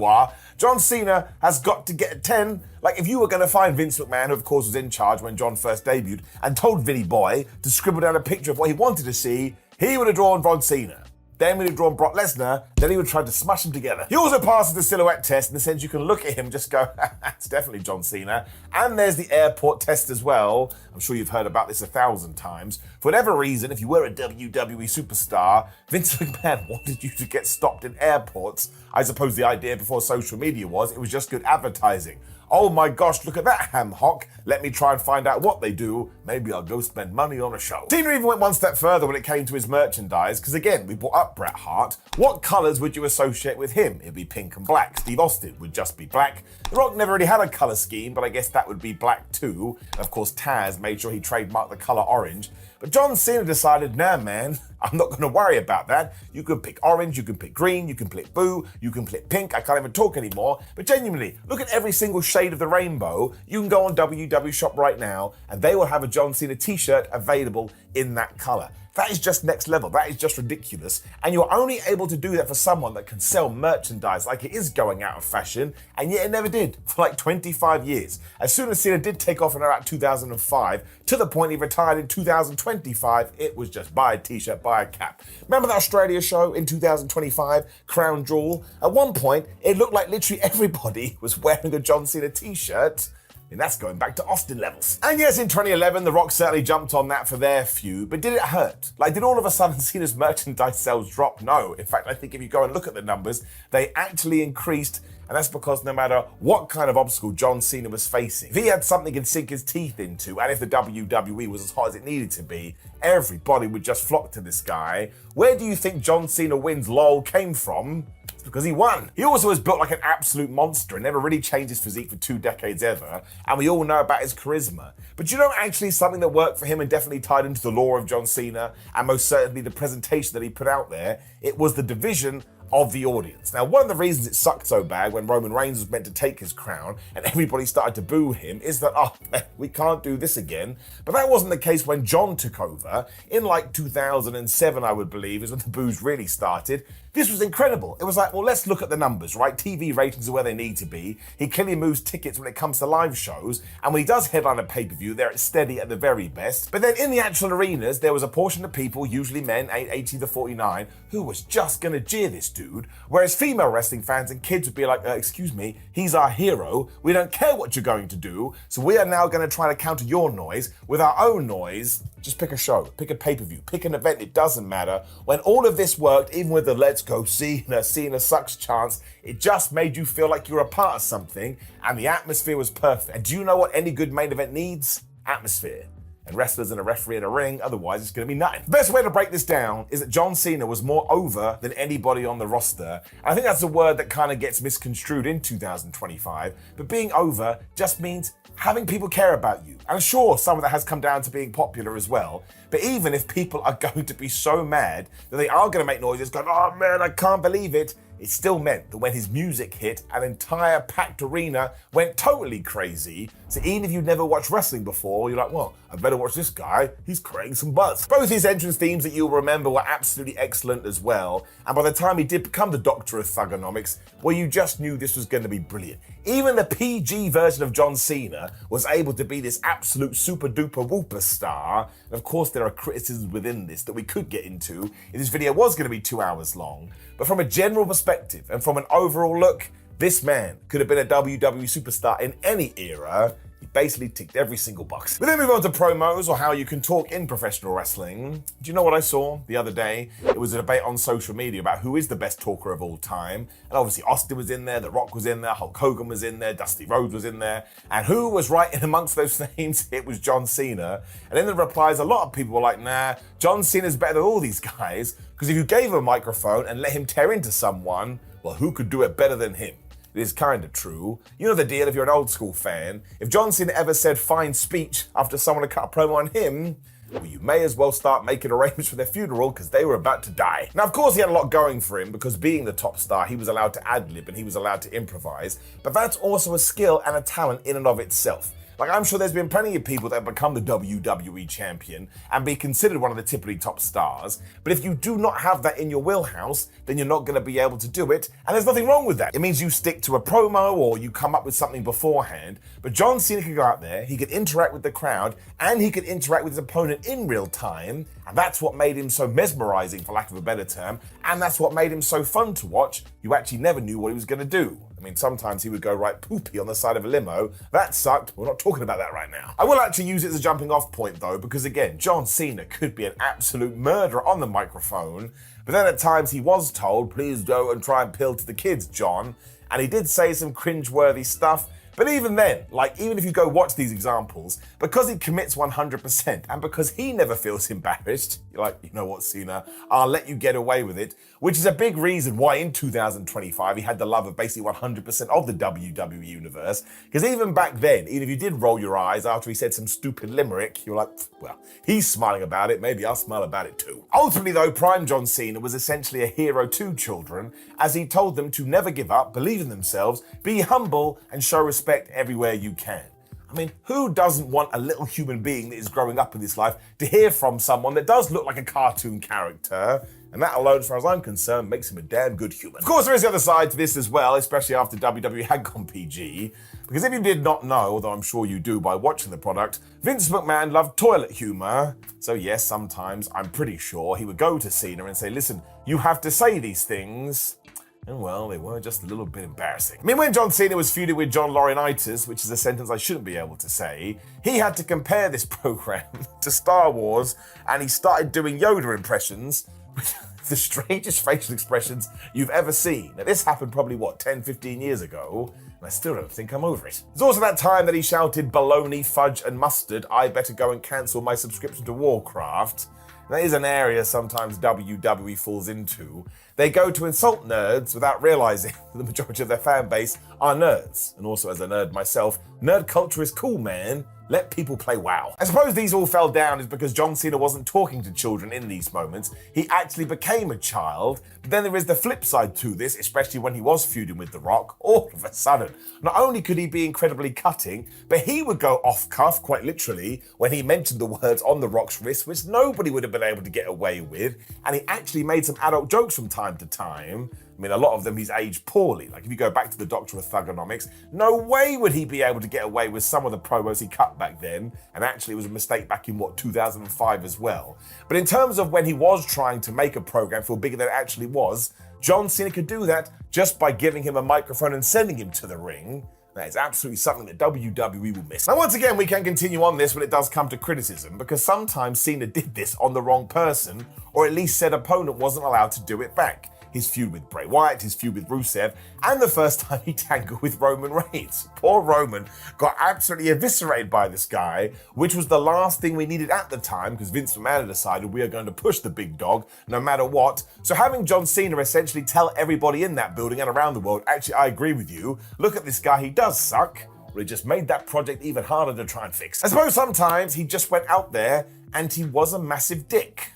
are, John Cena has got to get a 10. Like, if you were going to find Vince McMahon, who of course was in charge when John first debuted, and told Vinny Boy to scribble down a picture of what he wanted to see, he would have drawn John Cena. Then we'd have drawn Brock Lesnar, then he would try to smash them together. He also passes the silhouette test in the sense you can look at him and just go, that's definitely John Cena. And there's the airport test as well. I'm sure you've heard about this 1,000 times. For whatever reason, if you were a WWE superstar, Vince McMahon wanted you to get stopped in airports. I suppose the idea before social media was it was just good advertising. Oh my gosh, look at that ham hock. Let me try and find out what they do. Maybe I'll go spend money on a show. Cena even went one step further when it came to his merchandise, because again, we brought up Bret Hart. What colours would you associate with him? It'd be pink and black. Steve Austin would just be black. The Rock never really had a colour scheme, but I guess that would be black too. And of course, Taz made sure he trademarked the colour orange. But John Cena decided, nah man, I'm not going to worry about that. You can pick orange, you can pick green, you can pick blue, you can pick pink. I can't even talk anymore. But genuinely, look at every single shade of the rainbow. You can go on WW Shop right now and they will have a John Cena t-shirt available in that colour. That is just next level. That is just ridiculous. And you're only able to do that for someone that can sell merchandise like it is going out of fashion, and yet it never did for like 25 years. As soon as Cena did take off in about 2005, to the point he retired in 2025, it was just buy a t-shirt, buy a cap. Remember that Australia show in 2025, Crown Jewel? At one point, it looked like literally everybody was wearing a John Cena t-shirt. And that's going back to Austin levels. And yes, in 2011, The Rock certainly jumped on that for their feud, but did it hurt? Like, did all of a sudden Cena's merchandise sales drop? No. In fact, I think if you go and look at the numbers, they actually increased, and that's because no matter what kind of obstacle John Cena was facing, if he had something he'd sink his teeth into, and if the WWE was as hot as it needed to be, everybody would just flock to this guy. Where do you think John Cena wins lol came from? Because he won. He also was built like an absolute monster and never really changed his physique for 2 decades ever, and we all know about his charisma. But you know, actually something that worked for him and definitely tied into the lore of John Cena, and most certainly the presentation that he put out there, it was the division of the audience. Now, one of the reasons it sucked so bad when Roman Reigns was meant to take his crown and everybody started to boo him is that, oh, we can't do this again. But that wasn't the case when John took over. In like 2007, I would believe, is when the boos really started. This was incredible. It was like, well, let's look at the numbers, right? TV ratings are where they need to be. He clearly moves tickets when it comes to live shows. And when he does headline a pay-per-view, they're steady at the very best. But then in the actual arenas, there was a portion of people, usually men, 18 to 49, who was just going to jeer this dude. attitude, whereas female wrestling fans and kids would be like, excuse me, he's our hero, we don't care what you're going to do, so we are now going to try to counter your noise with our own noise. Just pick a show, pick a pay-per-view, pick an event, it doesn't matter. When all of this worked, even with the let's go Cena sucks chants, it just made you feel like you were a part of something, and the atmosphere was perfect. And do you know what any good main event needs? Atmosphere. And wrestlers and a referee in a ring, otherwise it's going to be nothing. The best way to break this down is that John Cena was more over than anybody on the roster. And I think that's a word that kind of gets misconstrued in 2025, but being over just means having people care about you. And sure, some of that has come down to being popular as well, but even if people are going to be so mad that they are going to make noises going, oh man, I can't believe it, it still meant that when his music hit, an entire packed arena went totally crazy. So even if you've never watched wrestling before, you're like, well, I better watch this guy. He's creating some buzz. Both his entrance themes that you'll remember were absolutely excellent as well. And by the time he did become the Doctor of Thugonomics, well, you just knew this was going to be brilliant. Even the PG version of John Cena was able to be this absolute super duper whooper star. And of course, there are criticisms within this that we could get into if this video was going to be 2 hours long. But from a general perspective and from an overall look, this man could have been a WWE superstar in any era. He basically ticked every single box. We then move on to promos, or how you can talk in professional wrestling. Do you know what I saw the other day? It was a debate on social media about who is the best talker of all time. And obviously Austin was in there, The Rock was in there, Hulk Hogan was in there, Dusty Rhodes was in there. And who was right in amongst those names? It was John Cena. And in the replies, a lot of people were like, nah, John Cena's better than all these guys, because if you gave him a microphone and let him tear into someone, well, who could do it better than him? It is kind of true. You know the deal if you're an old school fan. If John Cena ever said fine speech after someone had cut a promo on him, well, you may as well start making arrangements for their funeral because they were about to die. Now, of course, he had a lot going for him because being the top star, he was allowed to ad-lib and he was allowed to improvise, but that's also a skill and a talent in and of itself. Like, I'm sure there's been plenty of people that have become the WWE champion and be considered one of the typically top stars, but if you do not have that in your wheelhouse, then you're not going to be able to do it, and there's nothing wrong with that. It means you stick to a promo or you come up with something beforehand, but John Cena could go out there, he could interact with the crowd, and he could interact with his opponent in real time, and that's what made him so mesmerizing, for lack of a better term, and that's what made him so fun to watch. You actually never knew what he was going to do. I mean, sometimes he would go right poopy on the side of a limo. That sucked. We're not talking about that right now. I will actually use it as a jumping off point though, because again, John Cena could be an absolute murderer on the microphone, but then at times he was told, please go and try and appeal to the kids, John. And he did say some cringe-worthy stuff. But even then, like, even if you go watch these examples, because he commits 100% and because he never feels embarrassed, you're like, you know what, Cena, I'll let you get away with it, which is a big reason why in 2025 he had the love of basically 100% of the WWE universe. Because even back then, even if you did roll your eyes after he said some stupid limerick, you're like, well, he's smiling about it, maybe I'll smile about it too. Ultimately though, Prime John Cena was essentially a hero to children, as he told them to never give up, believe in themselves, be humble, and show respect everywhere you can. I mean, who doesn't want a little human being that is growing up in this life to hear from someone that does look like a cartoon character? And that alone, as far as I'm concerned, makes him a damn good human. Of course, there is the other side to this as well, especially after WWE had gone PG. Because if you did not know, although I'm sure you do by watching the product, Vince McMahon loved toilet humor. So yes, sometimes, I'm pretty sure, he would go to Cena and say, listen, you have to say these things. And well, they were just a little bit embarrassing. I mean, when John Cena was feuding with John Laurinaitis, which is a sentence I shouldn't be able to say, he had to compare this program to Star Wars, and he started doing Yoda impressions with the strangest facial expressions you've ever seen. Now, this happened probably, 10, 15 years ago, and I still don't think I'm over it. There's also that time that he shouted, bologna, fudge, and mustard, I better go and cancel my subscription to Warcraft. That is an area sometimes WWE falls into. They go to insult nerds without realizing the majority of their fan base are nerds. And also, as a nerd myself, nerd culture is cool, man. Let people play WoW. I suppose these all fell down is because John Cena wasn't talking to children in these moments. He actually became a child. But then there is the flip side to this, especially when he was feuding with The Rock. All of a sudden, not only could he be incredibly cutting, but he would go off cuff, quite literally, when he mentioned the words on The Rock's wrist, which nobody would have been able to get away with. And he actually made some adult jokes from time to time. I mean, a lot of them he's aged poorly. Like, if you go back to the Doctor of Thugonomics, no way would he be able to get away with some of the promos he cut back then. And actually, it was a mistake back in, 2005 as well. But in terms of when he was trying to make a program feel bigger than it actually was, John Cena could do that just by giving him a microphone and sending him to the ring. That is absolutely something that WWE will miss. Now, once again, we can continue on this when it does come to criticism, because sometimes Cena did this on the wrong person, or at least said opponent wasn't allowed to do it back. His feud with Bray Wyatt, his feud with Rusev, and the first time he tangled with Roman Reigns. Poor Roman got absolutely eviscerated by this guy, which was the last thing we needed at the time, because Vince McMahon had decided we are going to push the big dog no matter what. So having John Cena essentially tell everybody in that building and around the world, actually, I agree with you, look at this guy, he does suck, well, it just made that project even harder to try and fix. I suppose sometimes he just went out there and he was a massive dick.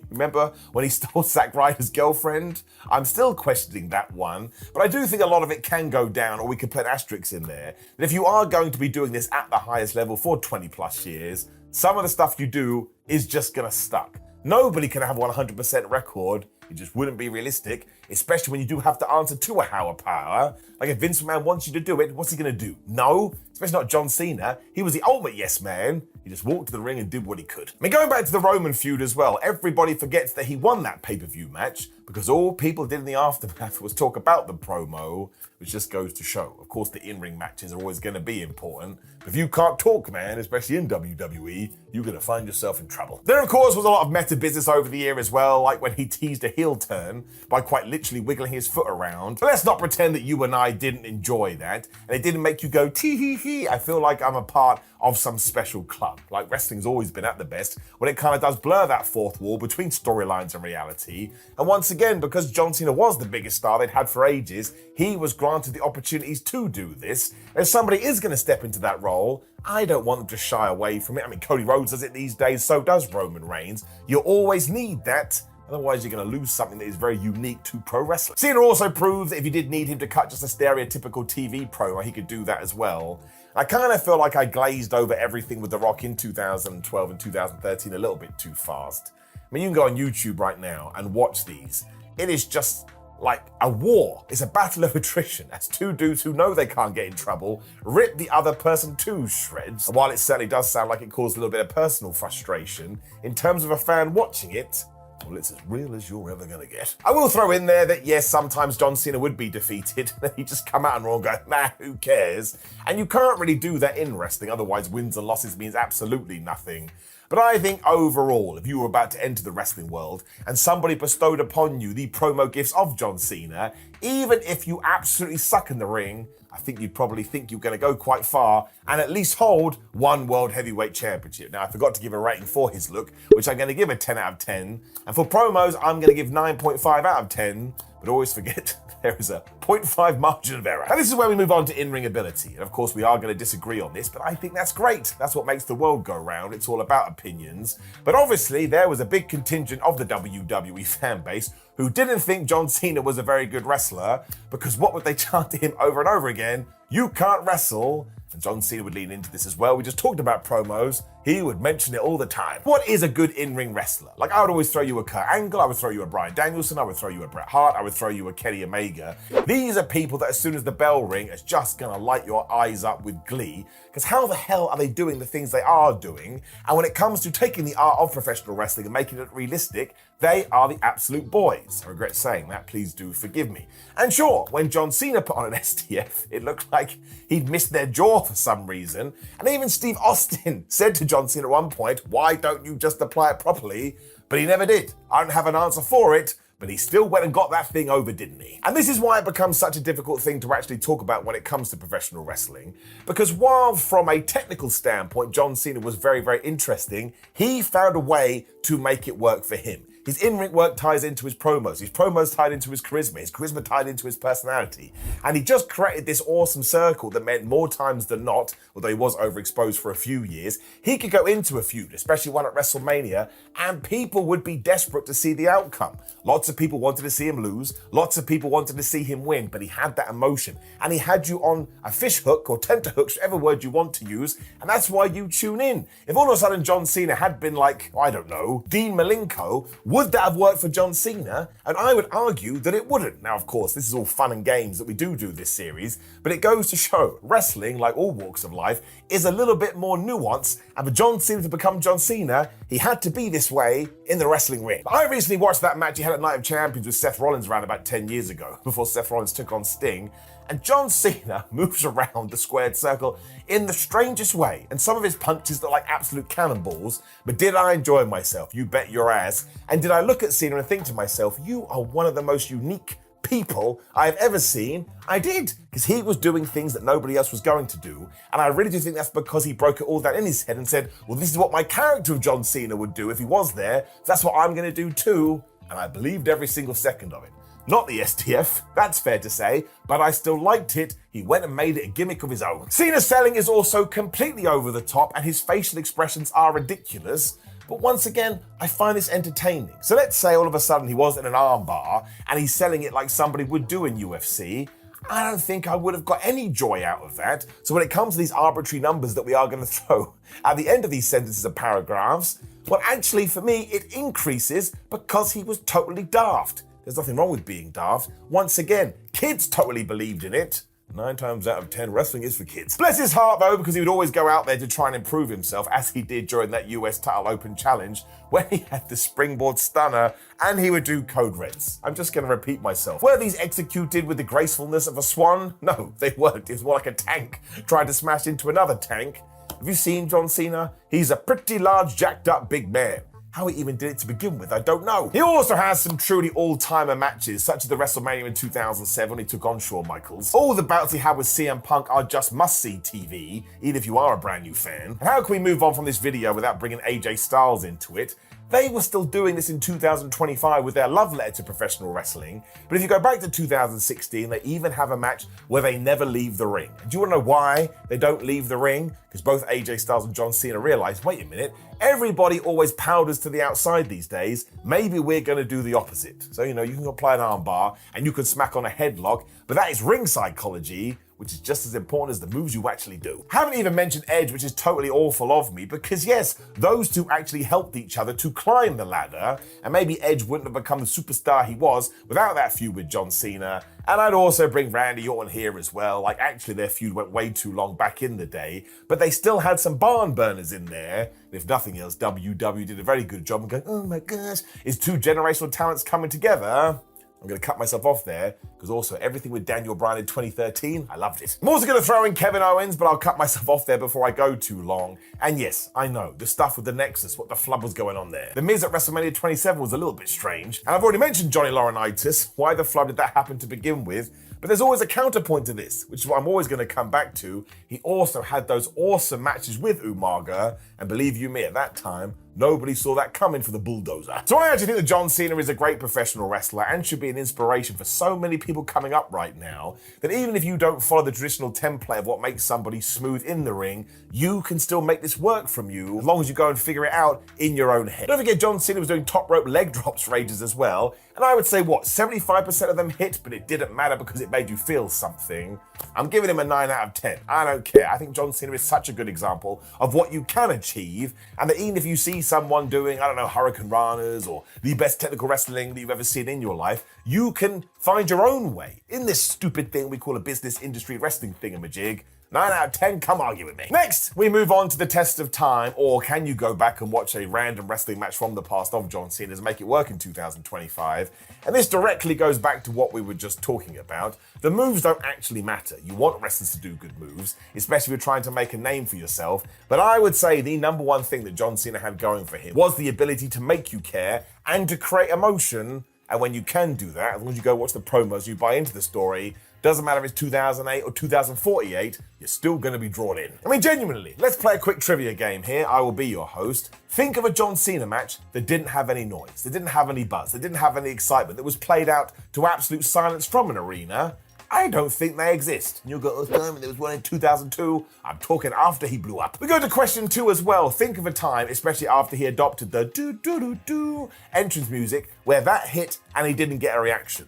Remember when he stole Zack Ryder's girlfriend? I'm still questioning that one, but I do think a lot of it can go down, or we could put asterisks in there. That if you are going to be doing this at the highest level for 20 plus years, some of the stuff you do is just gonna stuck. Nobody can have a 100% record. It just wouldn't be realistic, especially when you do have to answer to a higher power. Like if Vince McMahon wants you to do it, what's he gonna do? No, especially not John Cena. He was the ultimate yes man. He just walked to the ring and did what he could. I mean, going back to the Roman feud as well, everybody forgets that he won that pay-per-view match because all people did in the aftermath was talk about the promo, which just goes to show. Of course, the in-ring matches are always gonna be important, but if you can't talk, man, especially in WWE, you're gonna find yourself in trouble. There, of course, was a lot of meta business over the year as well, like when he teased a heel turn by quite literally wiggling his foot around. But let's not pretend that you and I didn't enjoy that, and it didn't make you go tee-hee-hee. I feel like I'm a part of some special club. Like wrestling's always been at the best when it kind of does blur that fourth wall between storylines and reality. And once again, because John Cena was the biggest star they'd had for ages, he was granted the opportunities to do this. And if somebody is going to step into that role, I don't want them to shy away from it. I mean, Cody Rhodes does it these days, so does Roman Reigns. You always need that. Otherwise, you're going to lose something that is very unique to pro wrestling. Cena also proves that if you did need him to cut just a stereotypical TV promo, he could do that as well. I kind of feel like I glazed over everything with The Rock in 2012 and 2013 a little bit too fast. I mean, you can go on YouTube right now and watch these. It is just like a war. It's a battle of attrition as two dudes who know they can't get in trouble rip the other person to shreds. And while it certainly does sound like it caused a little bit of personal frustration, in terms of a fan watching it, well, it's as real as you're ever gonna get. I will throw in there that yes, sometimes John Cena would be defeated, and he'd just come out and Raw and go, nah, who cares? And you can't really do that in wrestling, otherwise wins and losses means absolutely nothing. But I think overall, if you were about to enter the wrestling world and somebody bestowed upon you the promo gifts of John Cena, even if you absolutely suck in the ring, I think you'd probably think you're going to go quite far and at least hold one World Heavyweight Championship. Now, I forgot to give a rating for his look, which I'm going to give a 10 out of 10. And for promos, I'm going to give 9.5 out of 10. But always forget, there is a 0.5 margin of error. And this is where we move on to in-ring ability. And of course, we are going to disagree on this, but I think that's great. That's what makes the world go round. It's all about opinions. But obviously, there was a big contingent of the WWE fan base who didn't think John Cena was a very good wrestler, because what would they chant to him over and over again? You can't wrestle. And John Cena would lean into this as well. We just talked about promos. He would mention it all the time. What is a good in-ring wrestler? Like, I would always throw you a Kurt Angle, I would throw you a Bryan Danielson, I would throw you a Bret Hart, I would throw you a Kenny Omega. These are people that as soon as the bell ring, it's just gonna light your eyes up with glee, because how the hell are they doing the things they are doing? And when it comes to taking the art of professional wrestling and making it realistic, they are the absolute boys. I regret saying that, please do forgive me. And sure, when John Cena put on an STF, it looked like he'd missed their jaw for some reason. And even Steve Austin said to John Cena at one point, why don't you just apply it properly? But he never did. I don't have an answer for it, but he still went and got that thing over, didn't he? And this is why it becomes such a difficult thing to actually talk about when it comes to professional wrestling. Because while from a technical standpoint, John Cena was very, very interesting, he found a way to make it work for him. His in-ring work ties into his promos tied into his charisma tied into his personality. And he just created this awesome circle that meant more times than not, although he was overexposed for a few years, he could go into a feud, especially one at WrestleMania, and people would be desperate to see the outcome. Lots of people wanted to see him lose, lots of people wanted to see him win, but he had that emotion. And he had you on a fish hook or tenterhooks, whatever word you want to use, and that's why you tune in. If all of a sudden John Cena had been like, I don't know, Dean Malenko, Would that have worked for John Cena? And I would argue that it wouldn't. Now, of course, this is all fun and games that we do this series, but it goes to show wrestling, like all walks of life, is a little bit more nuanced, and for John Cena to become John Cena, he had to be this way in the wrestling ring. I recently watched that match he had at Night of Champions with Seth Rollins around about 10 years ago, before Seth Rollins took on Sting, and John Cena moves around the squared circle in the strangest way, and some of his punches look like absolute cannonballs, but did I enjoy myself? You bet your ass. And did I look at Cena and think to myself, you are one of the most unique people I've ever seen? I did, because he was doing things that nobody else was going to do, and I really do think that's because he broke it all down in his head and said, well, this is what my character of John Cena would do if he was there, so that's what I'm going to do too, and I believed every single second of it. Not the STF, that's fair to say, but I still liked it. He went and made it a gimmick of his own. Cena's selling is also completely over the top, and his facial expressions are ridiculous. But once again, I find this entertaining. So let's say all of a sudden he was in an armbar and he's selling it like somebody would do in UFC. I don't think I would have got any joy out of that. So when it comes to these arbitrary numbers that we are going to throw at the end of these sentences and paragraphs, well, actually for me, it increases because he was totally daft. There's nothing wrong with being daft. Once again, kids totally believed in it. 9 times out of 10, wrestling is for kids. Bless his heart though, because he would always go out there to try and improve himself, as he did during that US title open challenge, when he had the springboard stunner, and he would do code reds. I'm just gonna repeat myself. Were these executed with the gracefulness of a swan? No, they weren't. It's more like a tank trying to smash into another tank. Have you seen John Cena? He's a pretty large, jacked up big man. How he even did it to begin with, I don't know. He also has some truly all-timer matches, such as the WrestleMania in 2007 when he took on Shawn Michaels. All the bouts he had with CM Punk are just must-see TV, even if you are a brand new fan. And how can we move on from this video without bringing AJ Styles into it? They were still doing this in 2025 with their love letter to professional wrestling, but if you go back to 2016, they even have a match where they never leave the ring. And do you want to know why they don't leave the ring? Because both AJ Styles and John Cena realize, wait a minute, everybody always powders to the outside these days. Maybe we're going to do the opposite. So, you can apply an armbar and you can smack on a headlock, but that is ring psychology, which is just as important as the moves you actually do. Haven't even mentioned Edge, which is totally awful of me, because yes, those two actually helped each other to climb the ladder, and maybe Edge wouldn't have become the superstar he was without that feud with John Cena. And I'd also bring Randy Orton here as well. Like, actually, their feud went way too long back in the day, but they still had some barn burners in there. If nothing else, WWE did a very good job of going, oh my gosh, it's two generational talents coming together. I'm going to cut myself off there, because also everything with Daniel Bryan in 2013, I loved it. I'm also going to throw in Kevin Owens, but I'll cut myself off there before I go too long. And yes, I know, the stuff with the Nexus, what the flub was going on there. The Miz at WrestleMania 27 was a little bit strange. And I've already mentioned Johnny Laurinaitis. Why the flub did that happen to begin with? But there's always a counterpoint to this, which is what I'm always going to come back to. He also had those awesome matches with Umaga, and believe you me, at that time, nobody saw that coming for the bulldozer. So I actually think that John Cena is a great professional wrestler and should be an inspiration for so many people coming up right now, that even if you don't follow the traditional template of what makes somebody smooth in the ring, you can still make this work from you, as long as you go and figure it out in your own head. Don't forget, John Cena was doing top rope leg drops for ages as well, and I would say, 75% of them hit, but it didn't matter because it made you feel something. I'm giving him a 9 out of 10. I don't care. I think John Cena is such a good example of what you can achieve, and that even if you see someone doing, Hurricane Ranas or the best technical wrestling that you've ever seen in your life, you can find your own way in this stupid thing we call a business industry wrestling thingamajig. 9 out of 10, come argue with me. Next, we move on to the test of time, or can you go back and watch a random wrestling match from the past of John Cena's and make it work in 2025? And this directly goes back to what we were just talking about. The moves don't actually matter. You want wrestlers to do good moves, especially if you're trying to make a name for yourself. But I would say the number one thing that John Cena had going for him was the ability to make you care and to create emotion. And when you can do that, as long as you go watch the promos, you buy into the story, doesn't matter if it's 2008 or 2048, you're still going to be drawn in. Genuinely, let's play a quick trivia game here. I will be your host. Think of a John Cena match that didn't have any noise, that didn't have any buzz, that didn't have any excitement, that was played out to absolute silence from an arena. I don't think they exist. And you'll go, there was one in 2002. I'm talking after he blew up. We go to question 2 as well. Think of a time, especially after he adopted the do-do-do-do entrance music, where that hit and he didn't get a reaction.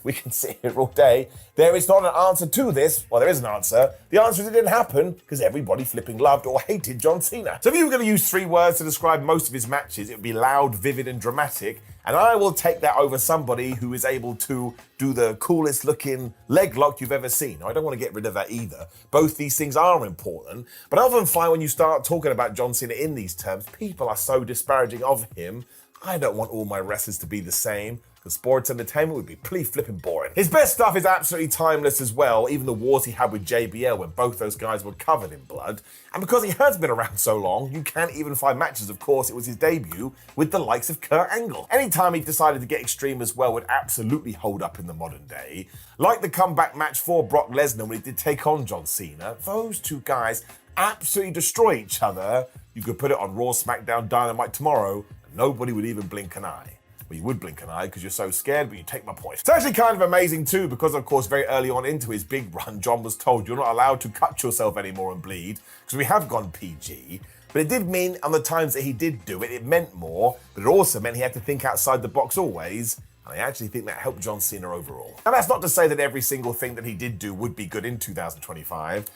we can sit here all day. There is not an answer to this. Well, there is an answer. The answer is it didn't happen because everybody flipping loved or hated John Cena. So if you were going to use 3 words to describe most of his matches, it would be loud, vivid, and dramatic. And I will take that over somebody who is able to do the coolest looking leg lock you've ever seen. I don't want to get rid of that either. Both these things are important. But I often find when you start talking about John Cena in these terms, people are so disparaging of him. I don't want all my wrestlers to be the same. The sports entertainment would be pretty flipping boring. His best stuff is absolutely timeless as well, even the wars he had with JBL when both those guys were covered in blood. And because he has been around so long, you can't even find matches. Of course, it was his debut with the likes of Kurt Angle. Anytime he decided to get extreme as well would absolutely hold up in the modern day. Like the comeback match for Brock Lesnar when he did take on John Cena, those two guys absolutely destroy each other. You could put it on Raw, SmackDown, Dynamite tomorrow, and nobody would even blink an eye. Well, you would blink an eye because you're so scared, but you take my point. It's actually kind of amazing too because, of course, very early on into his big run, John was told you're not allowed to cut yourself anymore and bleed because we have gone PG. But it did mean on the times that he did do it, it meant more, but it also meant he had to think outside the box always. And I actually think that helped John Cena overall. Now, that's not to say that every single thing that he did do would be good in 2025.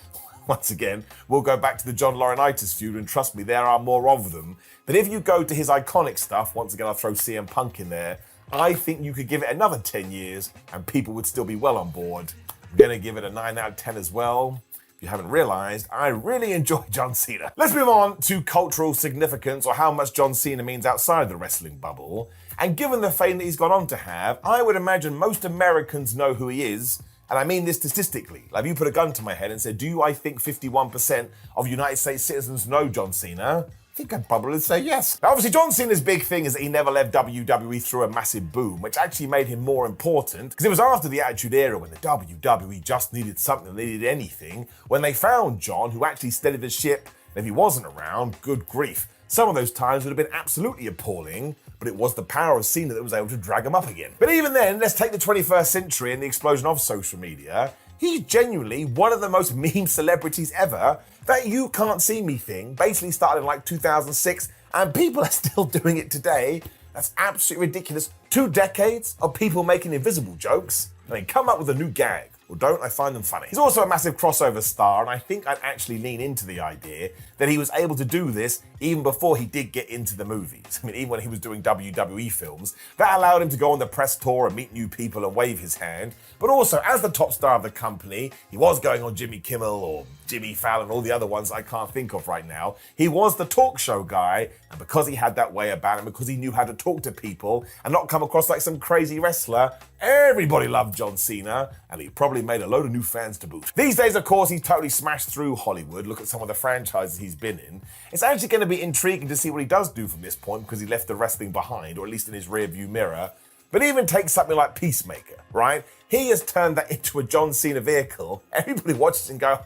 Once again, we'll go back to the John Laurinaitis feud, and trust me, there are more of them. But if you go to his iconic stuff, once again, I'll throw CM Punk in there, I think you could give it another 10 years and people would still be well on board. I'm going to give it a 9 out of 10 as well. If you haven't realized, I really enjoy John Cena. Let's move on to cultural significance, or how much John Cena means outside the wrestling bubble. And given the fame that he's gone on to have, I would imagine most Americans know who he is. And I mean this statistically. Like, if you put a gun to my head and said, I think 51% of United States citizens know John Cena? I think I'd probably say yes. Now, obviously, John Cena's big thing is that he never left WWE through a massive boom, which actually made him more important, because it was after the Attitude Era when the WWE just needed something, they needed anything, when they found John, who actually steadied the ship, and if he wasn't around, good grief. Some of those times would have been absolutely appalling, but it was the power of Cena that was able to drag him up again. But even then, let's take the 21st century and the explosion of social media. He's genuinely one of the most meme celebrities ever. That "you can't see me" thing basically started in like 2006, and people are still doing it today. That's absolutely ridiculous. 2 decades of people making invisible jokes, and they come up with a new gag. Or don't, I find them funny. He's also a massive crossover star, and I think I'd actually lean into the idea that he was able to do this even before he did get into the movies. I mean, even when he was doing WWE films, that allowed him to go on the press tour and meet new people and wave his hand. But also, as the top star of the company, he was going on Jimmy Kimmel or Jimmy Fallon, all the other ones I can't think of right now. He was the talk show guy, and because he had that way about him, because he knew how to talk to people and not come across like some crazy wrestler, everybody loved John Cena, and he probably made a load of new fans to boot. These days, of course, he's totally smashed through Hollywood. Look at some of the franchises he's been in. It's actually going to be intriguing to see what he does do from this point, because he left the wrestling behind, or at least in his rearview mirror. But even take something like Peacemaker, right? He has turned that into a John Cena vehicle. Everybody watches and go,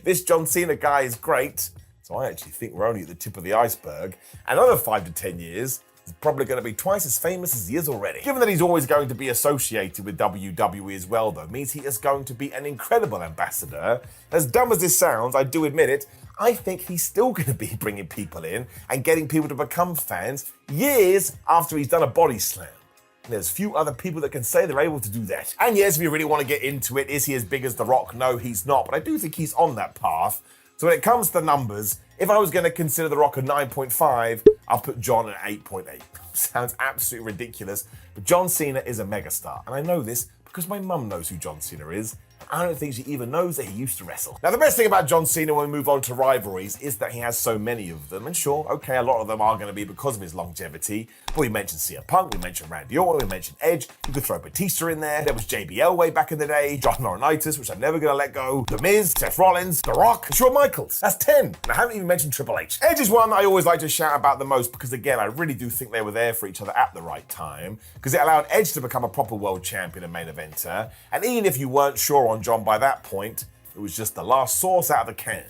this John Cena guy is great. So I actually think we're only at the tip of the iceberg. Another 5 to 10 years, he's probably going to be twice as famous as he is already. Given that he's always going to be associated with WWE as well, though, means he is going to be an incredible ambassador. As dumb as this sounds, I do admit it, I think he's still going to be bringing people in and getting people to become fans years after he's done a body slam. There's few other people that can say they're able to do that. And yes, if you really want to get into it, is he as big as The Rock? No, he's not. But I do think he's on that path. So when it comes to numbers, if I was going to consider The Rock a 9.5, I'll put John at 8.8. Sounds absolutely ridiculous, but John Cena is a megastar. And I know this because my mum knows who John Cena is. I don't think she even knows that he used to wrestle. Now, the best thing about John Cena when we move on to rivalries is that he has so many of them. And sure, okay, a lot of them are going to be because of his longevity. But we mentioned CM Punk, we mentioned Randy Orton, we mentioned Edge. You could throw Batista in there. There was JBL way back in the day. John Laurinaitis, which I'm never going to let go. The Miz, Seth Rollins, The Rock, and Shawn Michaels. That's 10. And I haven't even mentioned Triple H. Edge is one that I always like to shout about the most because, again, I really do think they were there for each other at the right time, because it allowed Edge to become a proper world champion and main eventer. And even if you weren't sure on John by that point, it was just the last sauce out of the can.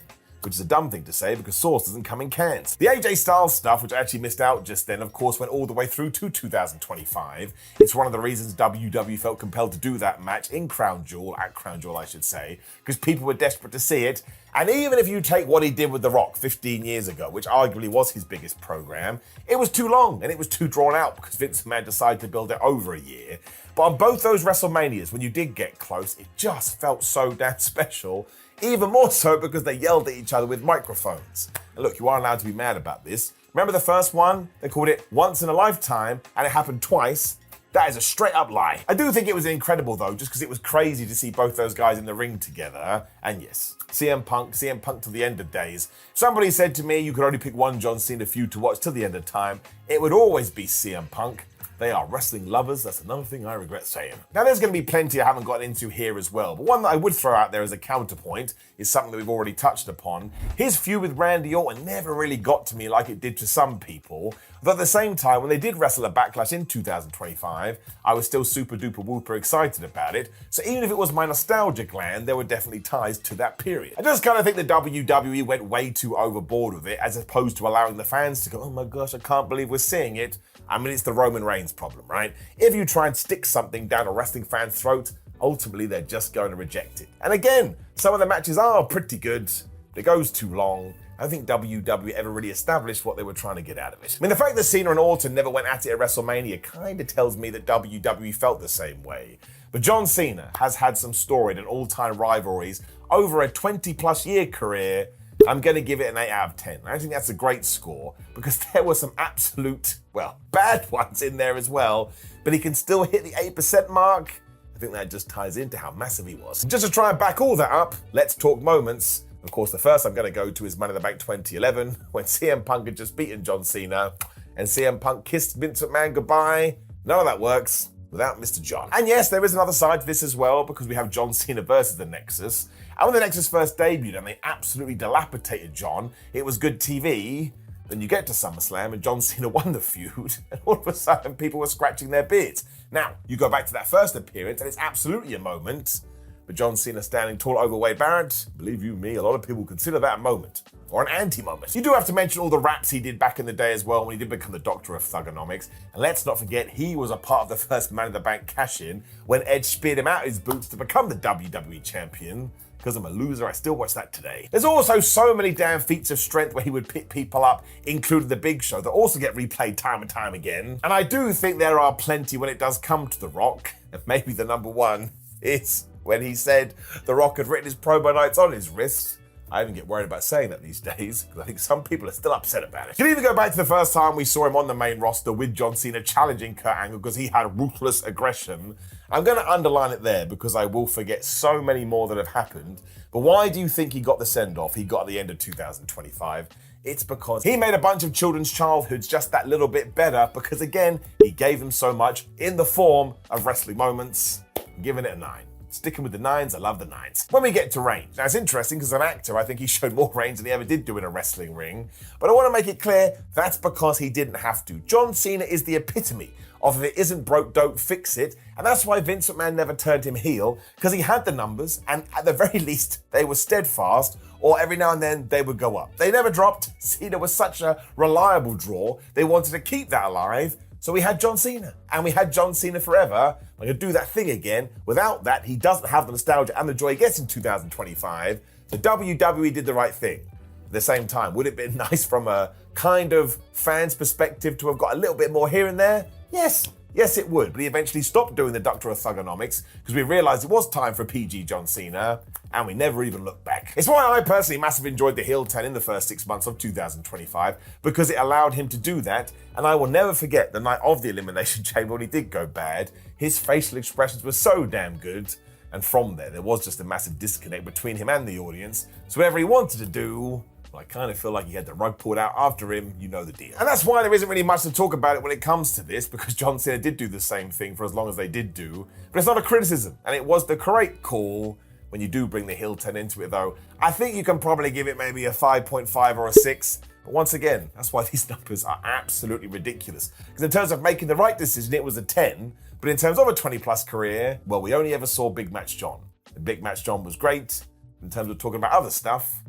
which is a dumb thing to say because sauce doesn't come in cans. The AJ Styles stuff, which I actually missed out just then, of course, went all the way through to 2025. It's one of the reasons WWE felt compelled to do that match at Crown Jewel, I should say, because people were desperate to see it. And even if you take what he did with The Rock 15 years ago, which arguably was his biggest program, it was too long and it was too drawn out because Vince McMahon decided to build it over a year. But on both those WrestleManias, when you did get close, it just felt so damn special. Even more so because they yelled at each other with microphones. And look, you are allowed to be mad about this. Remember the first one? They called it Once in a Lifetime, and it happened twice. That is a straight up lie. I do think it was incredible though, just because it was crazy to see both those guys in the ring together. And yes, CM Punk till the end of days. Somebody said to me you could only pick one John Cena feud to watch till the end of time. It would always be CM Punk. They are wrestling lovers. That's another thing I regret saying. Now, there's going to be plenty I haven't gotten into here as well, but one that I would throw out there as a counterpoint is something that we've already touched upon. His feud with Randy Orton never really got to me like it did to some people, but at the same time, when they did wrestle at Backlash in 2025, I was still super duper whooper excited about it, so even if it was my nostalgia gland, there were definitely ties to that period. I just kind of think the WWE went way too overboard with it, as opposed to allowing the fans to go, oh my gosh, I can't believe we're seeing it. I mean, it's the Roman Reigns problem, right? If you try and stick something down a wrestling fan's throat, ultimately they're just going to reject it. And again, some of the matches are pretty good, but it goes too long. I don't think WWE ever really established what they were trying to get out of it. I mean, the fact that Cena and Orton never went at it at WrestleMania kind of tells me that WWE felt the same way. But John Cena has had some storied and all-time rivalries over a 20-plus year career. I'm going to give it an 8 out of 10. I think that's a great score because there were some absolute, well, bad ones in there as well, but he can still hit the 8% mark. I think that just ties into how massive he was. Just to try and back all that up, let's talk moments. Of course, the first I'm going to go to is Money in the Bank 2011, when CM Punk had just beaten John Cena, and CM Punk kissed Vince McMahon goodbye. None of that works without Mr. John. And yes, there is another side to this as well, because we have John Cena versus the Nexus. And when the Nexus first debuted and they absolutely dilapidated John, it was good TV. Then you get to SummerSlam and John Cena won the feud, and all of a sudden people were scratching their beards. Now, you go back to that first appearance and it's absolutely a moment, but John Cena standing tall over Wade Barrett, believe you me, a lot of people consider that a moment, or an anti-moment. You do have to mention all the raps he did back in the day as well when he did become the Doctor of Thugonomics. And let's not forget, he was a part of the first Money in the Bank cash-in when Edge speared him out his boots to become the WWE champion. Because I'm a loser, I still watch that today. There's also so many damn feats of strength where he would pick people up, including the Big Show, that also get replayed time and time again. And I do think there are plenty when it does come to The Rock. And maybe the number one is when he said The Rock had written his promo notes on his wrist. I even get worried about saying that these days, because I think some people are still upset about it. You can even go back to the first time we saw him on the main roster with John Cena challenging Kurt Angle because he had ruthless aggression. I'm going to underline it there because I will forget so many more that have happened. But why do you think he got the send-off he got at the end of 2025? It's because he made a bunch of children's childhoods just that little bit better because, again, he gave them so much in the form of wrestling moments. I'm giving it a 9. Sticking with the 9s, I love the 9s. When we get to range, now it's interesting because as an actor, I think he showed more range than he ever did do in a wrestling ring. But I want to make it clear, that's because he didn't have to. John Cena is the epitome of if it isn't broke, don't fix it. And that's why Vince McMahon never turned him heel, because he had the numbers, and at the very least, they were steadfast, or every now and then they would go up. They never dropped. Cena was such a reliable draw, they wanted to keep that alive. So we had John Cena, and we had John Cena forever. I'm going to do that thing again. Without that, he doesn't have the nostalgia and the joy he gets in 2025. So WWE did the right thing. At the same time, would it have been nice from a kind of fan's perspective to have got a little bit more here and there? Yes. Yes, it would, but he eventually stopped doing the Doctor of Thugonomics because we realised it was time for PG John Cena, and we never even looked back. It's why I personally massively enjoyed the heel turn in the first 6 months of 2025, because it allowed him to do that, and I will never forget the night of the Elimination Chamber when he did go bad. His facial expressions were so damn good, and from there was just a massive disconnect between him and the audience, so whatever he wanted to do, well, I kind of feel like he had the rug pulled out after him, you know the deal. And that's why there isn't really much to talk about it when it comes to this, because John Cena did do the same thing for as long as they did do. But it's not a criticism, and it was the correct call when you do bring the heel turn into it, though. I think you can probably give it maybe a 5.5 or a 6. But once again, that's why these numbers are absolutely ridiculous. Because in terms of making the right decision, it was a 10. But in terms of a 20-plus career, well, we only ever saw Big Match John. And Big Match John was great. In terms of talking about other stuff,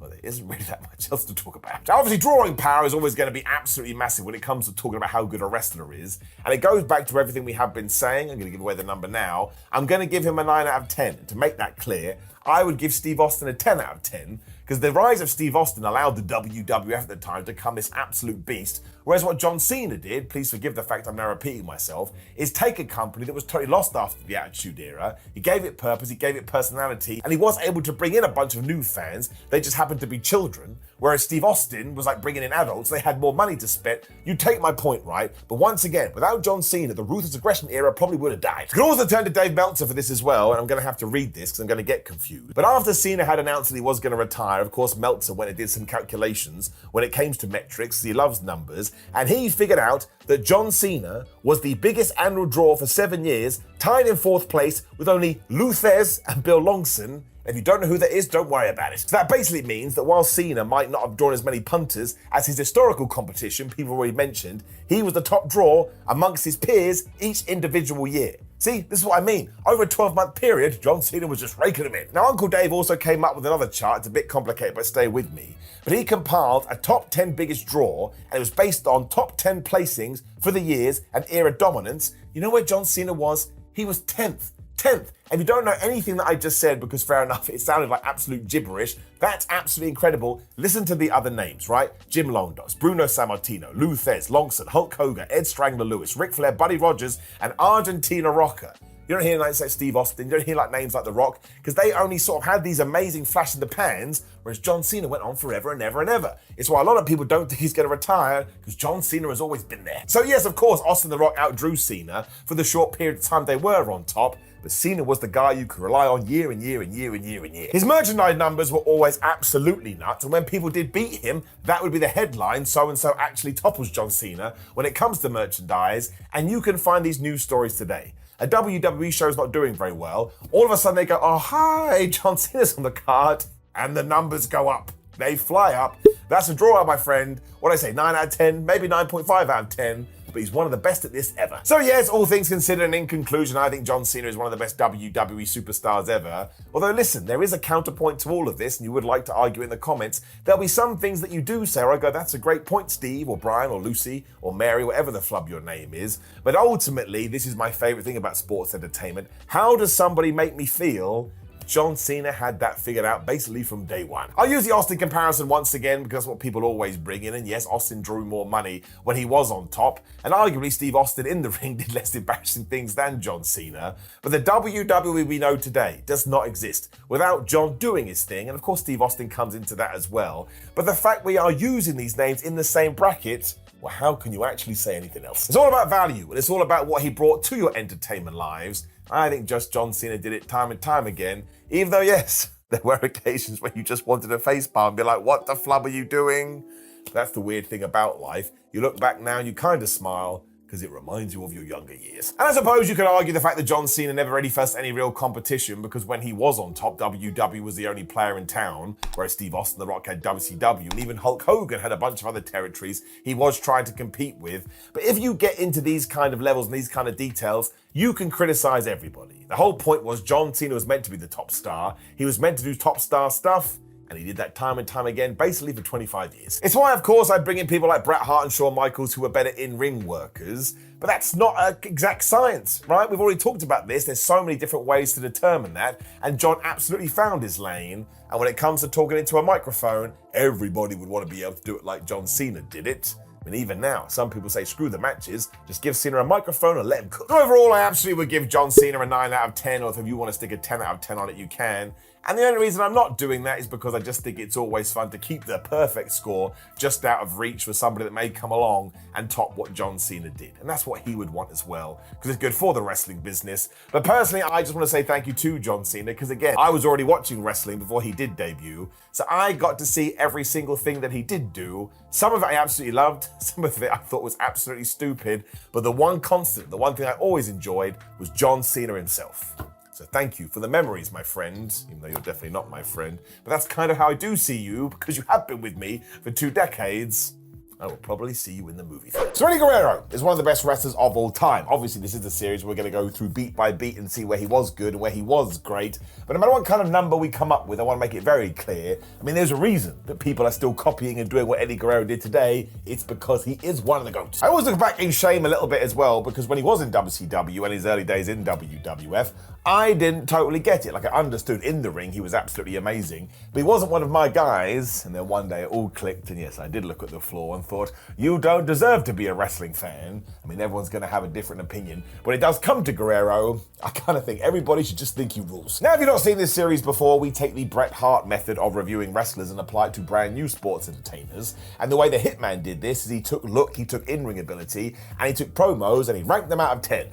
Well, there isn't really that much else to talk about. Now, obviously, drawing power is always going to be absolutely massive when it comes to talking about how good a wrestler is. And it goes back to everything we have been saying. I'm going to give away the number now. I'm going to give him a 9 out of 10. And to make that clear, I would give Steve Austin a 10 out of 10 because the rise of Steve Austin allowed the WWF at the time to become this absolute beast. Whereas what John Cena did, please forgive the fact I'm now repeating myself, is take a company that was totally lost after the Attitude Era. He gave it purpose, he gave it personality, and he was able to bring in a bunch of new fans. They just happened to be children. Whereas Steve Austin was like bringing in adults. They had more money to spend. You take my point, right? But once again, without John Cena, the Ruthless Aggression era probably would have died. You can also turn to Dave Meltzer for this as well, and I'm going to have to read this because I'm going to get confused. But after Cena had announced that he was going to retire, of course, Meltzer went and did some calculations when it came to metrics. He loves numbers, and he figured out that John Cena was the biggest annual draw for 7 years, tied in 4th place with only Lou Thesz and Bill Longson. If you don't know who that is, don't worry about it. So that basically means that while Cena might not have drawn as many punters as his historical competition, people already mentioned, he was the top draw amongst his peers each individual year. See, this is what I mean. Over a 12-month period, John Cena was just raking them in. Now, Uncle Dave also came up with another chart. It's a bit complicated, but stay with me. But he compiled a top 10 biggest draw, and it was based on top 10 placings for the years and era dominance. You know where John Cena was? He was 10th. 10th. If you don't know anything that I just said, because fair enough, it sounded like absolute gibberish, that's absolutely incredible. Listen to the other names, right? Jim Londos, Bruno Sammartino, Lou Thesz, Longson, Hulk Hogan, Ed Strangler Lewis, Ric Flair, Buddy Rogers, and Argentina Rocker. You don't hear names like Steve Austin, you don't hear like names like The Rock, because they only sort of had these amazing flash in the pans, whereas John Cena went on forever and ever and ever. It's why a lot of people don't think he's going to retire, because John Cena has always been there. So yes, of course, Austin The Rock outdrew Cena for the short period of time they were on top, but Cena was the guy you could rely on year and year and year and year and year. His merchandise numbers were always absolutely nuts, and when people did beat him, that would be the headline, so-and-so actually topples John Cena when it comes to merchandise, and you can find these news stories today. A WWE show's not doing very well. All of a sudden they go, oh, hi, John Cena's on the card, and the numbers go up. They fly up. That's a draw, my friend. What do I say, 9 out of 10, maybe 9.5 out of 10, but he's one of the best at this ever. So yes, all things considered, and in conclusion, I think John Cena is one of the best WWE superstars ever. Although listen, there is a counterpoint to all of this, and you would like to argue in the comments. There'll be some things that you do say, or I go, that's a great point, Steve, or Brian, or Lucy, or Mary, whatever the flub your name is. But ultimately, this is my favorite thing about sports entertainment. How does somebody make me feel? John Cena had that figured out basically from day one. I'll use the Austin comparison once again because that's what people always bring in, and yes, Austin drew more money when he was on top, and arguably Steve Austin in the ring did less embarrassing things than John Cena, but the WWE we know today does not exist without John doing his thing, and of course Steve Austin comes into that as well, but the fact we are using these names in the same bracket, well, how can you actually say anything else? It's all about value, and it's all about what he brought to your entertainment lives. I think just John Cena did it time and time again, even though, yes, there were occasions when you just wanted a facepalm and be like, what the flub are you doing? That's the weird thing about life. You look back now and you kind of smile, because it reminds you of your younger years. And I suppose you could argue the fact that John Cena never really faced any real competition, because when he was on top, WWE was the only player in town, whereas Steve Austin, The Rock had WCW, and even Hulk Hogan had a bunch of other territories he was trying to compete with. But if you get into these kind of levels and these kind of details, you can criticize everybody. The whole point was John Cena was meant to be the top star. He was meant to do top star stuff, and he did that time and time again, basically for 25 years. It's why, of course, I bring in people like Bret Hart and Shawn Michaels who are better in-ring workers, but that's not an exact science, right? We've already talked about this. There's so many different ways to determine that, and John absolutely found his lane, and when it comes to talking into a microphone, everybody would want to be able to do it like John Cena did it. I mean, even now, some people say, screw the matches, just give Cena a microphone and let him cook. So overall, I absolutely would give John Cena a 9 out of 10, or if you want to stick a 10 out of 10 on it, you can. And the only reason I'm not doing that is because I just think it's always fun to keep the perfect score just out of reach for somebody that may come along and top what John Cena did. And that's what he would want as well, because it's good for the wrestling business. But personally, I just want to say thank you to John Cena, because again, I was already watching wrestling before he did debut, so I got to see every single thing that he did do. Some of it I absolutely loved, some of it I thought was absolutely stupid, but the one constant, the one thing I always enjoyed was John Cena himself. So thank you for the memories, my friend, even though you're definitely not my friend. But that's kind of how I do see you, because you have been with me for 2 decades. I will probably see you in the movie theater. So Eddie Guerrero is one of the best wrestlers of all time. Obviously, this is the series we're going to go through beat by beat and see where he was good and where he was great. But no matter what kind of number we come up with, I want to make it very clear. I mean, there's a reason that people are still copying and doing what Eddie Guerrero did today. It's because he is one of the GOATs. I always look back in shame a little bit as well, because when he was in WCW and his early days in WWF, I didn't totally get it. Like, I understood in the ring he was absolutely amazing, but he wasn't one of my guys. And then one day it all clicked, and yes, I did look at the floor and thought, you don't deserve to be a wrestling fan. I mean, everyone's going to have a different opinion. When it does come to Guerrero, I kind of think everybody should just think he rules. Now, if you've not seen this series before, we take the Bret Hart method of reviewing wrestlers and apply it to brand new sports entertainers. And the way the Hitman did this is he took look, he took in-ring ability, and he took promos, and he ranked them out of 10.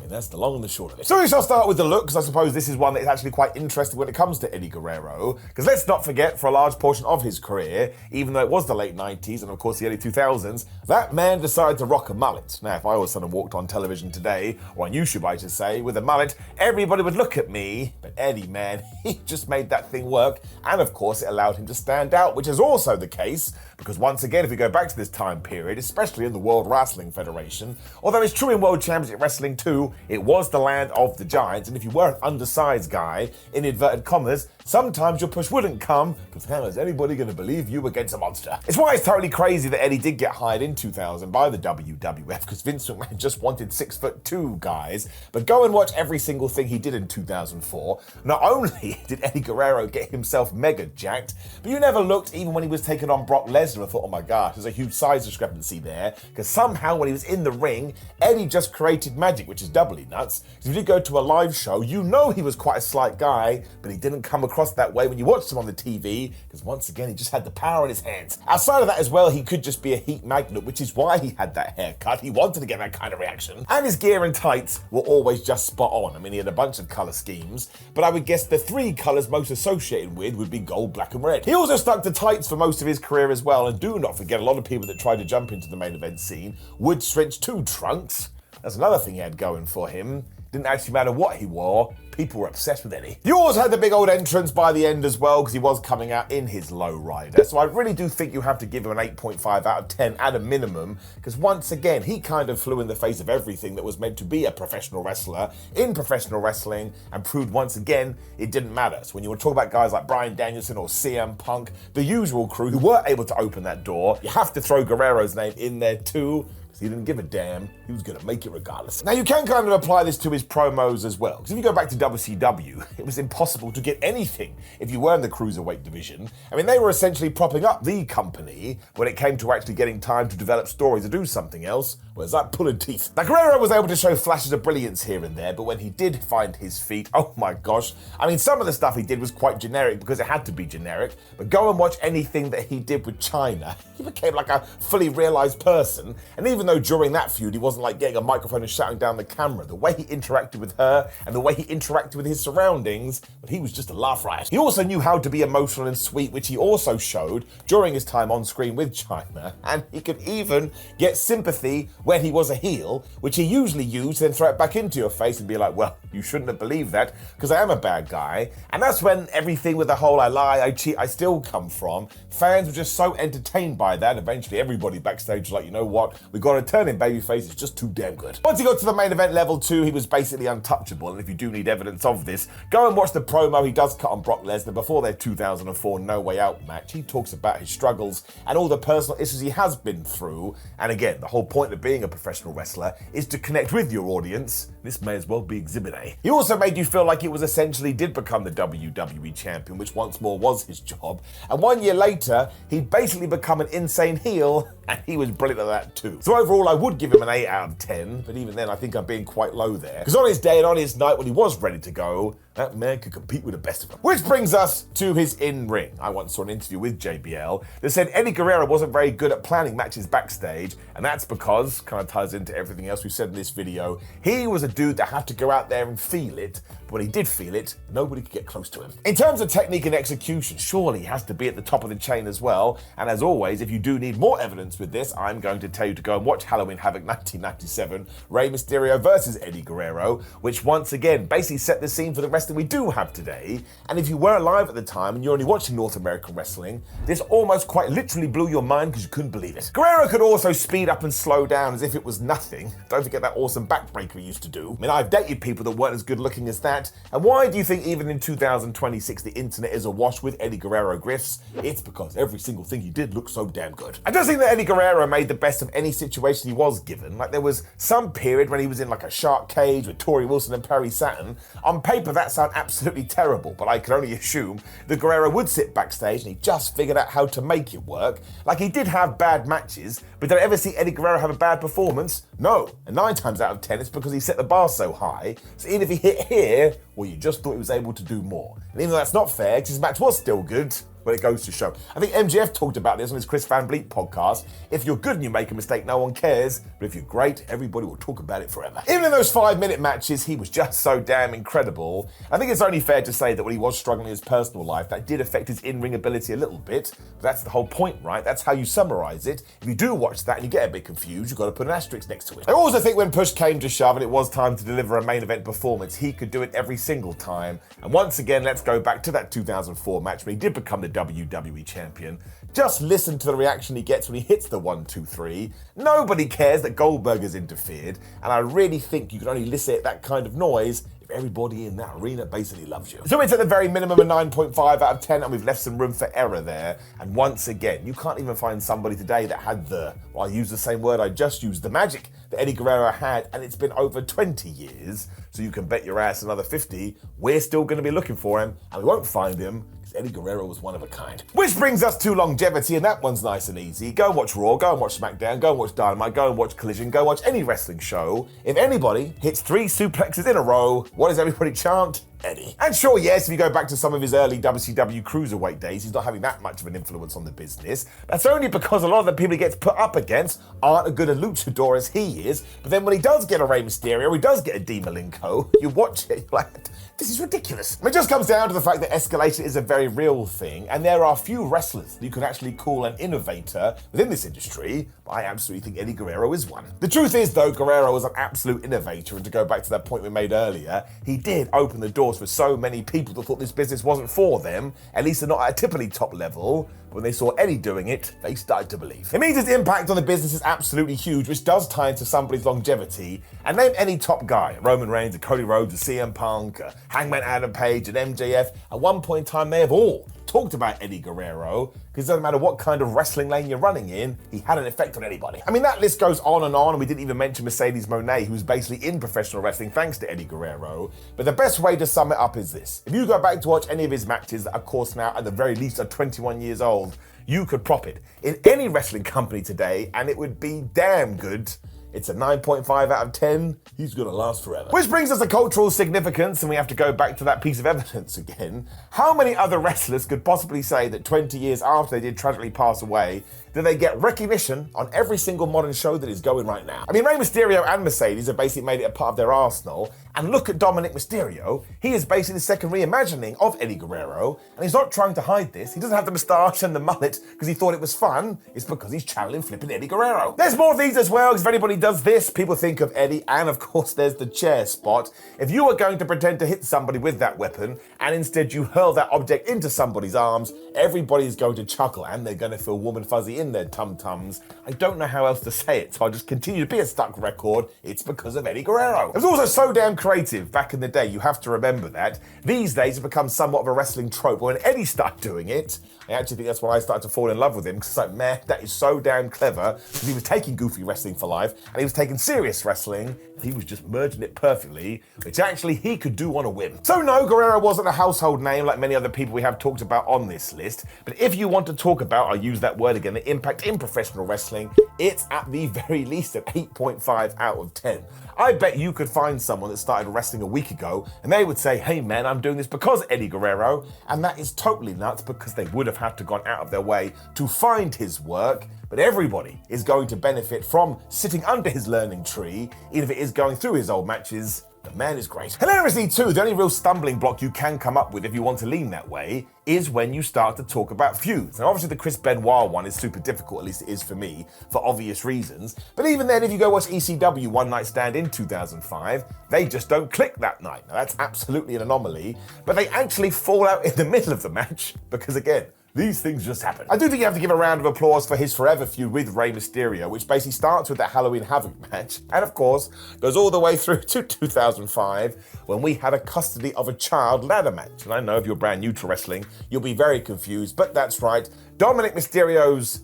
And that's the long and the short of it. So we shall start with the look, because I suppose this is one that is actually quite interesting when it comes to Eddie Guerrero. Because let's not forget, for a large portion of his career, even though it was the late 90s and of course the early 2000s, that man decided to rock a mullet. Now, if I all of a sudden walked on television today, or on YouTube I should say, with a mullet, everybody would look at me. But Eddie, man, he just made that thing work. And of course it allowed him to stand out, which is also the case, because once again, if we go back to this time period, especially in the World Wrestling Federation, although it's true in World Championship Wrestling too, it was the land of the giants, and if you were an undersized guy, in inverted commas, sometimes your push wouldn't come, because how is anybody going to believe you against a monster? It's why it's totally crazy that Eddie did get hired in 2000 by the WWF, because Vince McMahon just wanted 6'2" guys. But go and watch every single thing he did in 2004. Not only did Eddie Guerrero get himself mega jacked, but you never looked, even when he was taking on Brock Lesnar, and thought, oh my gosh, there's a huge size discrepancy there, because somehow when he was in the ring, Eddie just created magic, which is doubly nuts. If you did go to a live show, you know he was quite a slight guy, but he didn't come across that way when you watched him on the TV, because once again, he just had the power in his hands. Outside of that as well, he could just be a heat magnet, which is why he had that haircut. He wanted to get that kind of reaction. And his gear and tights were always just spot on. I mean, he had a bunch of color schemes, but I would guess the three colors most associated with would be gold, black, and red. He also stuck to tights for most of his career as well, and do not forget, a lot of people that tried to jump into the main event scene would switch to trunks. That's another thing he had going for him. Didn't actually matter what he wore, people were obsessed with Eddie. You also had the big old entrance by the end as well, because he was coming out in his low rider. So I really do think you have to give him an 8.5 out of 10 at a minimum, because once again, he kind of flew in the face of everything that was meant to be a professional wrestler in professional wrestling, and proved once again it didn't matter. So when you want to talk about guys like Bryan Danielson or CM Punk, the usual crew who were able to open that door, you have to throw Guerrero's name in there too. He didn't give a damn. He was going to make it regardless. Now, you can kind of apply this to his promos as well. Because if you go back to WCW, it was impossible to get anything if you were in the cruiserweight division. I mean, they were essentially propping up the company when it came to actually getting time to develop stories or do something else. Well, it's like pulling teeth. Now, Guerrero was able to show flashes of brilliance here and there, but when he did find his feet, oh my gosh. I mean, some of the stuff he did was quite generic because it had to be generic. But go and watch anything that he did with China. He became like a fully realized person. And even though during that feud he wasn't like getting a microphone and shouting down the camera, the way he interacted with her and the way he interacted with his surroundings, but he was just a laugh riot. He also knew how to be emotional and sweet, which he also showed during his time on screen with China, and he could even get sympathy when he was a heel, which he usually used, then throw it back into your face and be like, well, you shouldn't have believed that because I am a bad guy. And that's when everything with the whole I lie, I cheat, I still come from. Fans were just so entertained by that. Eventually everybody backstage was like, you know what, we got to turn him babyface, it's just too damn good. Once he got to the main event level 2, he was basically untouchable, and if you do need evidence of this, go and watch the promo he does cut on Brock Lesnar before their 2004 No Way Out match. He talks about his struggles and all the personal issues he has been through, and again, the whole point of being a professional wrestler is to connect with your audience. This may as well be Exhibit A. He also made you feel like it was essentially did become the WWE champion, which once more was his job, and 1 year later, he'd basically become an insane heel, and he was brilliant at that too. So overall, I would give him an 8 out of 10, but even then I think I'm being quite low there. Because on his day and on his night when he was ready to go, that man could compete with the best of them. Which brings us to his in-ring. I once saw an interview with JBL that said Eddie Guerrero wasn't very good at planning matches backstage, and that's because, kind of ties into everything else we've said in this video, he was a dude that had to go out there and feel it, but when he did feel it, nobody could get close to him. In terms of technique and execution, surely he has to be at the top of the chain as well, and as always, if you do need more evidence with this, I'm going to tell you to go and watch Halloween Havoc 1997, Rey Mysterio versus Eddie Guerrero, which once again basically set the scene for the rest wrestling we do have today, and if you were alive at the time and you're only watching North American wrestling, this almost quite literally blew your mind because you couldn't believe it. Guerrero could also speed up and slow down as if it was nothing. Don't forget that awesome backbreaker he used to do. I mean, I've dated people that weren't as good looking as that, and why do you think even in 2026 the internet is awash with Eddie Guerrero griffs? It's because every single thing he did looked so damn good. I just think that Eddie Guerrero made the best of any situation he was given. Like, there was some period when he was in like a shark cage with Tori Wilson and Perry Saturn. On paper that sounded absolutely terrible, but I can only assume that Guerrero would sit backstage and he just figured out how to make it work. Like, he did have bad matches, but did I ever see Eddie Guerrero have a bad performance? No. And 9 times out of 10 it's because he set the bar so high, so even if he hit here, well, you just thought he was able to do more. And even though that's not fair, because his match was still good, but it goes to show. I think MJF talked about this on his Chris Van Vliet podcast. If you're good and you make a mistake, no one cares. But if you're great, everybody will talk about it forever. Even in those 5-minute matches, he was just so damn incredible. I think it's only fair to say that when he was struggling in his personal life, that did affect his in-ring ability a little bit. But that's the whole point, right? That's how you summarize it. If you do watch that and you get a bit confused, you've got to put an asterisk next to it. I also think when push came to shove and it was time to deliver a main event performance, he could do it every single time. And once again, let's go back to that 2004 match where he did become the WWE champion. Just listen to the reaction he gets when he hits the 1, 2, 3. Nobody cares that Goldberg has interfered, and I really think you can only elicit that kind of noise if everybody in that arena basically loves you. So it's at the very minimum a 9.5 out of 10, and we've left some room for error there. And once again, you can't even find somebody today that had the, well, I use the same word I just used, the magic that Eddie Guerrero had, and it's been over 20 years, so you can bet your ass another 50, we're still going to be looking for him, and we won't find him, Eddie Guerrero was one of a kind. Which brings us to longevity, and that one's nice and easy. Go and watch Raw, go and watch SmackDown, go and watch Dynamite, go and watch Collision, go watch any wrestling show. If anybody hits 3 suplexes in a row, what does everybody chant? Eddie. And sure, yes, if you go back to some of his early WCW cruiserweight days, he's not having that much of an influence on the business. That's only because a lot of the people he gets put up against aren't as good a luchador as he is. But then when he does get a Rey Mysterio, he does get a Dean Malenko, you watch it, you're like, this is ridiculous. It just comes down to the fact that escalation is a very real thing, and there are few wrestlers that you could actually call an innovator within this industry, but I absolutely think Eddie Guerrero is one. The truth is, though, Guerrero was an absolute innovator, and to go back to that point we made earlier, he did open the doors for so many people that thought this business wasn't for them, at least they're not at a typically top level. When they saw Eddie doing it, they started to believe. It means his impact on the business is absolutely huge, which does tie into somebody's longevity. And name any top guy, Roman Reigns, a Cody Rhodes, a CM Punk, a Hangman Adam Page, an MJF. At one point in time, they have all talked about Eddie Guerrero, because it doesn't matter what kind of wrestling lane you're running in, he had an effect on anybody. I mean, that list goes on, and we didn't even mention Mercedes Moné, who was basically in professional wrestling thanks to Eddie Guerrero. But the best way to sum it up is this. If you go back to watch any of his matches that, of course, now at the very least are 21 years old, you could prop it in any wrestling company today, and it would be damn good. It's a 9.5 out of 10. He's gonna last forever. Which brings us to cultural significance, and we have to go back to that piece of evidence again. How many other wrestlers could possibly say that 20 years after they did tragically pass away, do they get recognition on every single modern show that is going right now? I mean, Rey Mysterio and Mercedes have basically made it a part of their arsenal, and look at Dominic Mysterio. He is basically the second reimagining of Eddie Guerrero, and he's not trying to hide this. He doesn't have the moustache and the mullet because he thought it was fun. It's because he's channeling flipping Eddie Guerrero. There's more of these as well, because if anybody does this, people think of Eddie, and of course there's the chair spot. If you are going to pretend to hit somebody with that weapon, and instead you hurl that object into somebody's arms, everybody's going to chuckle, and they're going to feel warm and fuzzy in their tum-tums. I don't know how else to say it, so I'll just continue to be a stuck record. It's because of Eddie Guerrero. It was also so damn creative back in the day, you have to remember that. These days, it's become somewhat of a wrestling trope. When Eddie started doing it, I actually think that's when I started to fall in love with him, because it's like, man, that is so damn clever, because he was taking goofy wrestling for life, and he was taking serious wrestling, and he was just merging it perfectly, which actually he could do on a whim. So no, Guerrero wasn't a household name like many other people we have talked about on this list, but if you want to talk about, I'll use that word again, the impact in professional wrestling, it's at the very least an 8.5 out of 10. I bet you could find someone that started wrestling a week ago and they would say, hey man, I'm doing this because of Eddie Guerrero, and that is totally nuts because they would have had to gone out of their way to find his work. But everybody is going to benefit from sitting under his learning tree, even if it is going through his old matches The man is great. Hilariously too, the only real stumbling block you can come up with if you want to lean that way is when you start to talk about feuds. Now obviously the Chris Benoit one is super difficult, at least it is for me, for obvious reasons. But even then, if you go watch ECW One Night Stand in 2005, they just don't click that night. Now that's absolutely an anomaly, but they actually fall out in the middle of the match because again, these things just happen. I do think you have to give a round of applause for his forever feud with Rey Mysterio, which basically starts with that Halloween Havoc match, and of course, goes all the way through to 2005, when we had a custody of a child ladder match. And I know if you're brand new to wrestling, you'll be very confused, but that's right. Dominic Mysterio's,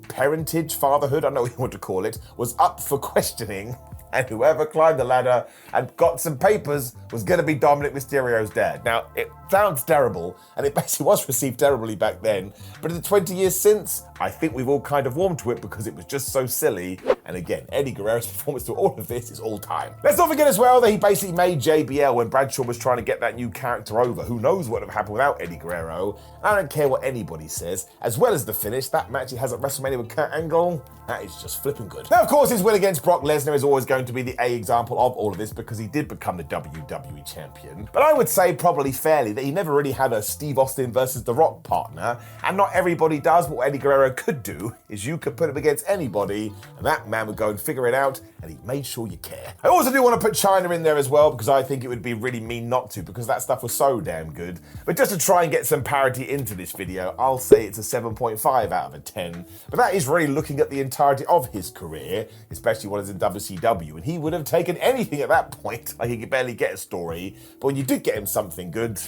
parentage, fatherhood, I don't know what you want to call it, was up for questioning. And whoever climbed the ladder and got some papers was going to be Dominic Mysterio's dad. Now, it sounds terrible, and it basically was received terribly back then, but in the 20 years since, I think we've all kind of warmed to it because it was just so silly. And again, Eddie Guerrero's performance through all of this is all time. Let's not forget as well that he basically made JBL when Bradshaw was trying to get that new character over. Who knows what would have happened without Eddie Guerrero? I don't care what anybody says. As well as the finish, that match he has at WrestleMania with Kurt Angle, that is just flipping good. Now, of course, his win against Brock Lesnar is always going to be the A example of all of this because he did become the WWE champion. But I would say probably fairly that he never really had a Steve Austin versus The Rock partner, and not everybody does. But what Eddie Guerrero could do is you could put him against anybody, and that man would go and figure it out, and he made sure you care. I also do want to put China in there as well because I think it would be really mean not to because that stuff was so damn good. But just to try and get some parity into this video, I'll say it's a 7.5 out of a 10. But that is really looking at the entirety of his career, especially what is in WCW, and he would have taken anything at that point. Like he could barely get a story, but when you did get him something good,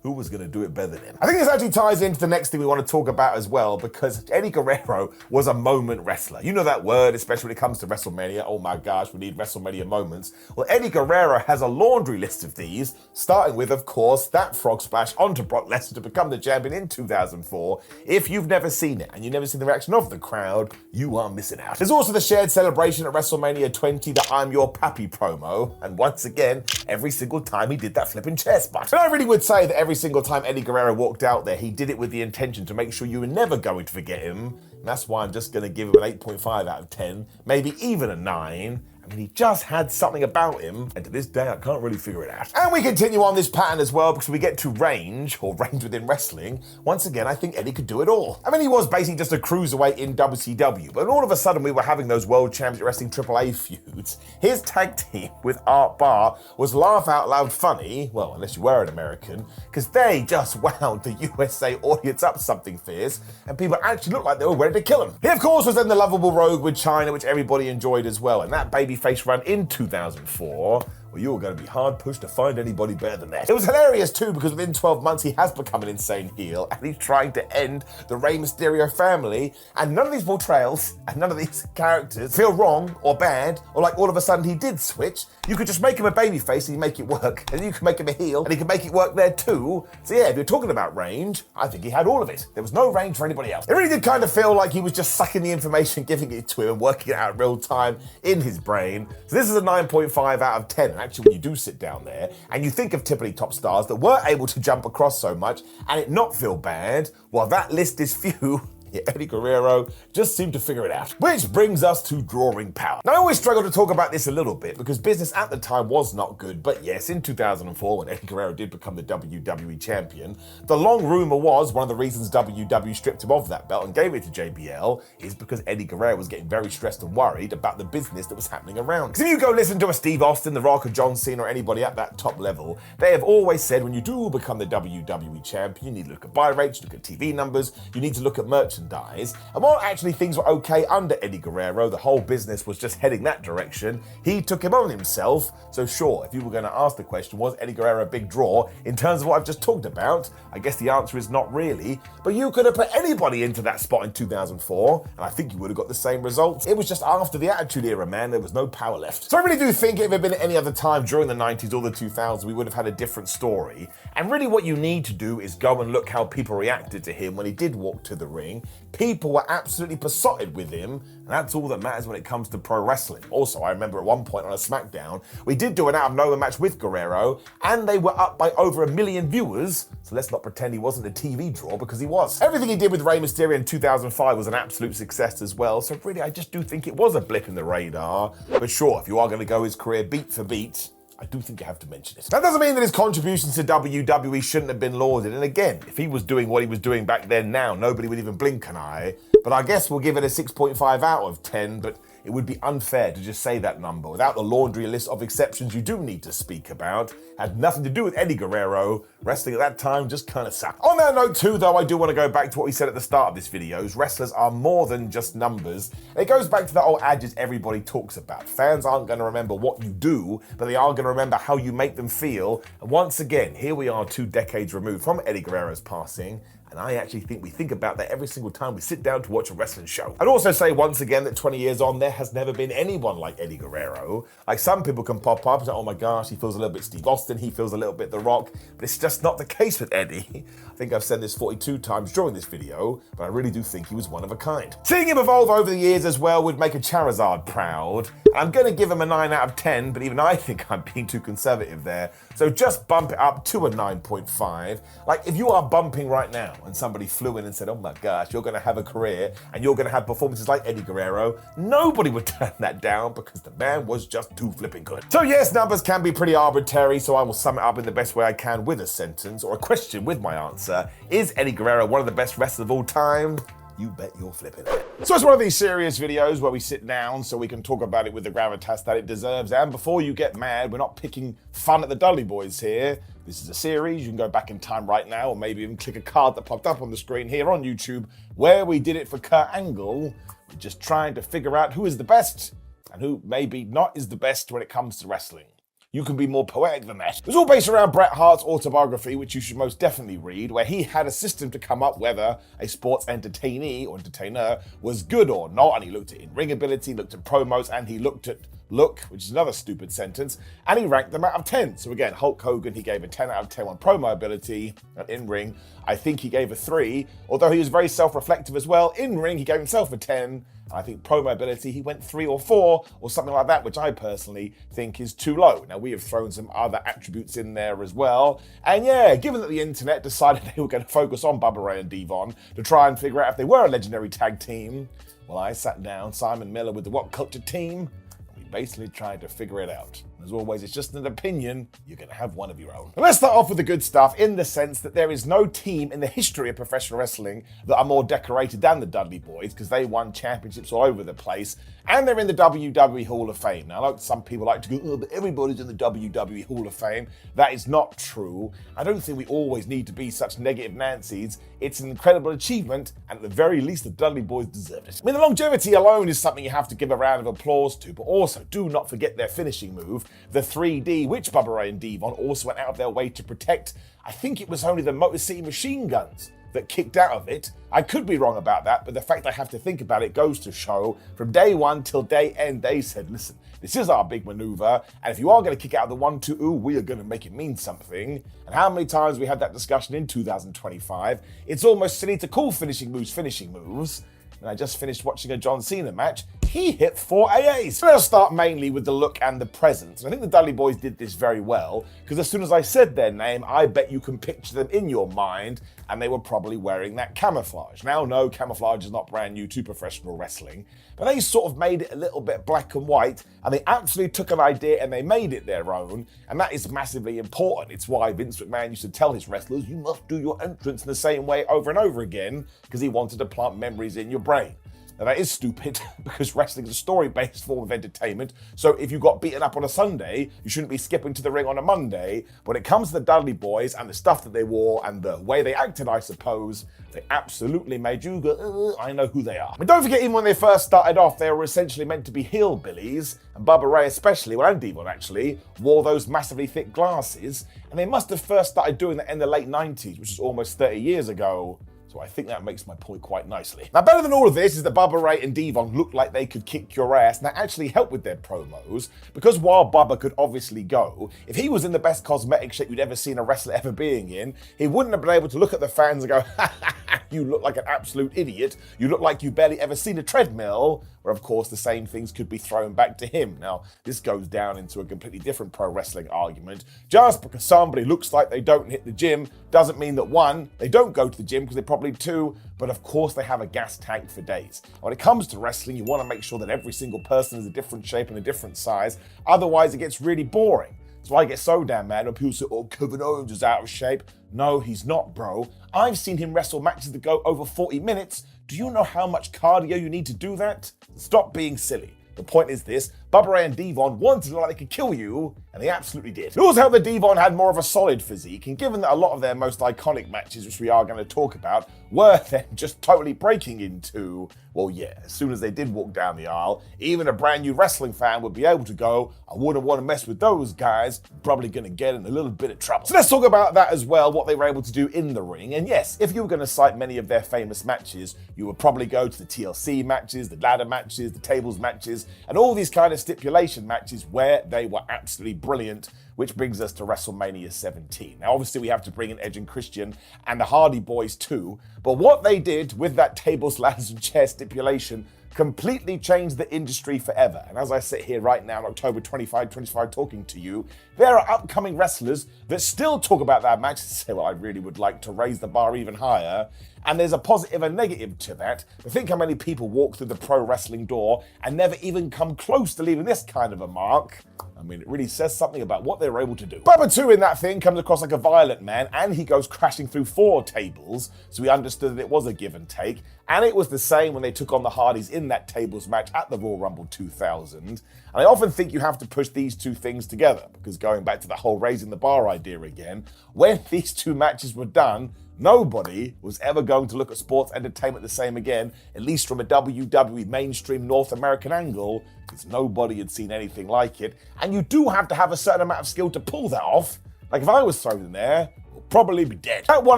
who was going to do it better than him? I think this actually ties into the next thing we want to talk about as well, because Eddie Guerrero was a moment wrestler. You know that word, especially when it comes to WrestleMania. Oh my gosh, we need WrestleMania moments. Well, Eddie Guerrero has a laundry list of these, starting with, of course, that frog splash onto Brock Lesnar to become the champion in 2004. If you've never seen it and you've never seen the reaction of the crowd, you are missing out. There's also the shared celebration at WrestleMania 20, the I'm Your Pappy promo. And once again, every single time he did that flipping chair spot. And I really would say that every single time Eddie Guerrero walked out there, he did it with the intention to make sure you were never going to forget him. And that's why I'm just going to give him an 8.5 out of 10, maybe even a 9. I mean, he just had something about him, and to this day, I can't really figure it out. And we continue on this pattern as well, because we get to range, or range within wrestling. Once again, I think Eddie could do it all. I mean, he was basically just a cruiserweight in WCW, but all of a sudden we were having those World Championship Wrestling AAA feuds. His tag team with Art Barr was laugh out loud funny, well, unless you were an American, because they just wound the USA audience up something fierce, and people actually looked like they were ready to kill him. He, of course, was then the lovable rogue with China, which everybody enjoyed as well, and that babyface run in 2004, well, you were going to be hard pushed to find anybody better than that. It was hilarious too because within 12 months he has become an insane heel and he's trying to end the Rey Mysterio family, and none of these portrayals and none of these characters feel wrong or bad or like all of a sudden he did switch. You could just make him a babyface and you make it work, and you can make him a heel and he can make it work there too. So yeah, if you're talking about range, I think he had all of it. There was no range for anybody else. It really did kind of feel like he was just sucking the information, giving it to him and working it out in real time in his brain. So this is a 9.5 out of 10. Actually, when you do sit down there and you think of typically top stars that were able to jump across so much and it not feel bad, well, that list is few. Yeah, Eddie Guerrero just seemed to figure it out. Which brings us to drawing power. Now, I always struggle to talk about this a little bit because business at the time was not good, but yes, in 2004, when Eddie Guerrero did become the WWE champion, the long rumor was one of the reasons WWE stripped him of that belt and gave it to JBL is because Eddie Guerrero was getting very stressed and worried about the business that was happening around. Because if you go listen to a Steve Austin, The Rock, or John Cena, or anybody at that top level, they have always said when you do become the WWE champion, you need to look at buy rates, look at TV numbers, you need to look at merchandise. And while actually things were okay under Eddie Guerrero, the whole business was just heading that direction, he took him on himself. So sure, if you were going to ask the question, was Eddie Guerrero a big draw in terms of what I've just talked about? I guess the answer is not really, but you could have put anybody into that spot in 2004, and I think you would have got the same results. It was just after the Attitude Era, man, there was no power left. So I really do think if it had been any other time during the 90s or the 2000s, we would have had a different story. And really what you need to do is go and look how people reacted to him when he did walk to the ring. People were absolutely besotted with him, and that's all that matters when it comes to pro wrestling. Also, I remember at one point on a SmackDown, we did do an out of nowhere match with Guerrero, and they were up by over 1 million viewers, so let's not pretend he wasn't a TV draw, because he was. Everything he did with Rey Mysterio in 2005 was an absolute success as well, so really I just do think it was a blip in the radar. But sure, if you are going to go his career beat for beat, I do think you have to mention it. That doesn't mean that his contributions to WWE shouldn't have been lauded. And again, if he was doing what he was doing back then now, nobody would even blink an eye. But I guess we'll give it a 6.5 out of 10, but it would be unfair to just say that number without the laundry list of exceptions you do need to speak about. Had nothing to do with Eddie Guerrero. Wrestling at that time just kind of sucked. On that note too, though, I do want to go back to what we said at the start of this video. Wrestlers are more than just numbers. It goes back to the old adage everybody talks about. Fans aren't going to remember what you do, but they are going to remember how you make them feel. And once again, here we are 2 decades removed from Eddie Guerrero's passing. And I actually think we think about that every single time we sit down to watch a wrestling show. I'd also say once again that 20 years on, there has never been anyone like Eddie Guerrero. Like some people can pop up and say, oh my gosh, he feels a little bit Steve Austin, he feels a little bit The Rock, but it's just not the case with Eddie. I think I've said this 42 times during this video, but I really do think he was one of a kind. Seeing him evolve over the years as well would make a Charizard proud. I'm gonna give him a 9 out of 10, but even I think I'm being too conservative there. So just bump it up to a 9.5. Like if you are bumping right now, and somebody flew in and said, oh my gosh, you're going to have a career and you're going to have performances like Eddie Guerrero, nobody would turn that down because the man was just too flipping good. So yes, numbers can be pretty arbitrary, so I will sum it up in the best way I can with a sentence or a question with my answer. Is Eddie Guerrero one of the best wrestlers of all time? You bet you're flipping it. So it's one of these serious videos where we sit down so we can talk about it with the gravitas that it deserves. And before you get mad, we're not picking fun at the Dudley Boyz here. This is a series. You can go back in time right now or maybe even click a card that popped up on the screen here on YouTube where we did it for Kurt Angle. We're just trying to figure out who is the best and who maybe not is the best when it comes to wrestling. You can be more poetic than that. It was all based around Bret Hart's autobiography, which you should most definitely read, where he had a system to come up whether a sports entertainee or entertainer was good or not, and he looked at in-ring ability, looked at promos, and he looked at look, which is another stupid sentence, and he ranked them out of 10. So again, Hulk Hogan, he gave a 10 out of 10 on promo ability, and in-ring, I think he gave a 3, although he was very self-reflective as well. In-ring, he gave himself a 10, I think promo ability, he went 3 or 4 or something like that, which I personally think is too low. Now, we have thrown some other attributes in there as well. And yeah, given that the internet decided they were going to focus on Bubba Ray and Devon to try and figure out if they were a legendary tag team, well, I sat down, Simon Miller with the WhatCulture team, and we basically tried to figure it out. As always, it's just an opinion. You're going to have one of your own. But let's start off with the good stuff in the sense that there is no team in the history of professional wrestling that are more decorated than the Dudley Boyz because they won championships all over the place and they're in the WWE Hall of Fame. Now, I know some people like to go, oh, but everybody's in the WWE Hall of Fame. That is not true. I don't think we always need to be such negative Nancy's. It's an incredible achievement, and at the very least, the Dudley Boyz deserve it. I mean, the longevity alone is something you have to give a round of applause to, but also do not forget their finishing move, the 3D, which Bubba Ray and Devon also went out of their way to protect. I think it was only the Motor City Machine Guns that kicked out of it. I could be wrong about that, but the fact I have to think about it goes to show from day one till day end, they said, listen, this is our big maneuver, and if you are going to kick out the 1-2, we are going to make it mean something. And how many times we had that discussion in 2025? It's almost silly to call finishing moves. And I just finished watching a John Cena match. He hit 4 AAs. So I'll start mainly with the look and the presence. And I think the Dudley Boyz did this very well, because as soon as I said their name, I bet you can picture them in your mind, and they were probably wearing that camouflage. Now, no, camouflage is not brand new to professional wrestling, but they sort of made it a little bit black and white, and they actually took an idea and they made it their own, and that is massively important. It's why Vince McMahon used to tell his wrestlers, you must do your entrance in the same way over and over again, because he wanted to plant memories in your brain. Now that is stupid because wrestling is a story-based form of entertainment. So if you got beaten up on a Sunday, you shouldn't be skipping to the ring on a Monday. When it comes to the Dudley Boyz and the stuff that they wore and the way they acted, I suppose, they absolutely made you go, I know who they are. But don't forget, even when they first started off, they were essentially meant to be hillbillies. And Bubba Ray especially, well, and Devon actually, wore those massively thick glasses. And they must have first started doing that in the late 90s, which is almost 30 years ago. So I think that makes my point quite nicely. Now, better than all of this is that Bubba Ray and Devon looked like they could kick your ass, and that actually helped with their promos, because while Bubba could obviously go, if he was in the best cosmetic shape you'd ever seen a wrestler ever being in, he wouldn't have been able to look at the fans and go, ha ha ha, you look like an absolute idiot, you look like you barely ever seen a treadmill, where of course the same things could be thrown back to him. Now, this goes down into a completely different pro wrestling argument. Just because somebody looks like they don't hit the gym doesn't mean that, one, they don't go to the gym, because they probably do, but of course they have a gas tank for days. When it comes to wrestling, you want to make sure that every single person is a different shape and a different size, otherwise it gets really boring. So I get so damn mad when people say, oh, Kevin Owens is out of shape. No, he's not, bro. I've seen him wrestle matches that go over 40 minutes. Do you know how much cardio you need to do that? Stop being silly. The point is this, Bubba Ray and Devon wanted to look like they could kill you, and they absolutely did. It also helped that Devon had more of a solid physique, and given that a lot of their most iconic matches, which we are going to talk about, were then just totally breaking into, well, yeah, as soon as they did walk down the aisle, even a brand new wrestling fan would be able to go, I wouldn't want to mess with those guys, probably going to get in a little bit of trouble. So let's talk about that as well, what they were able to do in the ring. And yes, if you were going to cite many of their famous matches, you would probably go to the TLC matches, the ladder matches, the tables matches, and all these kind of stipulation matches where they were absolutely brilliant, which brings us to WrestleMania 17. Now, obviously, we have to bring in Edge and Christian and the Hardy Boys too, but what they did with that tables, ladders, and chair stipulation completely changed the industry forever. And as I sit here right now in October 25 talking to you, there are upcoming wrestlers that still talk about that match and say, well, I really would like to raise the bar even higher. And there's a positive and negative to that. But think how many people walk through the pro wrestling door and never even come close to leaving this kind of a mark. I mean, it really says something about what they were able to do. Bubba 2 in that thing comes across like a violent man, and he goes crashing through 4 tables, so we understood that it was a give and take. And it was the same when they took on the Hardys in that tables match at the Royal Rumble 2000. And I often think you have to push these two things together, because going back to the whole raising the bar idea again, when these two matches were done, nobody was ever going to look at sports entertainment the same again, at least from a WWE mainstream North American angle, because nobody had seen anything like it. And you do have to have a certain amount of skill to pull that off. Like if I was thrown in there, I'll probably be dead. That one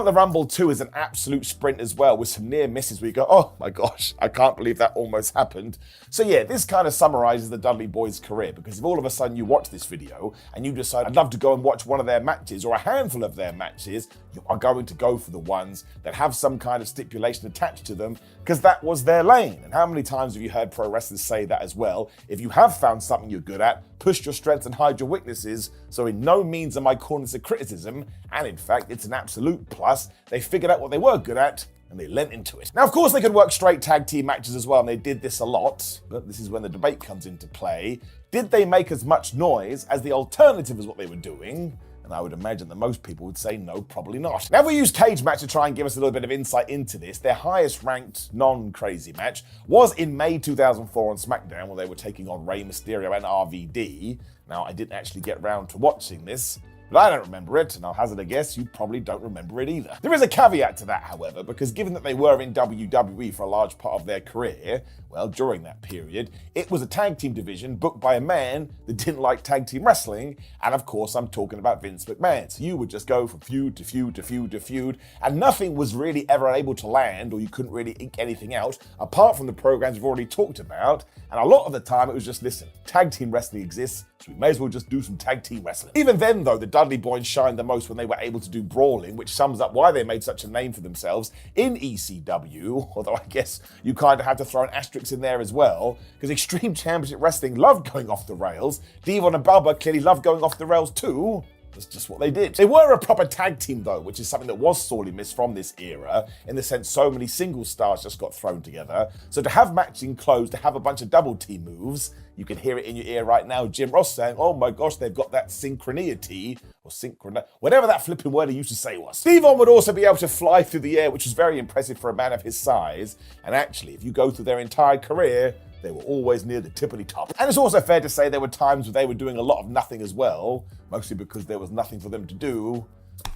at the Rumble 2 is an absolute sprint as well, with some near misses where you go, oh my gosh, I can't believe that almost happened. So yeah, this kind of summarizes the Dudley Boyz career, because if all of a sudden you watch this video and you decide, I'd love to go and watch one of their matches or a handful of their matches, you are going to go for the ones that have some kind of stipulation attached to them, because that was their lane. And how many times have you heard pro wrestlers say that as well? If you have found something you're good at, push your strengths and hide your weaknesses. So in no means am I calling this a criticism, and in fact, it's an absolute plus. They figured out what they were good at, and they lent into it. Now, of course, they could work straight tag team matches as well, and they did this a lot, but this is when the debate comes into play. Did they make as much noise as the alternative as what they were doing? And I would imagine that most people would say no, probably not. Now, if we use Cage Match to try and give us a little bit of insight into this, their highest ranked non-crazy match was in May 2004 on SmackDown, where they were taking on Rey Mysterio and RVD. Now, I didn't actually get round to watching this, but I don't remember it, and I'll hazard a guess you probably don't remember it either. There is a caveat to that, however, because given that they were in WWE for a large part of their career, well, during that period, it was a tag team division booked by a man that didn't like tag team wrestling, and of course I'm talking about Vince McMahon. So you would just go from feud to feud to feud to feud, and nothing was really ever able to land, or you couldn't really ink anything out, apart from the programs we've already talked about, and a lot of the time it was just, listen, tag team wrestling exists, so we may as well just do some tag team wrestling. Even then, though, the Dudley Boyz shined the most when they were able to do brawling, which sums up why they made such a name for themselves in ECW, although I guess you kind of have to throw an asterisk in there as well, because Extreme Championship Wrestling loved going off the rails. Devon and Bubba clearly loved going off the rails too. That's just what they did. They were a proper tag team though, which is something that was sorely missed from this era, in the sense so many single stars just got thrown together. So to have matching clothes, to have a bunch of double team moves, you can hear it in your ear right now, Jim Ross saying, oh my gosh, they've got that synchronity, or whatever that flipping word he used to say was. Devon would also be able to fly through the air, which was very impressive for a man of his size. And actually, if you go through their entire career, they were always near the tippity top. And it's also fair to say there were times where they were doing a lot of nothing as well, mostly because there was nothing for them to do.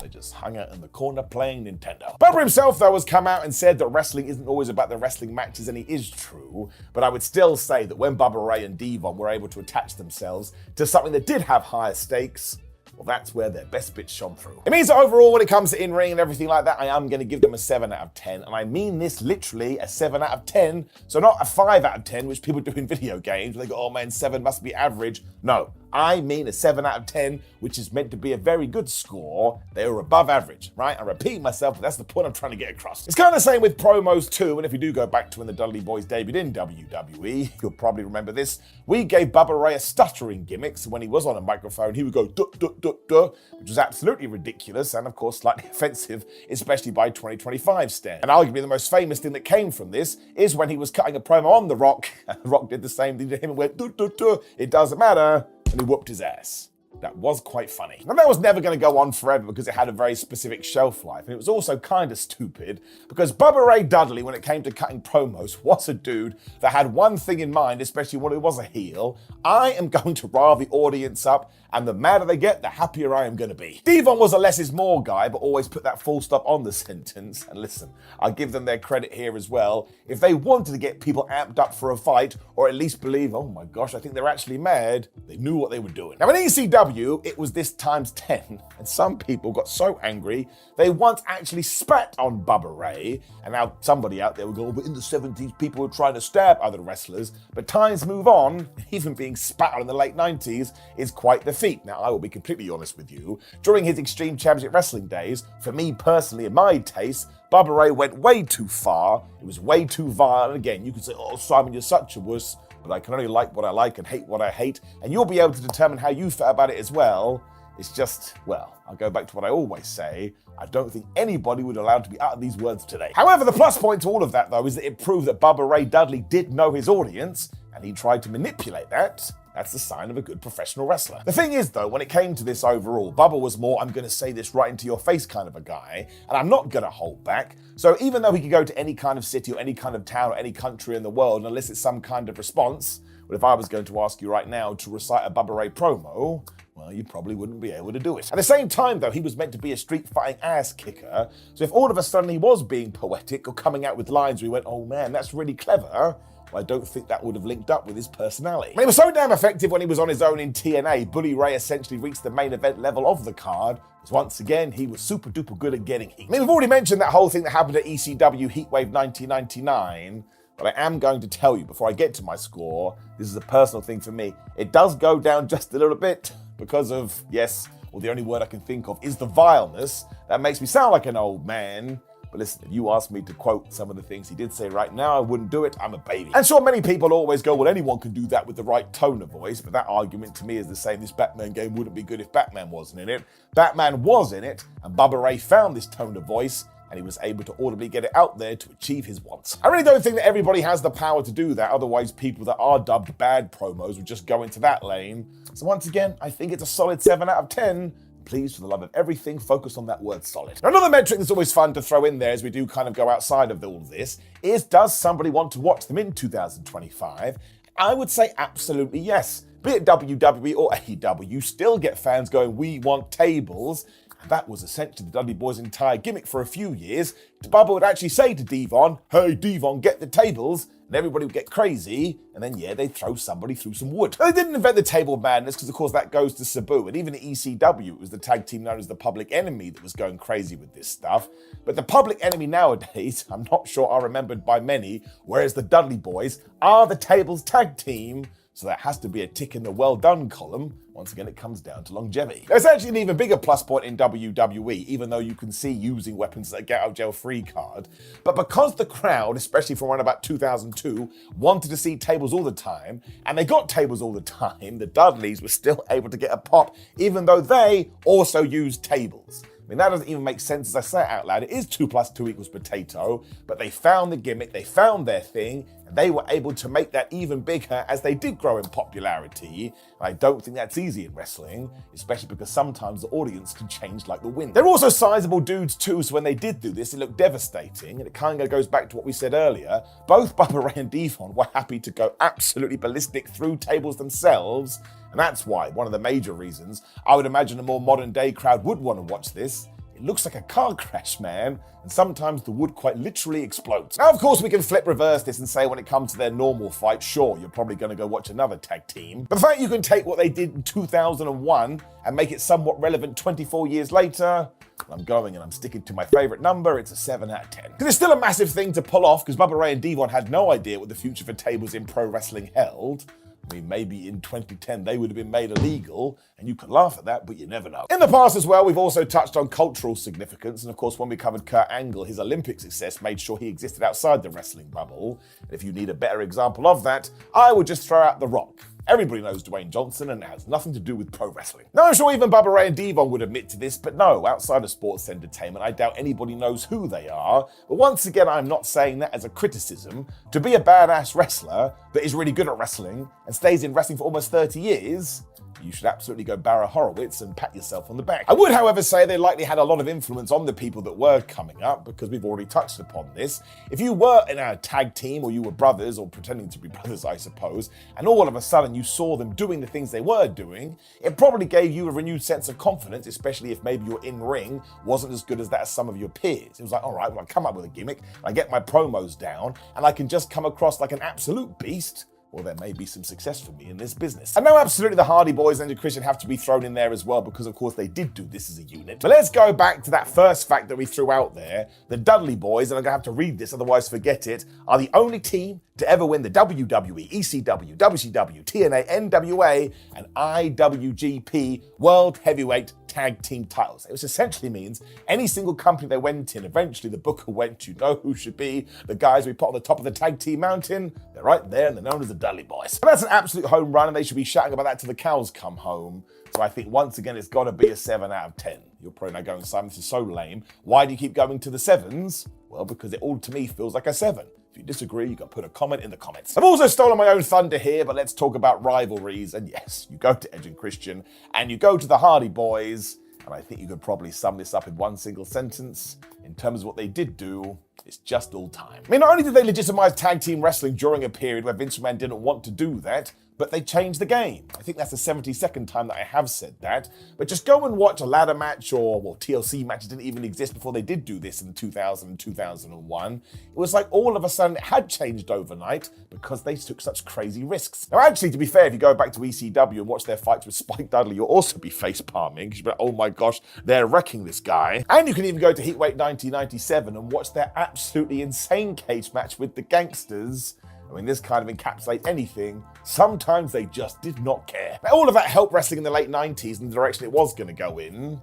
They just hung out in the corner playing Nintendo. Bubba himself, though, has come out and said that wrestling isn't always about the wrestling matches, and he is true. But I would still say that when Bubba Ray and Devon were able to attach themselves to something that did have higher stakes, well, that's where their best bits shone through. It means that overall, when it comes to in-ring and everything like that, I am going to give them a 7 out of 10. And I mean this literally, a 7 out of 10. So not a 5 out of 10, which people do in video games. They go, oh man, 7 must be average. No, I mean a 7 out of 10, which is meant to be a very good score. They were above average, right? I'm repeating myself, but that's the point I'm trying to get across. It's kind of the same with promos too. And if you do go back to when the Dudley Boyz debuted in WWE, you'll probably remember this. We gave Bubba Ray a stuttering gimmick. So when he was on a microphone, he would go, duh, duh, duh, duh, which was absolutely ridiculous and of course slightly offensive, especially by 2025 standards. And arguably the most famous thing that came from this is when he was cutting a promo on The Rock, and The Rock did the same thing to him and went, duh, duh, duh, it doesn't matter, and he whooped his ass. That was quite funny. And that was never going to go on forever because it had a very specific shelf life. And it was also kind of stupid because Bubba Ray Dudley, when it came to cutting promos, was a dude that had one thing in mind, especially when it was a heel. I am going to rile the audience up, and the madder they get, the happier I am going to be. Devon was a less is more guy, but always put that full stop on the sentence. And listen, I'll give them their credit here as well. If they wanted to get people amped up for a fight, or at least believe, oh my gosh, I think they're actually mad, they knew what they were doing. Now in ECW, it was this times 10, and some people got so angry, they once actually spat on Bubba Ray, and now somebody out there will go, but in the 70s, people were trying to stab other wrestlers, but times move on, even being spat on in the late 90s is quite the feat. Now, I will be completely honest with you, during his Extreme Championship Wrestling days, for me personally, in my taste, Bubba Ray went way too far, it was way too vile, and again, you could say, oh, Simon, you're such a wuss, but I can only like what I like and hate what I hate, and you'll be able to determine how you felt about it as well. It's just, well, I'll go back to what I always say, I don't think anybody would allow to be out of these words today. However, the plus point to all of that, though, is that it proved that Bubba Ray Dudley did know his audience, and he tried to manipulate that. That's the sign of a good professional wrestler. The thing is, though, when it came to this overall, Bubba was more, I'm going to say this right into your face kind of a guy, and I'm not going to hold back. So even though he could go to any kind of city or any kind of town or any country in the world and elicit some kind of response, but if I was going to ask you right now to recite a Bubba Ray promo, well, you probably wouldn't be able to do it. At the same time, though, he was meant to be a street fighting ass kicker, so if all of a sudden he was being poetic or coming out with lines where he went, oh man, that's really clever, well, I don't think that would have linked up with his personality. I mean, he was so damn effective when he was on his own in TNA, Bully Ray essentially reached the main event level of the card, because once again, he was super duper good at getting heat. I mean, we've already mentioned that whole thing that happened at ECW Heatwave 1999, but I am going to tell you before I get to my score, this is a personal thing for me. It does go down just a little bit because of, yes, well, the only word I can think of is the vileness. That makes me sound like an old man. But listen, if you asked me to quote some of the things he did say right now, I wouldn't do it. I'm a baby. And sure, many people always go, well, anyone can do that with the right tone of voice, but that argument to me is the same. This Batman game wouldn't be good if Batman wasn't in it. Batman was in it, and Bubba Ray found this tone of voice, and he was able to audibly get it out there to achieve his wants. I really don't think that everybody has the power to do that, otherwise people that are dubbed bad promos would just go into that lane. So once again, I think it's a solid 7 out of 10. Please, for the love of everything, focus on that word solid. Now, another metric that's always fun to throw in there as we do kind of go outside of all of this is, does somebody want to watch them in 2025? I would say absolutely yes. Be it WWE or AEW, you still get fans going, we want tables. And that was essentially the Dudley Boyz' entire gimmick for a few years. Bubba would actually say to Devon, hey Devon, get the tables. And everybody would get crazy, and then, yeah, they'd throw somebody through some wood. Now, they didn't invent the table madness, because, of course, that goes to Sabu, and even at ECW, it was the tag team known as the Public Enemy that was going crazy with this stuff. But the Public Enemy nowadays, I'm not sure are remembered by many, whereas the Dudley Boyz are the tables tag team, so that has to be a tick in the well done column. Once again, it comes down to longevity. There's actually an even bigger plus point in WWE, even though you can see using weapons as a get out of jail free card. But because the crowd, especially from around about 2002, wanted to see tables all the time, and they got tables all the time, the Dudleys were still able to get a pop, even though they also used tables. I mean, that doesn't even make sense as I say it out loud. It is 2 + 2 = potato, but they found the gimmick, they found their thing, and they were able to make that even bigger as they did grow in popularity. And I don't think that's easy in wrestling, especially because sometimes the audience can change like the wind. They're also sizable dudes too, so when they did do this, it looked devastating, and it kind of goes back to what we said earlier. Both Bubba Ray and Devon were happy to go absolutely ballistic through tables themselves, and that's why, one of the major reasons, I would imagine a more modern day crowd would want to watch this. It looks like a car crash, man, and sometimes the wood quite literally explodes. Now, of course, we can flip reverse this and say when it comes to their normal fight, sure, you're probably going to go watch another tag team. But the fact you can take what they did in 2001 and make it somewhat relevant 24 years later, I'm going and I'm sticking to my favorite number. It's a 7 out of 10. Because it's still a massive thing to pull off, because Bubba Ray and Devon had no idea what the future for tables in pro wrestling held. I mean, maybe in 2010 they would have been made illegal, and you can laugh at that, but you never know. In the past as well, we've also touched on cultural significance, and of course when we covered Kurt Angle, his Olympic success made sure he existed outside the wrestling bubble. And if you need a better example of that, I would just throw out The Rock. Everybody knows Dwayne Johnson, and it has nothing to do with pro wrestling. Now, I'm sure even Bubba Ray and Devon would admit to this, but no, outside of sports entertainment, I doubt anybody knows who they are. But once again, I'm not saying that as a criticism. To be a badass wrestler that is really good at wrestling and stays in wrestling for almost 30 years, you should absolutely go Barra Horowitz and pat yourself on the back. I would, however, say they likely had a lot of influence on the people that were coming up, because we've already touched upon this. If you were in a tag team, or you were brothers, or pretending to be brothers, I suppose, and all of a sudden you saw them doing the things they were doing, it probably gave you a renewed sense of confidence, especially if maybe your in-ring wasn't as good as that as some of your peers. It was like, all right, well, I come up with a gimmick, I get my promos down, and I can just come across like an absolute beast. Well, there may be some success for me in this business. And now, absolutely, the Hardy Boys and Christian have to be thrown in there as well, because, of course, they did do this as a unit. But let's go back to that first fact that we threw out there. The Dudley Boys, and I'm going to have to read this, otherwise forget it, are the only team to ever win the WWE, ECW, WCW, TNA, NWA, and IWGP World Heavyweight Tag Team titles. Which essentially means any single company they went in, eventually the booker went, you know who should be the guys we put on the top of the tag team mountain? They're right there, and they're known as the Dudley Boys. And that's an absolute home run, and they should be shouting about that till the cows come home. So I think, once again, it's got to be a 7 out of 10. You're probably now going, Simon, this is so lame. Why do you keep going to the 7s? Well, because it all, to me, feels like a 7. If you disagree, you can put a comment in the comments. I've also stolen my own thunder here, but let's talk about rivalries. And yes, you go to Edge and Christian, and you go to the Hardy Boys, and I think you could probably sum this up in one single sentence. In terms of what they did do, it's just all time. I mean, not only did they legitimize tag team wrestling during a period where Vince McMahon didn't want to do that, but they changed the game. I think that's the 72nd time that I have said that. But just go and watch a ladder match, or well, TLC matches didn't even exist before they did do this in 2000 and 2001. It was like all of a sudden it had changed overnight because they took such crazy risks. Now, actually, to be fair, if you go back to ECW and watch their fights with Spike Dudley, you'll also be face palming, because you'll be like, oh my gosh, they're wrecking this guy. And you can even go to Heatweight 1997 and watch their absolutely insane cage match with the Gangsters. I mean, this kind of encapsulates anything. Sometimes they just did not care. But all of that helped wrestling in the late 90s in the direction it was going to go in.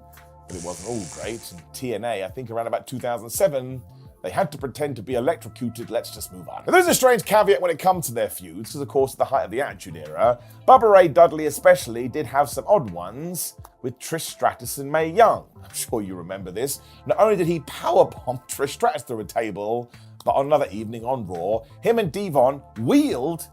But it wasn't all great. And TNA, I think around about 2007, they had to pretend to be electrocuted. Let's just move on. Now, there's a strange caveat when it comes to their feuds, because, of course, at the height of the Attitude Era, Bubba Ray Dudley especially did have some odd ones with Trish Stratus and Mae Young. I'm sure you remember this. Not only did he powerbomb Trish Stratus through a table, but on another evening on Raw, him and Devon wheeled,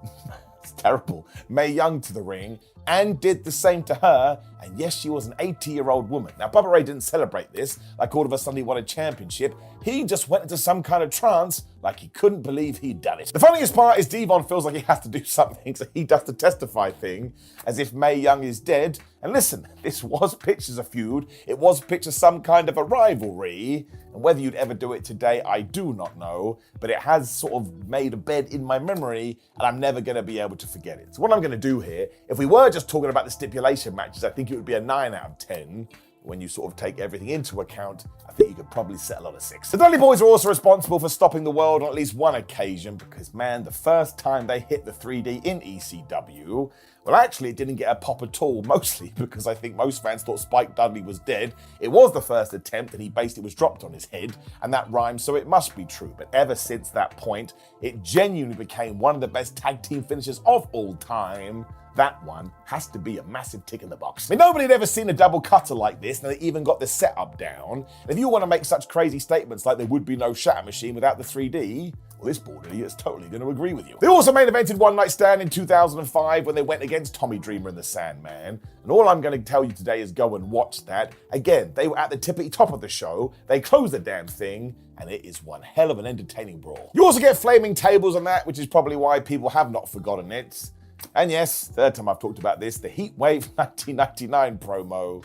it's terrible, Mae Young to the ring and did the same to her. And yes, she was an 80-year-old woman. Now, Bubba Ray didn't celebrate this, like all of a sudden he won a championship. He just went into some kind of trance, like he couldn't believe he'd done it. The funniest part is Devon feels like he has to do something, so he does the testify thing, as if Mae Young is dead. And listen, this was pitched as a feud. It was pitched as some kind of a rivalry. And whether you'd ever do it today, I do not know. But it has sort of made a bed in my memory, and I'm never going to be able to forget it. So what I'm going to do here, if we were just talking about the stipulation matches, I think it would be a 9 out of 10. When you sort of take everything into account, I think you could probably settle on a 6. The Dudley Boys are also responsible for stopping the world on at least one occasion, because, man, the first time they hit the 3D in ECW, well, actually, it didn't get a pop at all, mostly because I think most fans thought Spike Dudley was dead. It was the first attempt, and he basically was dropped on his head, and that rhymes, so it must be true. But ever since that point, it genuinely became one of the best tag team finishes of all time. That one has to be a massive tick in the box. I mean, nobody had ever seen a double cutter like this, and they even got the setup down. And if you want to make such crazy statements like there would be no Shatter Machine without the 3D, well, this board idiot is totally going to agree with you. They also main evented One Night Stand in 2005 when they went against Tommy Dreamer and the Sandman. And all I'm going to tell you today is go and watch that. Again, they were at the tippity top of the show. They closed the damn thing, and it is one hell of an entertaining brawl. You also get flaming tables on that, which is probably why people have not forgotten it. And yes, third time I've talked about this, the Heatwave 1999 promo.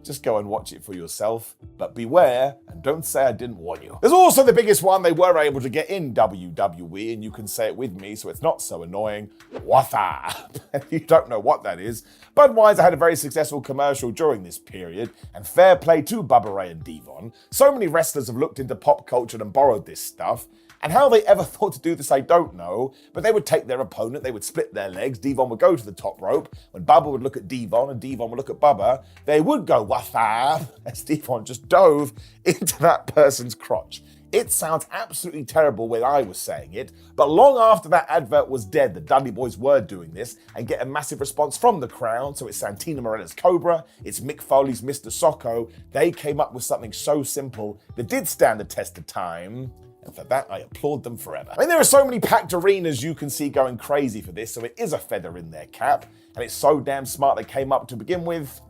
Just go and watch it for yourself, but beware and don't say I didn't warn you. There's also the biggest one they were able to get in WWE, and you can say it with me so it's not so annoying. Watha! If you don't know what that is, Budweiser had a very successful commercial during this period, and fair play to Bubba Ray and Devon. So many wrestlers have looked into pop culture and borrowed this stuff. And how they ever thought to do this, I don't know. But they would take their opponent, they would split their legs, Devon would go to the top rope. When Bubba would look at Devon and Devon would look at Bubba, they would go waffa as Devon just dove into that person's crotch. It sounds absolutely terrible when I was saying it, but long after that advert was dead, the Dudley Boys were doing this and get a massive response from the crowd. So it's Santina Morella's Cobra, it's Mick Foley's Mr. Socko. They came up with something so simple that did stand the test of time. And for that, I applaud them forever. I mean, there are so many packed arenas you can see going crazy for this, so it is a feather in their cap. And it's so damn smart they came up to begin with.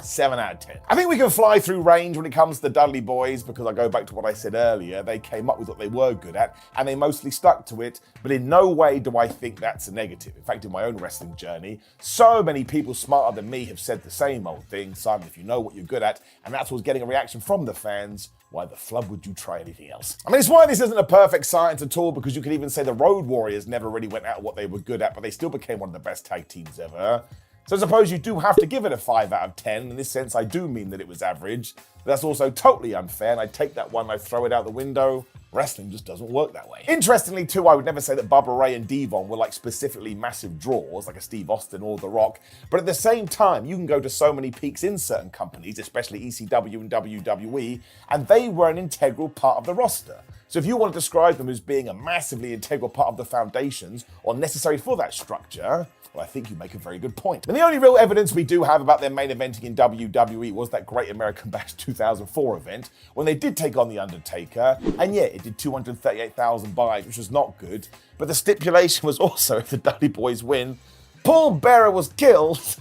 7 out of 10. I think we can fly through range when it comes to the Dudley Boyz because I go back to what I said earlier. They came up with what they were good at and they mostly stuck to it, but in no way do I think that's a negative. In fact, in my own wrestling journey, so many people smarter than me have said the same old thing. Simon, if you know what you're good at, and that's what's getting a reaction from the fans, why the flub would you try anything else? I mean, it's why this isn't a perfect science at all, because you could even say the Road Warriors never really went out what they were good at, but they still became one of the best tag teams ever. So I suppose you do have to give it a 5 out of 10. In this sense, I do mean that it was average. But that's also totally unfair, and I take that one, I throw it out the window. Wrestling just doesn't work that way. Interestingly, too, I would never say that Bubba Ray and Devon were like specifically massive draws, like a Steve Austin or The Rock. But at the same time, you can go to so many peaks in certain companies, especially ECW and WWE, and they were an integral part of the roster. So if you want to describe them as being a massively integral part of the foundations or necessary for that structure, well, I think you make a very good point. And the only real evidence we do have about their main eventing in WWE was that Great American Bash 2004 event, when they did take on The Undertaker, and yeah, it did 238,000 buys, which was not good, but the stipulation was also if the Dudley Boyz win, Paul Bearer was killed,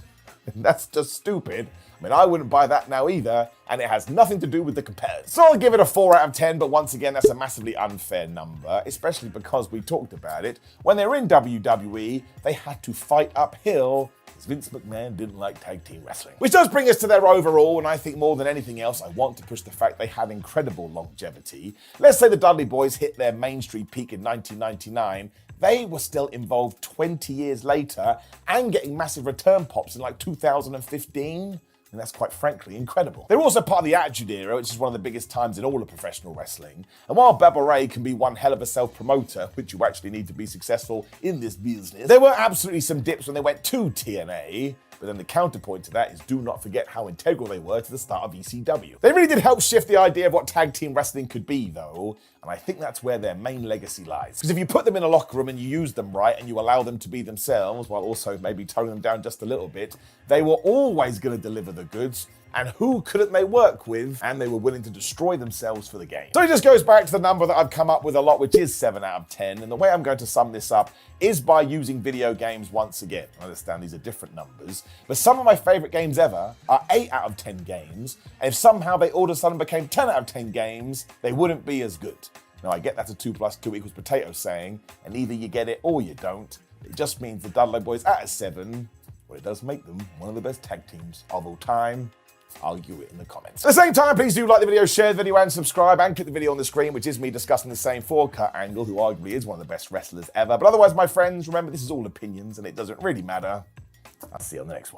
and that's just stupid. I mean, I wouldn't buy that now either, and it has nothing to do with the competitors. So I'll give it a 4 out of 10, but once again, that's a massively unfair number, especially because we talked about it. When they were in WWE, they had to fight uphill, because Vince McMahon didn't like tag team wrestling. Which does bring us to their overall, and I think more than anything else, I want to push the fact they had incredible longevity. Let's say the Dudley Boyz hit their mainstream peak in 1999, they were still involved 20 years later and getting massive return pops in like 2015. And that's quite frankly incredible. They're also part of the Attitude Era, which is one of the biggest times in all of professional wrestling. And while Bubba Ray can be one hell of a self-promoter, which you actually need to be successful in this business, there were absolutely some dips when they went to TNA. But then the counterpoint to that is do not forget how integral they were to the start of ECW. They really did help shift the idea of what tag team wrestling could be, though, and I think that's where their main legacy lies. Because if you put them in a locker room and you use them right and you allow them to be themselves, while also maybe toning them down just a little bit, they were always going to deliver the goods. And who couldn't they work with? And they were willing to destroy themselves for the game. So it just goes back to the number that I've come up with a lot, which is 7 out of 10. And the way I'm going to sum this up is by using video games once again. I understand these are different numbers, but some of my favorite games ever are 8 out of 10 games. And if somehow they all of a sudden became 10 out of 10 games, they wouldn't be as good. Now I get that's a 2 + 2 = potato saying, and either you get it or you don't. It just means the Dudley Boyz at a 7, well, it does make them one of the best tag teams of all time. Argue it in the comments. At the same time, please do like the video, share the video, and subscribe, and click the video on the screen, which is me discussing the same 4-cut Angle, who arguably is one of the best wrestlers ever. But otherwise, my friends, remember this is all opinions, and it doesn't really matter. I'll see you on the next one.